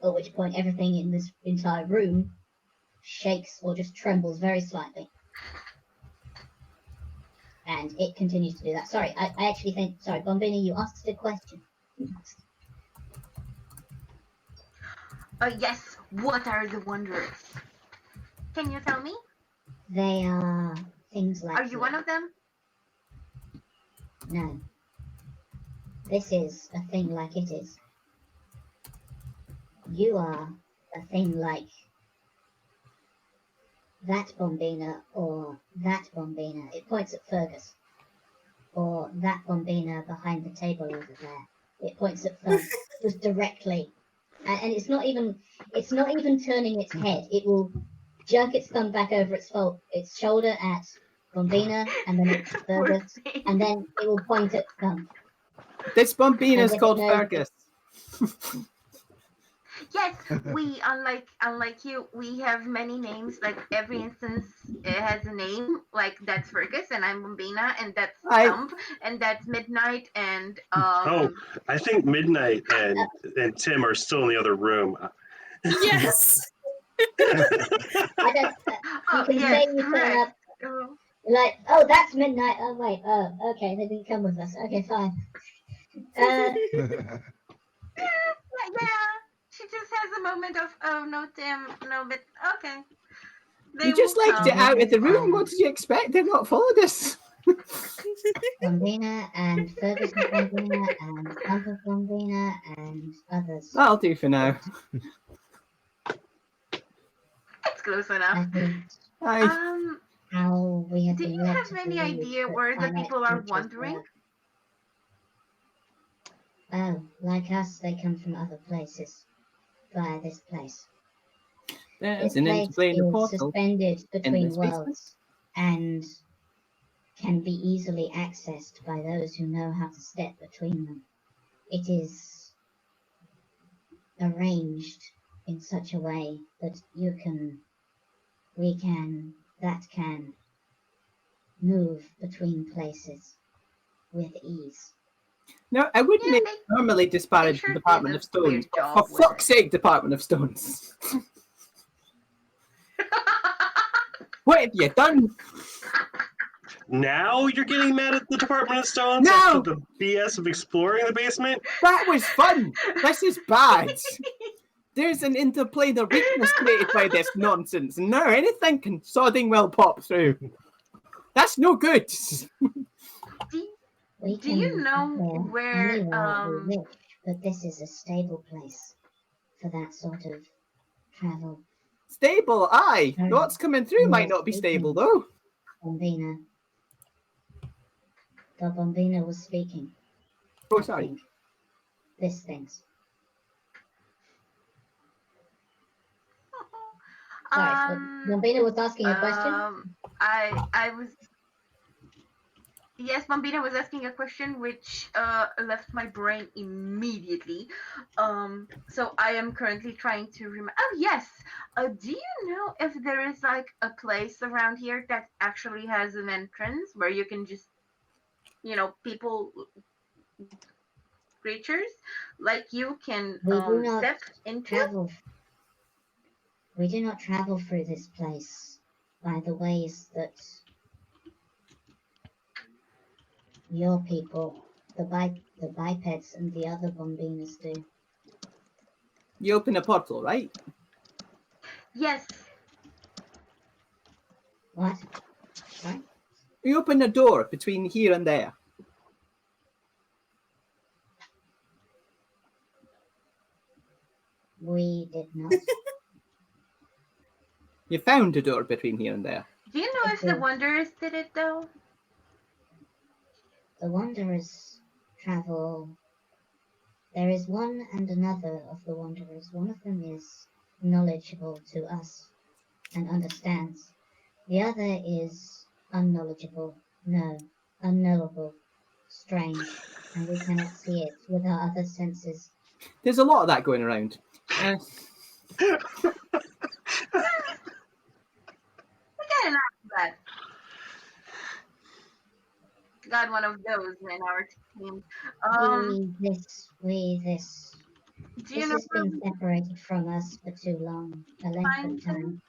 at which point everything in this entire room shakes or just trembles very slightly. And it continues to do that. Sorry, I actually think, sorry, Bombini, you asked a question. Yes, what are the wanderers? Can you tell me? They are things like Are you one of them? No. This is a thing like it is. You are a thing like that Bombina or that Bombina. It points at Fergus. Or that Bombina behind the table over there. It points at Fergus just directly. And it's not even turning its head. It will jerk its thumb back over its shoulder at Bombina, and then at Fergus, and then it will point at thumb. This Bombina's As if it called knows Fergus. Yes, we unlike you, we have many names. Like every instance, it has a name. Like that's Fergus, and I'm Bombina, and that's Thump, and that's Midnight, and Oh, I think Midnight and Tim are still in the other room. Yes. I don't. You can yes, say you turn correct. up like, oh, that's Midnight. Oh wait, oh, okay, they didn't come with us. Okay, fine. Yeah, she just has a moment of, oh no, Tim, no, but okay. They You just will liked it come. out of the room. What did you expect? They've not followed us. Bombina and Fergus of Bombina and Thump of Bombina and others. That'll do for now. It's close enough. How we have do been you led have to any believe idea that where the finite people are creatures wandering? work. Oh, like us, they come from other places. Via this place. There's This an place interplanar is portal suspended in between this basement. worlds and can be easily accessed by those who know how to step between them. It is arranged in such a way that we can move between places with ease. No, I wouldn't normally disparage the Department of Stones, but for fuck's sake, Department of Stones. What have you done? Now you're getting mad at the Department of Stones No! after the BS of exploring the basement? That was fun! This is bad! There's an interplanar weakness created by this nonsense, and now anything can sodding well pop through. That's no good! Do you know where we wish, but this is a stable place for that sort of travel. Stable, aye. What's coming through might not be stable though. Bombina. The Bombina was speaking. Oh, sorry. This things. Sorry, Bombina was asking a question. I was. Yes, Bambina was asking a question which left my brain immediately. So I am currently trying to remember. Oh yes. Do you know if there is like a place around here that actually has an entrance where you can just, people, creatures like you can We do not step into? travel. We do not travel through this place by the ways that your people, the bipeds and the other bombinas do. You open a portal, right? Yes. What? Right? You open a door between here and there. We did not. You found a door between here and there. Do you know if the Wanderers did it though? The Wanderers travel. There is one and another of the Wanderers. One of them is knowledgeable to us and understands. The other is unknowledgeable, unknowable, strange, and we cannot see it with our other senses. There's a lot of that going around. We got enough of that. Got one of those in our team. This Do you know has been separated from us for too long, a length of time.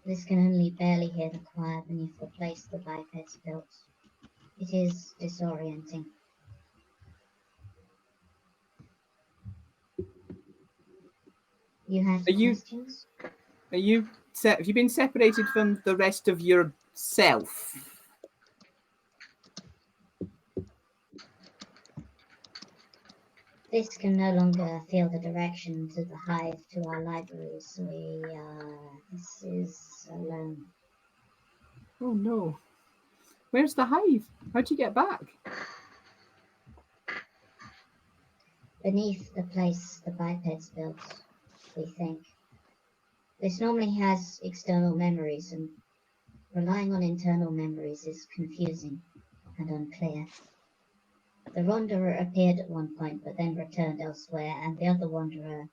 This can only barely hear the choir beneath the place the bipeds built. It is disorienting. You have questions? Have you been separated from the rest of yourself? This can no longer feel the direction to the hive to our libraries. This is alone. Oh no. Where's the hive? How'd you get back? Beneath the place the bipeds built, we think. This normally has external memories, and relying on internal memories is confusing and unclear. The Wanderer appeared at one point, but then returned elsewhere, and the other Wanderer...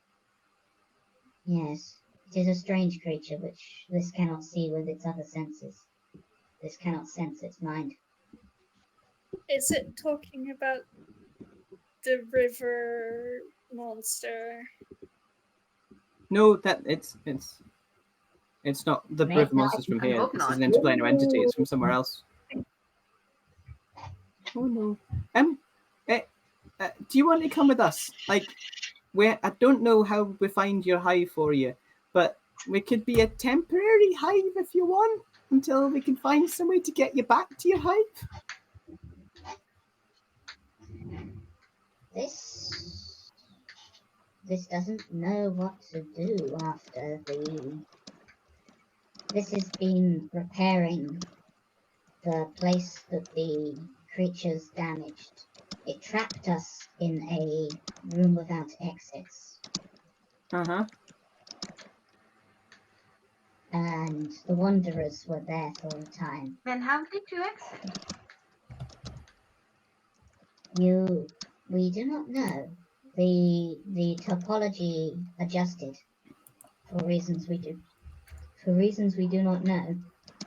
Yes, it is a strange creature which this cannot see with its other senses. This cannot sense its mind. Is it talking about the river monster? No, it's not the river monsters from here. This is an interplanar entity. It's from somewhere else. Oh no. Do you want to come with us? Like, I don't know how we find your hive for you, but we could be a temporary hive if you want, until we can find some way to get you back to your hive. This doesn't know what to do after This has been repairing the place that the creatures damaged. It trapped us in a room without exits. Uh-huh. And the Wanderers were there for a time. Then how did you exit? We do not know. The topology adjusted for reasons we do not know.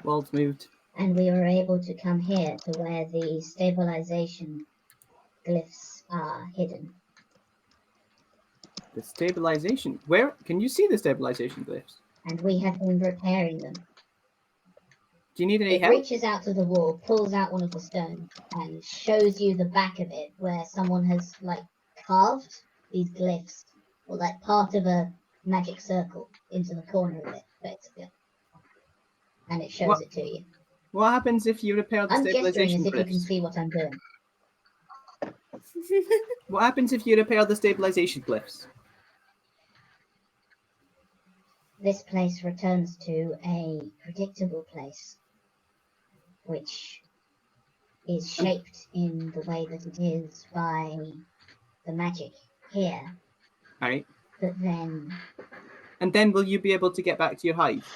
World's moved. And we were able to come here to where the stabilization glyphs are hidden. The stabilization? Where? Can you see the stabilization glyphs? And we have been repairing them. Do you need any help? It reaches out to the wall, pulls out one of the stones, and shows you the back of it, where someone has, carved these glyphs, or, part of a magic circle into the corner of it, basically. And it shows it to you. What happens if you repair the stabilization glyphs? I'm gesturing as if you can see what I'm doing. What happens if you repair the stabilization glyphs? This place returns to a predictable place, which is shaped in the way that it is by the magic here. Right. But then... And then will you be able to get back to your hive?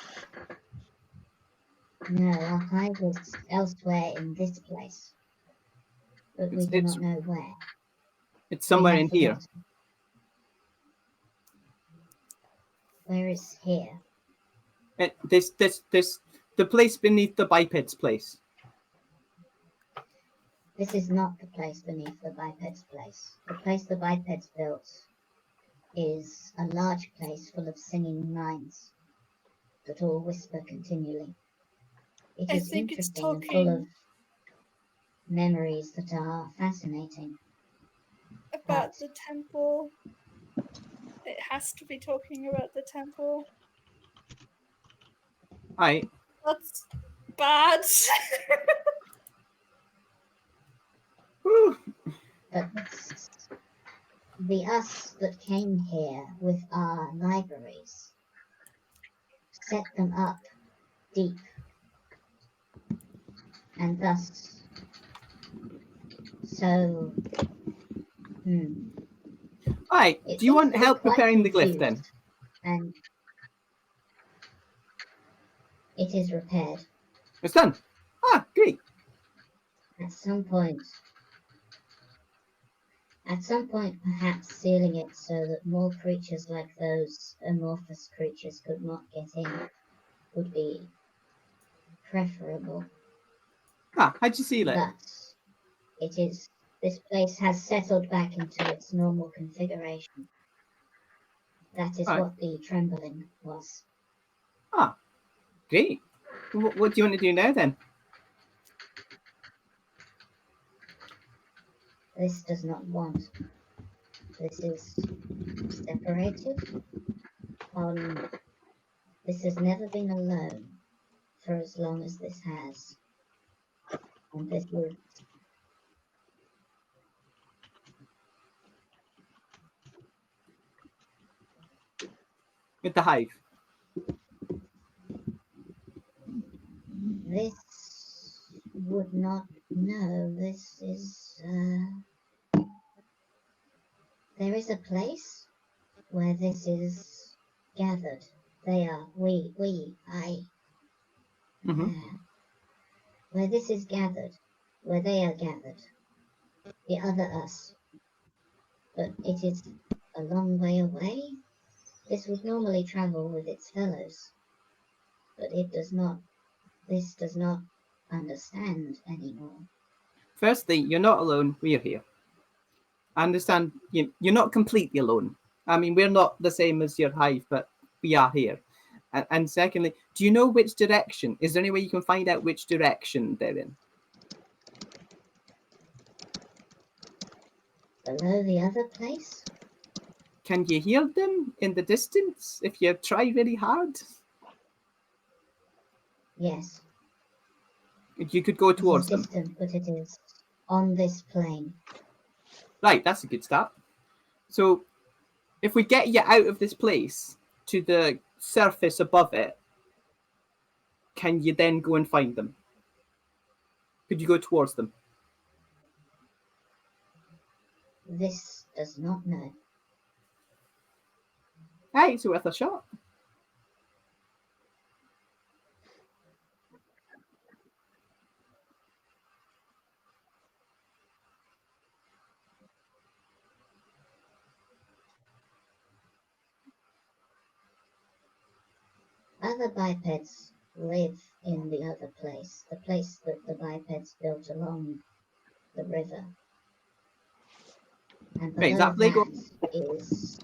No, our hive is elsewhere in this place, but we do not know where. It's somewhere in here. Forgotten. Where is here? The place beneath the biped's place. This is not the place beneath the biped's place. The place the biped's built is a large place full of singing minds that all whisper continually. It I is think it's interesting and full of talking memories that are fascinating. about the temple. It has to be talking about the temple. Aye. That's bad. But the us that came here with our libraries set them up deep, and thus so Aye. it Do you seems want to be help quite preparing the glyph then? confused, and it is repaired. It's done. Ah, great. At some point, perhaps sealing it so that more creatures like those amorphous creatures could not get in would be preferable. Ah, how'd you seal it? But this place has settled back into its normal configuration. That is what the trembling was. Ah, great. What do you want to do now then? This does not want. This is separated. This has never been alone for as long as this has. And this was With the hive. This would not know. This is there is a place where this is gathered. They are where this is gathered, where they are gathered, the other us. But it is a long way away. This would normally travel with its fellows, but this does not understand anymore. Firstly, you're not alone. We're here. I understand you're not completely alone. I mean, we're not the same as your hive, but we are here. And secondly, do you know which direction? Is there any way you can find out which direction they're in? Below the other place? Can you hear them in the distance if you try very hard? Yes. You could go towards them. Distant, but it is on this plane. Right, that's a good start. So if we get you out of this place to the surface above it, can you then go and find them? Could you go towards them? This does not know. Hey, it's worth a shot. Other bipeds live in the other place, the place that the bipeds built along the river. And below that is...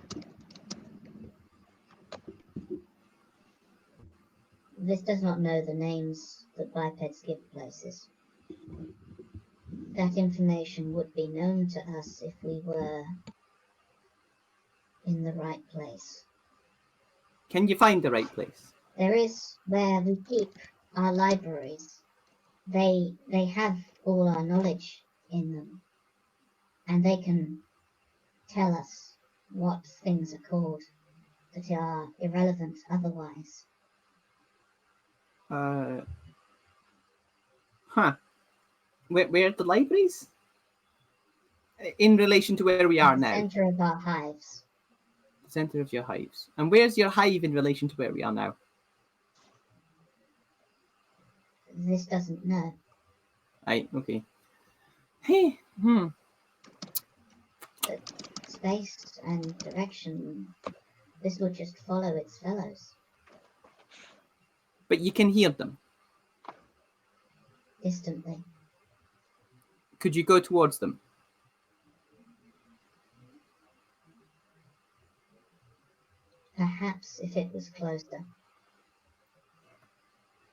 This does not know the names that bipeds give places. That information would be known to us if we were in the right place. Can you find the right place? There is where we keep our libraries. They have all our knowledge in them, and they can tell us what things are called that are irrelevant otherwise. Where are the libraries? In relation to where we are now? The center of our hives. The center of your hives. And where's your hive in relation to where we are now? This doesn't know. Okay. Hey, But space and direction, this will just follow its fellows. But you can hear them. Distantly. Could you go towards them? Perhaps if it was closer.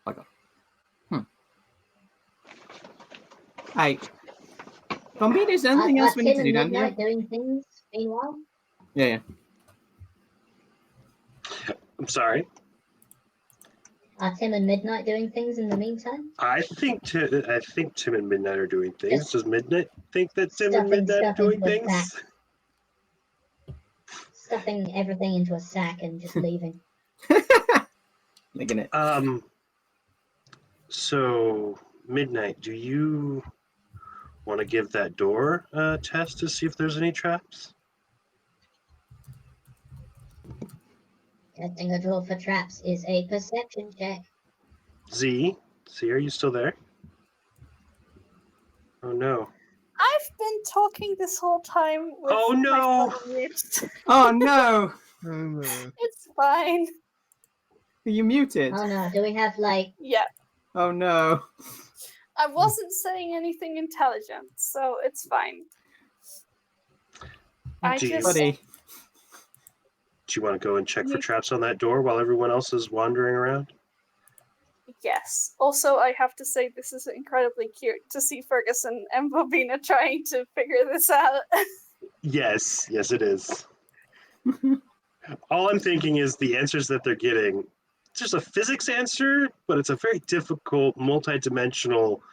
Okay. Hey. Bombina, is there anything else we need to do down here? Doing things meanwhile? Yeah. I'm sorry. Are Tim and Midnight doing things in the meantime? I think Tim and Midnight are doing things. Just Does Midnight think that Tim and Midnight are doing things? Stuffing everything into a sack and just leaving. Making it. So Midnight, do you want to give that door a test to see if there's any traps? Testing a door for traps is a perception check. Z, are you still there? Oh no. I've been talking this whole time with Oh no! my phone muted. Oh no! It's fine. Are you muted? Oh no, do we have like... Yeah. Oh no. I wasn't saying anything intelligent, so it's fine. Buddy. Do you want to go and check for traps on that door while everyone else is wandering around? Yes. Also, I have to say this is incredibly cute to see Ferguson and Bobina trying to figure this out. Yes, it is. All I'm thinking is the answers that they're getting. It's just a physics answer, but it's a very difficult, multi-dimensional.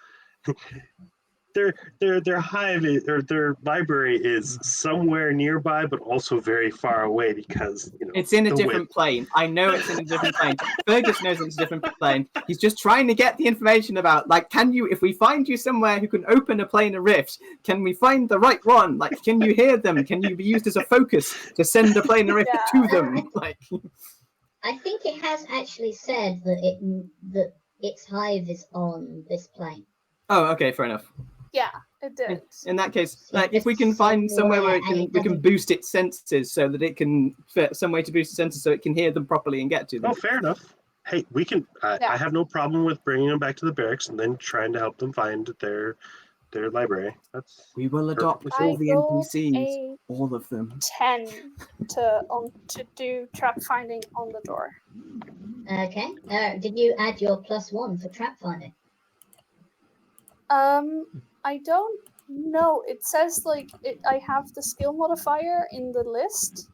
Their hive or their library is somewhere nearby, but also very far away because it's in a different plane. I know it's in a different plane. Fergus knows it's a different plane. He's just trying to get the information about, like, if we find you somewhere who can open a planar rift, can we find the right one? Like, can you hear them? Can you be used as a focus to send a planar rift to them? Like, I think it has actually said that its hive is on this plane. Oh, okay, fair enough. Yeah, it did. In that case, like, if we can find somewhere where we can boost its senses so that it can some way to boost its senses so it can hear them properly and get to them. Oh, fair enough. Hey, we can. I have no problem with bringing them back to the barracks and then trying to help them find their library. We will adopt all the NPCs, all of them. 10 to do trap finding on the door. Okay. Did you add your +1 for trap finding? I don't know. It says I have the skill modifier in the list,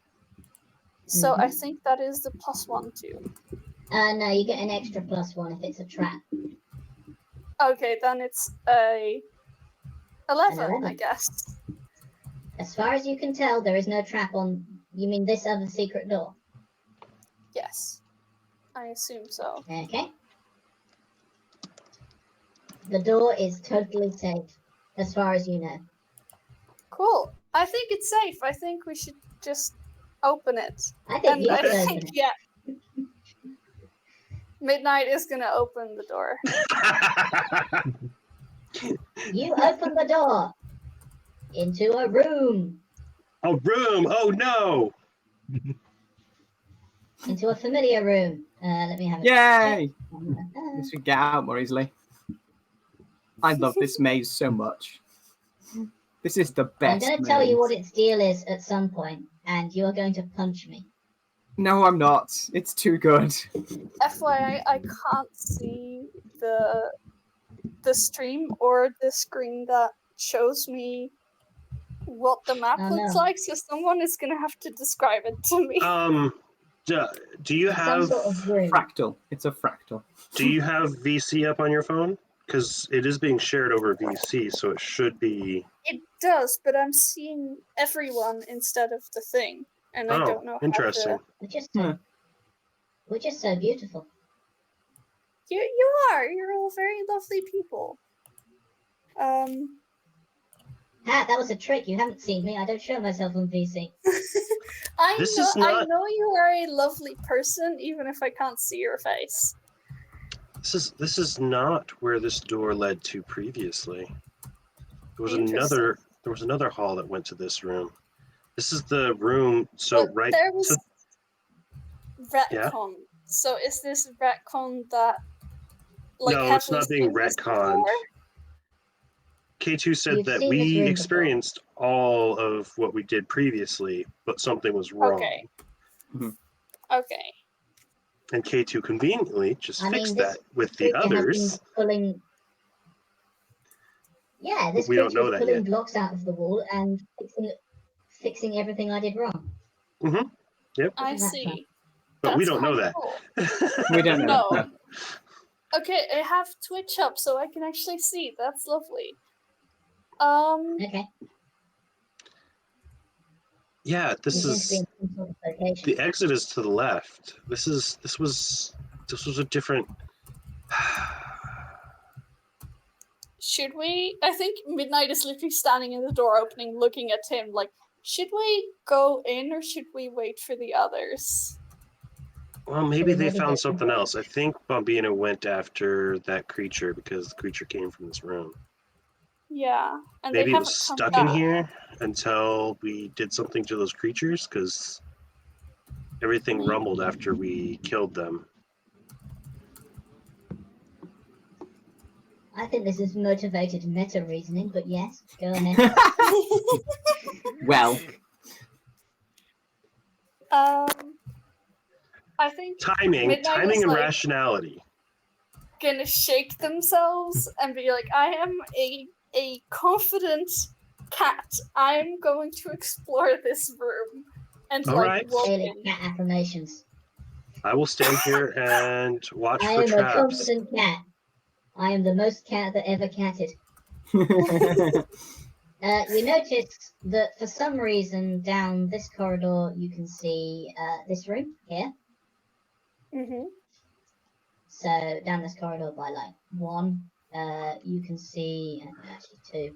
so I think that is the +1 too. No, you get an extra +1 if it's a trap. Okay, then it's a 11, I guess. As far as you can tell, there is no trap on. You mean this other secret door? Yes, I assume so. Okay. The door is totally safe, as far as you know. Cool. I think it's safe. I think we should just open it. I think you should open it. Yeah. Midnight is gonna open the door. You open the door into a room. A room? Oh no! Into a familiar room. Let me have it. Yay! This would get out more easily. I love this maze so much. This is the best. I'm going to tell you what its deal is at some point, and you are going to punch me. No, I'm not. It's too good. FYI, I can't see the stream or the screen that shows me what the map looks like, so someone is going to have to describe it to me. Do you have... Some sort of fractal. It's a fractal. Do you have VC up on your phone? Because it is being shared over VC, so it should be... It does, but I'm seeing everyone instead of the thing. And I don't know interesting. how to... We're just so beautiful. You are. You're all very lovely people. That was a trick. You haven't seen me. I don't show myself on VC. I know you are a lovely person, even if I can't see your face. This is not where this door led to previously. There was Interesting. another hall that went to this room. This is the room. So But right. there was So, retcon. So is this retcon that like no, have it's we not being seen this retconned. before? K2 said You've that seen this we room experienced all of what we did previously, but something was wrong. Okay. Mhm. Okay. And K2 conveniently just I mean, fixed this that with the creature has been others. pulling. Yeah, this We don't creature know is that pulling yet. blocks out of the wall and fixing everything I did wrong. Mm-hmm. Yep. I Isn't that see. But we That's don't know kinda that. cool. We don't know. No. No. Okay, I have Twitch up so I can actually see. That's lovely. Okay. Yeah, You this seem to be is in some sort of location. the exit is to the left. This was a different. Should we? I think Midnight is literally standing in the door opening, looking at him like, should we go in or should we wait for the others? Well, maybe they maybe found get something involved. else. I think Bombina went after that creature because the creature came from this room. Yeah, and Maybe they it haven't was come stuck back. in here until we did something to those creatures because everything rumbled after we killed them. I think this is motivated meta reasoning, but yes, go ahead. Well, I think Timing Midnight is, and like, rationality. gonna shake themselves and be like, I am a confident cat. I'm going to explore this room and All like right. walk Daily in. cat affirmations. I will stand here and watch I for am a traps. confident cat. I am the most cat that ever catted. You notice that for some reason down this corridor you can see this room here. Mm-hmm. So down this corridor by like 1, you can see, actually 2,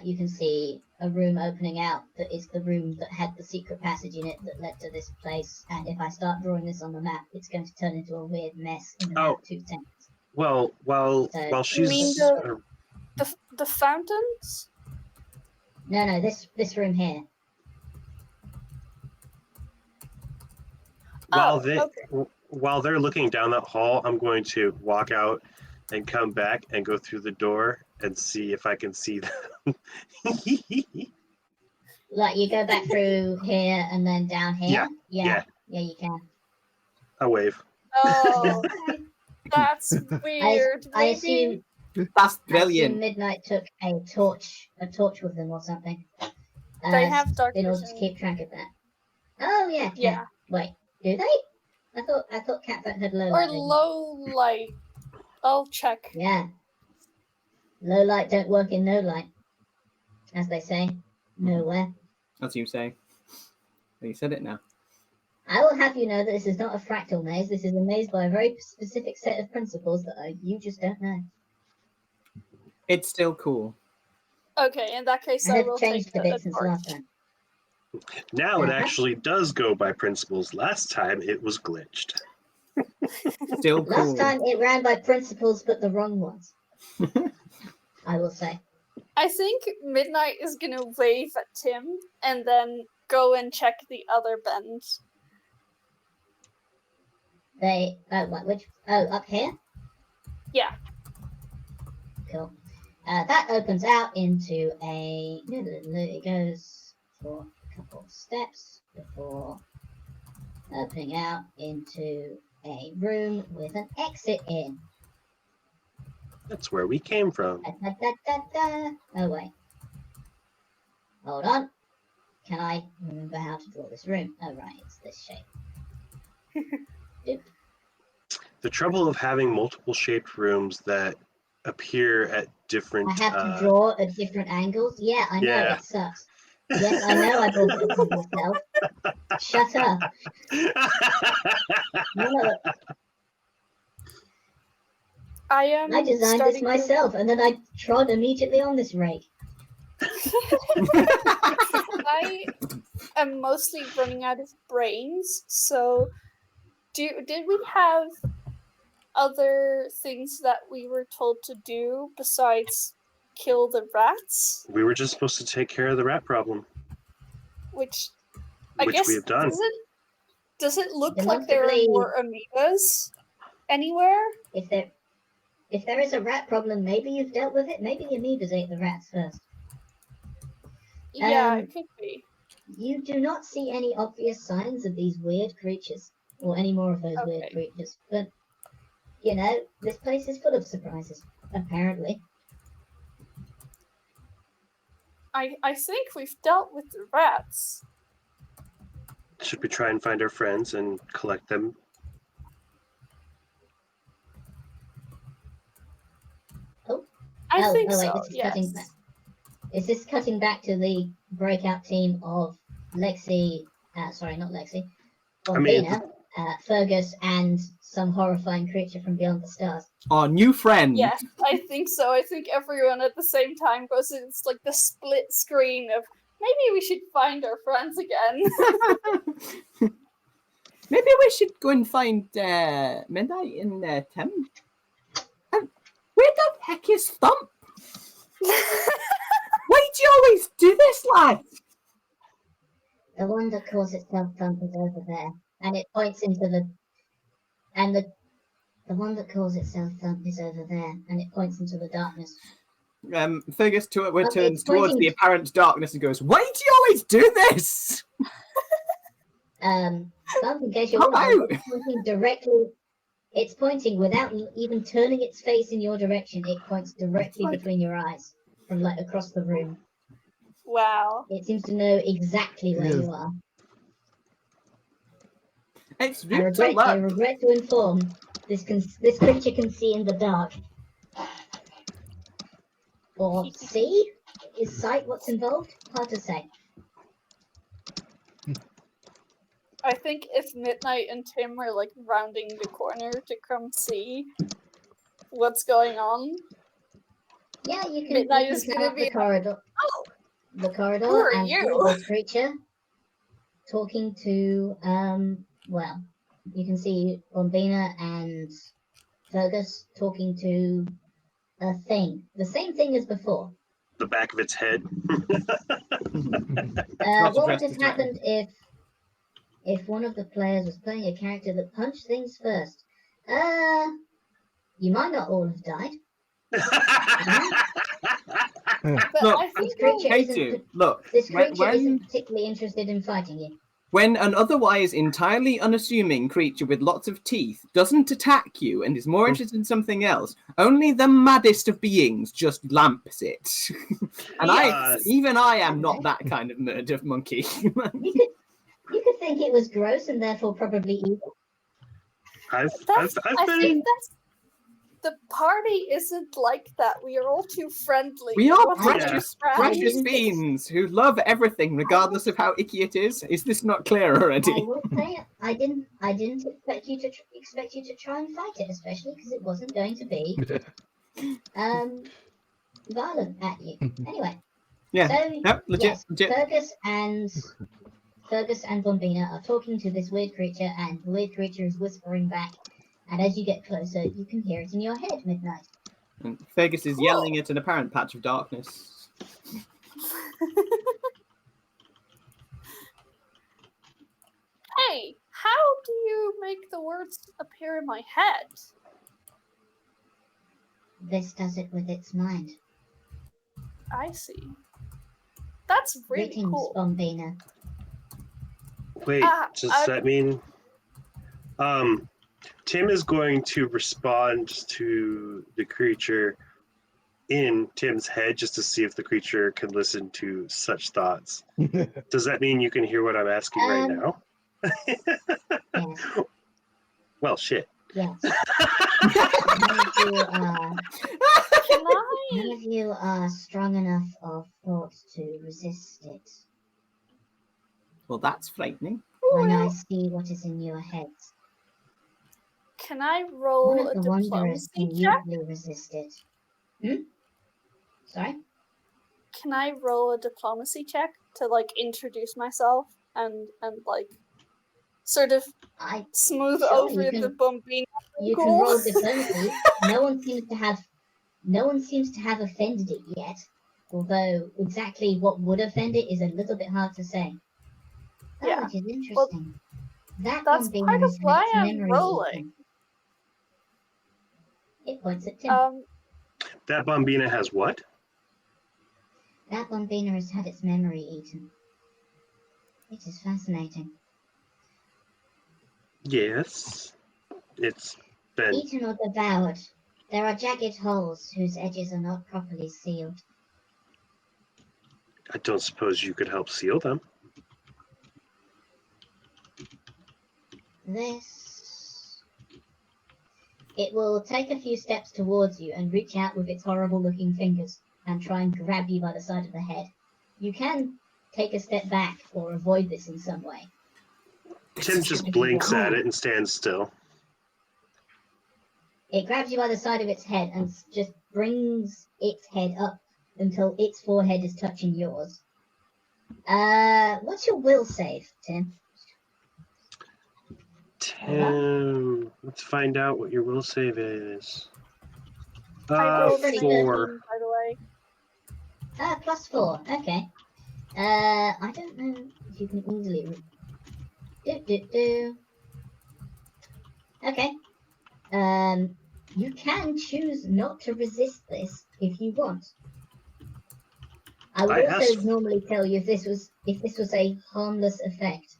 you can see a room opening out that is the room that had the secret passage in it that led to this place. And if I start drawing this on the map, it's going to turn into a weird mess in about 2 seconds. Well, while You mean she's the fountains? No, this room here. while they're looking down that hall, I'm going to walk out and come back and go through the door and see if I can see them. Like you go back through here and then down here? Yeah, you can. I wave. Oh, that's weird. I assume that's I assume brilliant. Midnight took a torch with them or something. They have dark in order vision. to keep track of that. Oh yeah. Yeah. Wait, do they? I thought Catfoot had low Or light vision. low light. I'll check. Yeah. Low light don't work in no light, as they say. Nowhere. That's you saying. You said it now. I will have you know that this is not a fractal maze. This is a maze by a very specific set of principles that you just don't know. It's still cool. Okay, in that case, And I they've will changed take a bit the since torch. last time. Now it actually does go by principles. Last time it was glitched. Still cool. Last time it ran by principles, but the wrong ones. I will say. I think Midnight is gonna wave at Tim and then go and check the other bend. Up here? Yeah. Cool. That opens out into a. It goes for a couple of steps before opening out into a room with an exit in. That's where we came from. Oh wait. Hold on. Can I remember how to draw this room? Oh right, it's this shape. Doop. The trouble of having multiple shaped rooms that appear at different. I have to draw at different angles. Yeah, I know, it sucks. Yes, I know I brought it upon myself. Shut up. No, I designed this myself, and then I trod immediately on this rake. I am mostly running out of brains, so did we have other things that we were told to do besides kill the rats? We were just supposed to take care of the rat problem, Which I which guess we have done. does it look like there are Demonstrably, more amoebas anywhere? if there is a rat problem, maybe you've dealt with it. Maybe the amoebas ate the rats first. Yeah, it could be. You do not see any obvious signs of these weird creatures, or any more of those weird creatures. But, you know, this place is full of surprises, apparently. I think we've dealt with the rats. Should we try and find our friends and collect them? I think wait, so, this is yes. cutting back. Is this cutting back to the breakout team of Lexi, not Lexi, Bombina, Fergus, and some horrifying creature from beyond the stars? Our new friend. Yes, I think so. I think everyone at the same time goes, it's like the split screen of, maybe we should find our friends again. Maybe we should go and find Midnight and Tim. Where the heck is Thump? Why do you always do this, lad? The one that calls itself Thump is over there, and it points into the one that calls itself Thump is over there, and it points into the darkness. Fergus turns towards the apparent darkness and goes, "Why do you always do this?" Thump, in case you're wondering, it's pointing directly. It's pointing without even turning its face in your direction. It points directly between your eyes, from like across the room. Wow. It seems to know exactly where you are. It's I regret to inform, this creature can see in the dark. Or see? Is sight what's involved? Hard to say. I think if Midnight and Tim are like rounding the corner to come see what's going on. Yeah, you can. Midnight is going to be the corridor. Oh, the corridor. Who are and you? This creature talking to well, you can see Bombina and Fergus talking to a thing, the same thing as before. The back of its head. What would have happened if one of the players was playing a character that punched things first? You might not all have died. Look, I think this creature isn't particularly interested in fighting you. When an otherwise entirely unassuming creature with lots of teeth doesn't attack you and is more interested in something else, only the maddest of beings just lamps it. And even I am not that kind of murder monkey. You could think it was gross and therefore probably evil. I think the party isn't like that. We are all too friendly. We are precious beings who love everything, regardless of how icky it is. Is this not clear already? I will say it. I didn't expect you to try and fight it, especially because it wasn't going to be violent at you. Anyway. Yeah. So, legit. Fergus and Bombina are talking to this weird creature, and the weird creature is whispering back. And as you get closer, you can hear it in your head, Midnight. And Fergus is yelling at an apparent patch of darkness. Hey, how do you make the words appear in my head? This does it with its mind. I see. That's really Greetings, cool. Bombina. Wait, does that mean Tim is going to respond to the creature in Tim's head just to see if the creature can listen to such thoughts. Does that mean you can hear what I'm asking right now? Yes. Well, shit. Yes. None of you are strong enough of thought to resist it. Well, that's frightening. When I see what is in your heads. Can I roll One of the wanderers can usually resist it. Sorry? Can I roll a diplomacy check to like introduce myself and like sort of I smooth Sure, over you can- the Bombina. You can roll diplomacy. No one seems to have offended it yet. Although exactly what would offend it is a little bit hard to say. Oh, Yeah. which is interesting. That That's Bombina part of has had why its I'm memory rolling. eaten. It points at Tim. That Bombina has what? That Bombina has had its memory eaten. It is fascinating. Yes. It's been. Eaten or devoured. There are jagged holes whose edges are not properly sealed. I don't suppose you could help seal them. It will take a few steps towards you and reach out with its horrible-looking fingers and try and grab you by the side of the head. You can take a step back or avoid this in some way. Tim just blinks at it and stands still. It grabs you by the side of its head and just brings its head up until its forehead is touching yours. What's your will save, Tim? Tim, let's find out what your will save is. I rolled an 4. 18, by the way. +4. Okay. I don't know if you can easily. Okay. You can choose not to resist this if you want. I would also normally tell you if this was a harmless effect.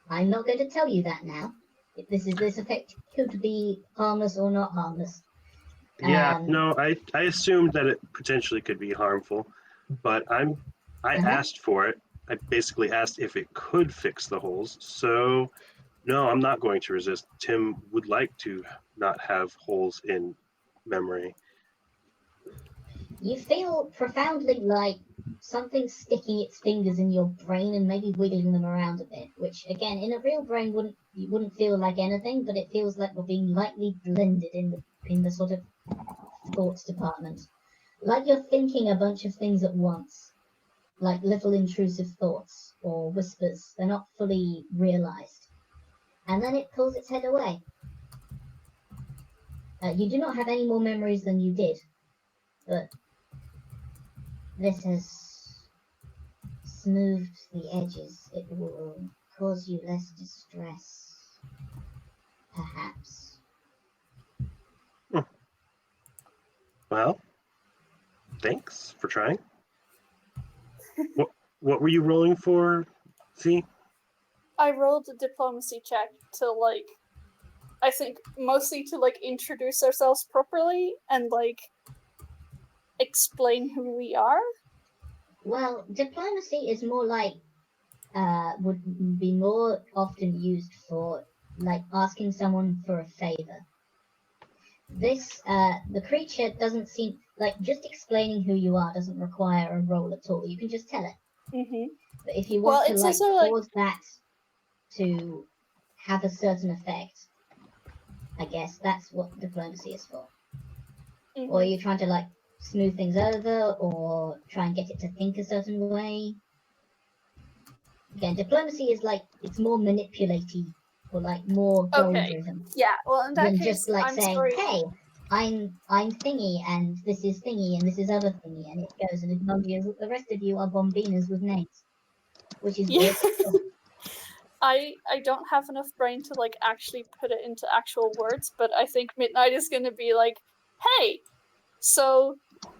I'm not going to tell you that now. If this effect could be harmless or not harmless. Yeah, no, I assumed that it potentially could be harmful, but I asked for it. I basically asked if it could fix the holes. So, no, I'm not going to resist. Tim would like to not have holes in memory. You feel profoundly like something sticking its fingers in your brain and maybe wiggling them around a bit, which again, in a real brain wouldn't feel like anything, but it feels like we're being lightly blended in the sort of thoughts department. Like you're thinking a bunch of things at once, like little intrusive thoughts or whispers. They're not fully realized. And then it pulls its head away. You do not have any more memories than you did, but this has smoothed the edges. It will cause you less distress, perhaps. Well, thanks for trying. What were you rolling for, Z? I rolled a diplomacy check to, like, I think mostly to, like, introduce ourselves properly and, like, explain who we are. Well, diplomacy is more like, would be more often used for, like, asking someone for a favor. This, the creature doesn't seem, like, just explaining who you are doesn't require a roll at all. You can just tell it. Mm-hmm. But if you want to, like, also, cause that to have a certain effect, I guess that's what diplomacy is for. Mm-hmm. Or are you trying to, like, smooth things over or try and get it to think a certain way? Again, diplomacy is like, it's more manipulative or like more goal driven. Yeah, well, in that than case, just like I'm saying, sorry. hey, I'm thingy and this is thingy and this is other thingy, and it goes and ignores you. The rest of you are bombinas with names, which is weird. I don't have enough brain to, like, actually put it into actual words, but I think Midnight is gonna be like, hey, so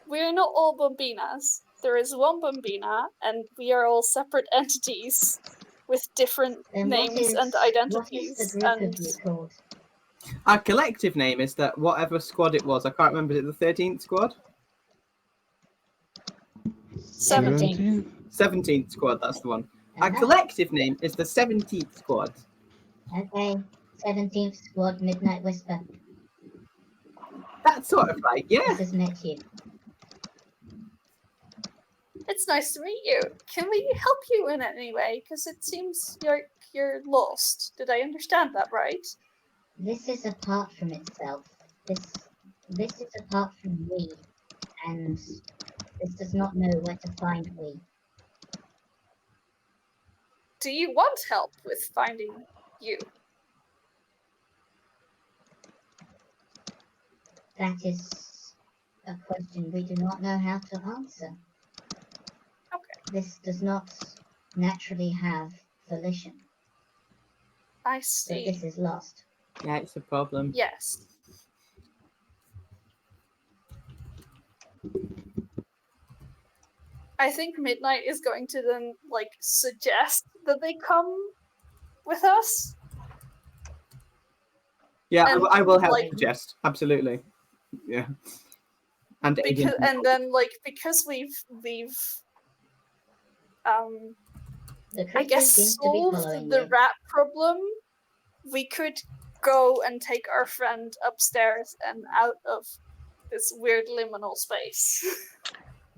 we're not all bombinas. There is one bombina, and we are all separate entities with different names and identities. What is the group of you called? Our collective name is that whatever squad it was. I can't remember. Is it the 13th squad? 17th. 17th squad, that's the one. Our collective name is the 17th squad. Okay, 17th squad, Midnight Whisper. That's sort of like, yeah. This has met you. It's nice to meet you. Can we help you in any way? Because it seems you're lost. Did I understand that right? This is apart from itself. This is apart from we, and this does not know where to find we. do you want help with finding you? That is a question we do not know how to answer. Okay. This does not naturally have volition. I But see. this is lost. Yeah, it's a problem. Yes. I think Midnight is going to then, like, suggest that they come with us. Yeah, And, I will help like- suggest. Absolutely. Yeah. And Because, and then, like, because we've The I creature guess seems to be solved following the you. rat problem, we could go and take our friend upstairs and out of this weird liminal space.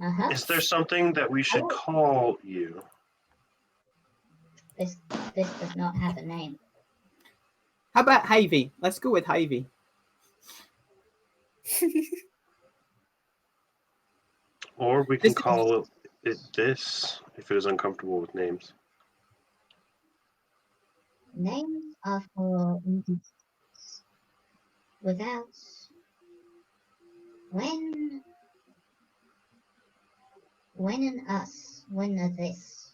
Uh-huh. Is there something that we should call you? This does not have a name. How about Havy? Let's go with Havy. Or we can This- call it this if it is uncomfortable with names. Names are for without when a this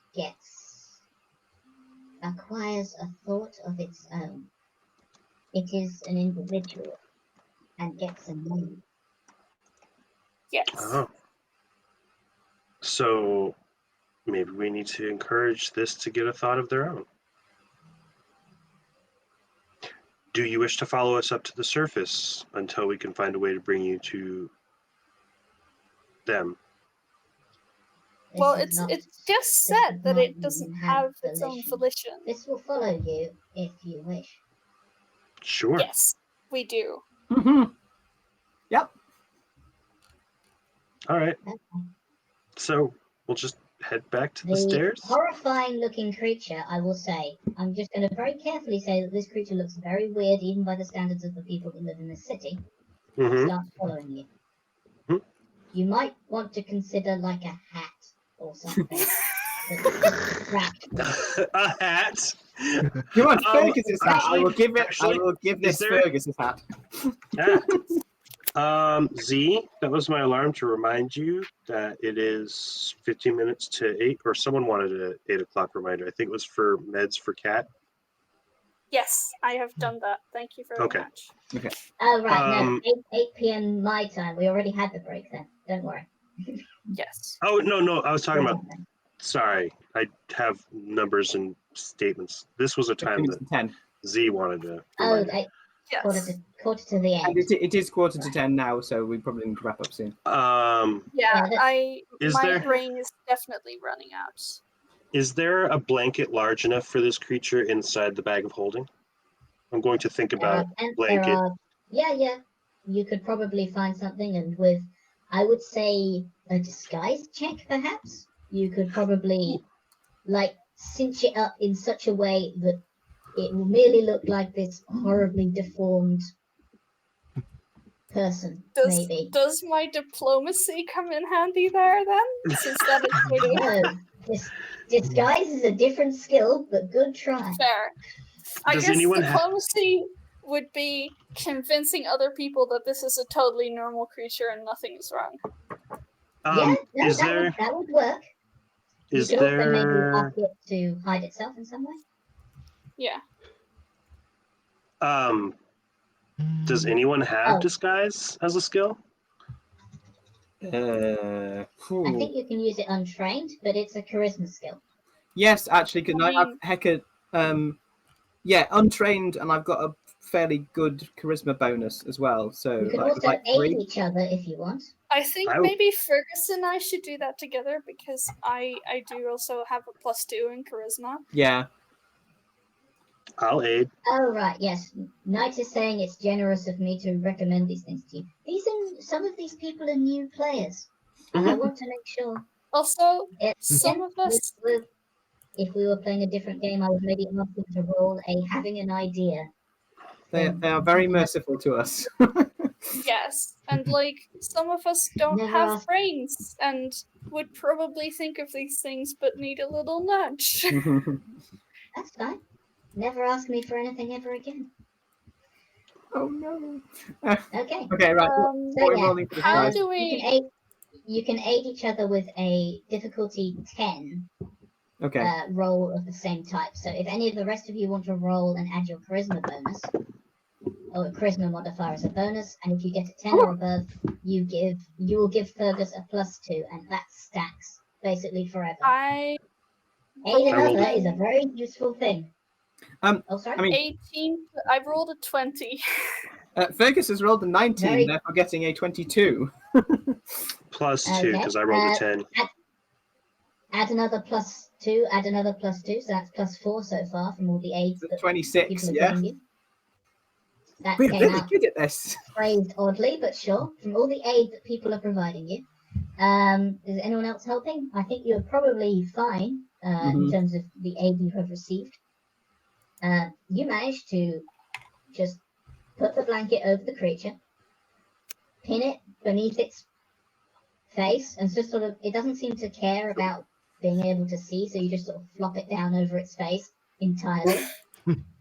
acquires a thought of its own, it is an individual and gets a name. Yes. Oh. So maybe we need to encourage this to get a thought of their own. Do you wish to follow us up to the surface until we can find a way to bring you to them? This Well, is not- it's just this said does that not it doesn't even have its own volition. volition. This will follow you if you wish. Sure. Yes, we do. Mm-hmm. Yep. All right. Okay. So we'll just head back to the The stairs. horrifying looking creature, I will say, I'm just going to very carefully say that this creature looks very weird even by the standards of the people who live in this city. Mm-hmm. Starts following you. Mhm. You might want to consider like a hat or something. That's just distracting. A hat. You want Fergus's hat? actually- I will give it. actually, I will give is this there- Fergus's hat. Yeah. Z, that was my alarm to remind you that it is 15 minutes to 8, or someone wanted an 8 o'clock reminder. I think it was for meds for Cat. Yes, I have done that. Thank you very Okay. much. Oh, right, no, Um, 8 p.m. my time. We already had the break then. Don't worry. Yes. Oh, no, I was talking about, Okay. sorry, I have numbers and statements. This was a 15 time minutes that to 10. Z wanted to Oh, remind me. Yes. quarter to the And end. it is quarter to 10 now, so we probably need to wrap up soon. Yeah, Yeah, Is my there- brain is definitely running out. Is there a blanket large enough for this creature inside the bag of holding? I'm going to think about And blanket. there are, yeah. You could probably find something, and with, I would say, a disguise check, perhaps. You could probably, like, cinch it up in such a way that it will merely look like this horribly deformed person, maybe. Does my diplomacy come in handy there then? Since that is sort of No, disguise is a different skill, but good try. fair. I Does guess anyone have- diplomacy would be convincing other people that this is a totally normal creature and nothing is wrong. Yeah, no, is that, there that would work. is you could also maybe there ask it to hide itself in some way. Yeah. does anyone have Oh. disguise as a skill? I think you can use it untrained, but it's a charisma skill. Yes, actually, because I have mean- Hecka, untrained, and I've got a fairly good charisma bonus as well. So You can like, also like aid 3. each other if you want. I think I- maybe Fergus and I should do that together because I do also have a +2 in charisma. Yeah. I'll aid. Oh, right, yes. Knight is saying it's generous of me to recommend these things to you. Some of these people are new players, and I want to make sure. Also, It's some of us if we were playing a different game, I would maybe ask them to roll a having an idea. They are very merciful to us. yes, and like some of us don't Never have ask- brains, and would probably think of these things, but need a little nudge. That's fine. Never ask me for anything ever again. Oh no. Okay. Okay, right. So We're yeah, rolling for the how side. do we? You can aid each other with a difficulty 10 Okay. roll of the same type. So if any of the rest of you want to roll and add your charisma bonus, or a charisma modifier as a bonus, and if you get a 10 or above, you will give Fergus a +2, and that stacks basically forever. I Aid I rolled another it. is a very useful thing. Oh, sorry. I mean, 18. I've rolled a 20. Fergus has rolled a 19, Very- therefore getting a 22. +2 because I rolled a 10. Add another +2. Add another +2. So that's +4 so far from all the aids that 26, people are yeah. giving you. That We're came really out good at this. phrased oddly, but sure. From all the aid that people are providing you. Is anyone else helping? I think you're probably fine in terms of the aid you have received. You managed to just put the blanket over the creature, pin it beneath its face, and just sort of, it doesn't seem to care about being able to see, so you just sort of flop it down over its face entirely.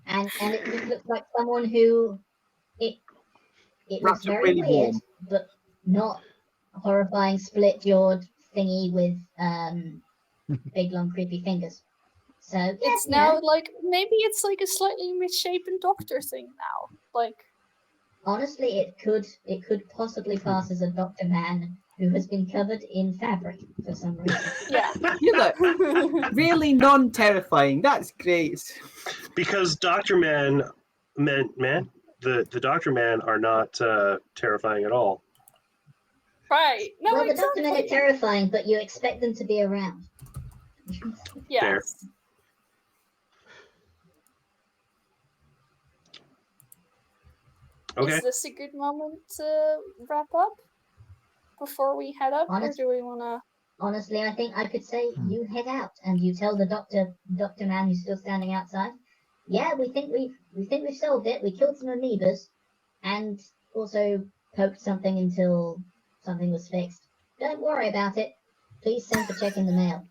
and it just looks like someone who it looks Wrapped up very really weird, warm. but not horrifying split-jawed thingy with big long creepy fingers. So yeah, It's you now know, like maybe it's like a slightly misshapen doctor thing now. Like honestly, it could possibly pass as a Dr. Man who has been covered in fabric for some reason. yeah. You look really non-terrifying. That's great. Because Dr. Man, the Dr. Man are not terrifying at all. Right. No, Well, the exactly. Dr. Men are terrifying, but you expect them to be around. Yes. Okay. Is this a good moment to wrap up before we head up, or do we want to? Honestly, I think I could say you head out and you tell the Dr. Man who's still standing outside. Yeah, we think we've solved it. We killed some amoebas and also poked something until something was fixed. Don't worry about it. Please send the check in the mail.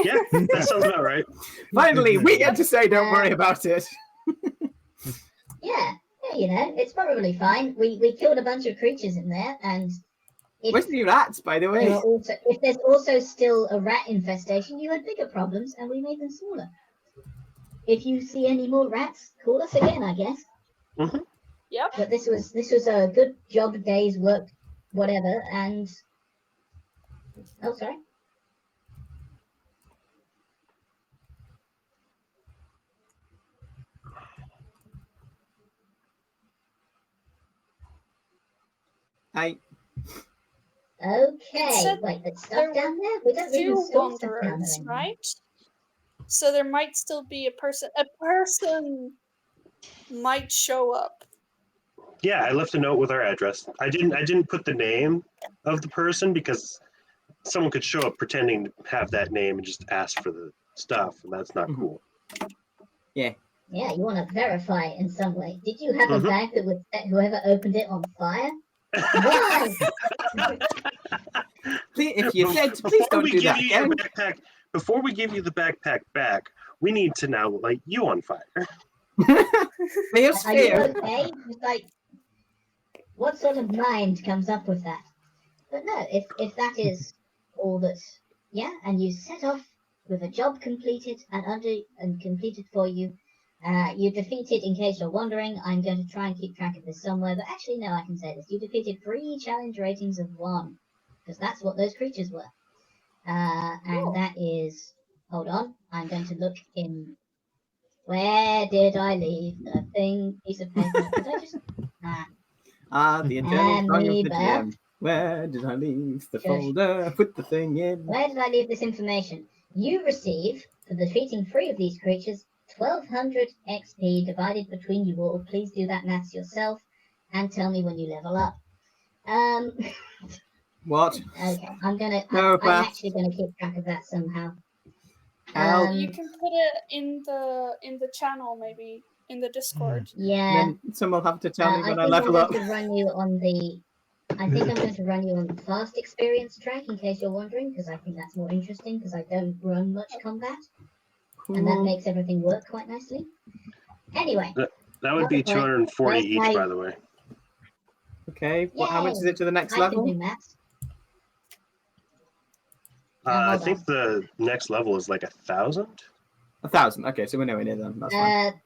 Yeah, that sounds about right. Finally, we get to say don't worry about it. Yeah, you know, it's probably fine. We killed a bunch of creatures in there, and Where's the rats, by the way? if there's also still a rat infestation, you had bigger problems, and we made them smaller. If you see any more rats, call us again, I guess. Mm-hmm. Yep. But this was a good job, day's work, whatever, and oh, sorry. I Okay, wait, there's stuff down there? We don't even store stuff down there anymore. Right? So there might still be a person. A person might show up. Yeah, I left a note with our address. I didn't put the name of the person because someone could show up pretending to have that name and just ask for the stuff, and that's not cool. Yeah, you want to verify it in some way. Did you have a bag that would set whoever opened it on fire? Why? If you said, please don't do that again. Backpack, before we give you the backpack back, we need to now light you on fire. Fair's Are you fair. okay? It's like, what sort of mind comes up with that? But no, if that is all that, yeah, and you set off with a job completed and completed for you. You defeated, in case you're wondering, I'm going to try and keep track of this somewhere, but actually no, I can say this. You defeated 3 challenge ratings of 1, because that's what those creatures were. And that is, hold on, I'm going to look in, where did I leave the piece of paper? Did I just, The internal song of the Amoeba. GM. Where did I leave the folder? Put the thing in. Where did I leave this information? You receive, for defeating 3 of these creatures, 1200 XP divided between you all. Please do that maths yourself and tell me when you level up. What? Okay, I'm actually gonna keep track of that somehow. You can put it in the channel, maybe in the Discord. Yeah. Then someone will have to tell me when I think level I'm up. going to run you on the I think I'm going to run you on the fast experience track in case you're wondering, because I think that's more interesting because I don't run much combat, and that makes everything work quite nicely. Anyway. That would be 240 each, by the way. Okay. How much is it to the next I level? can do maths. I think the next level is like 1,000. 1,000. Okay, so we're nowhere near them. That's fine.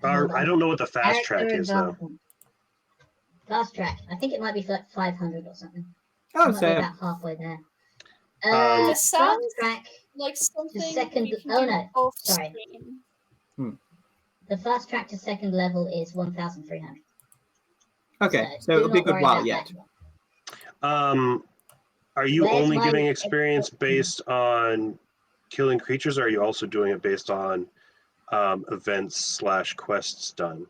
I don't know what the fast track is though. Fast track. I think it might be like 500 or something. Oh, might be about halfway there. It sounds fast track like something to second. you can Oh do no, off sorry. screen. The fast track to second level is 1,300. Okay, so it'll be a good while yet. Are you only giving experience based on killing creatures, or are you also doing it based on events/quests done?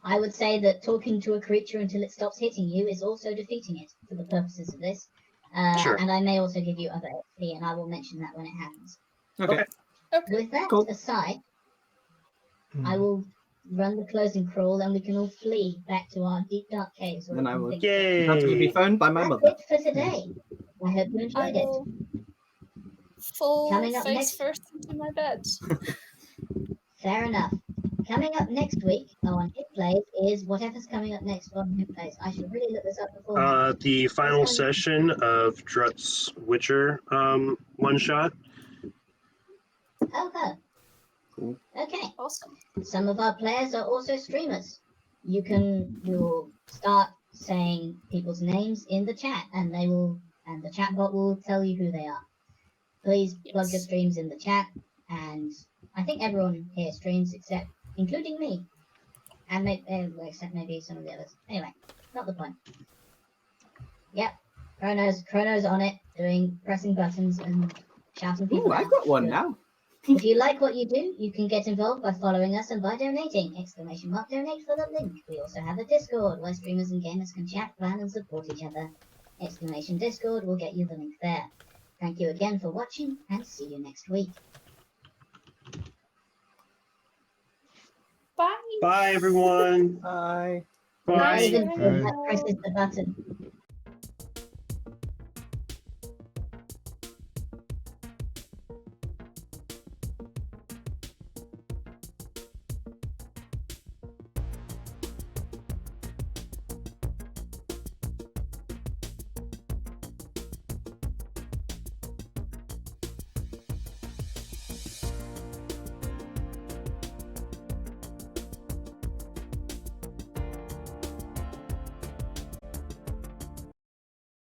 I would say that talking to a creature until it stops hitting you is also defeating it for the purposes of this. Sure. And I may also give you other XP, and I will mention that when it happens. Okay. With that aside, I will run the closing crawl, and we can all flee back to our deep dark caves. Then I will. Yay! Not to be phoned by my mother. That's it for today. I hope you enjoyed it. Full Coming up face next- first into my bed. Fair enough. Coming up next week on Hit Plays is whatever's coming up next on Hit Plays. I should really look this up before. The final session of Drut's Witcher one shot. Oh, Cool. okay. Awesome. Some of our players are also streamers. You'll start saying people's names in the chat, and the chat bot will tell you who they are. Please plug your streams in the chat, and I think everyone here streams including me, and except maybe some of the others. Anyway, not the point. Yep, Chrono's on it, pressing buttons and shouting people out. I've got one now. If you like what you do, you can get involved by following us and by donating! !Donate for the link. We also have a Discord where streamers and gamers can chat, plan, and support each other. !Discord will get you the link there. Thank you again for watching, and see you next week. Bye. Bye, everyone. Bye. Bye. Presses the button.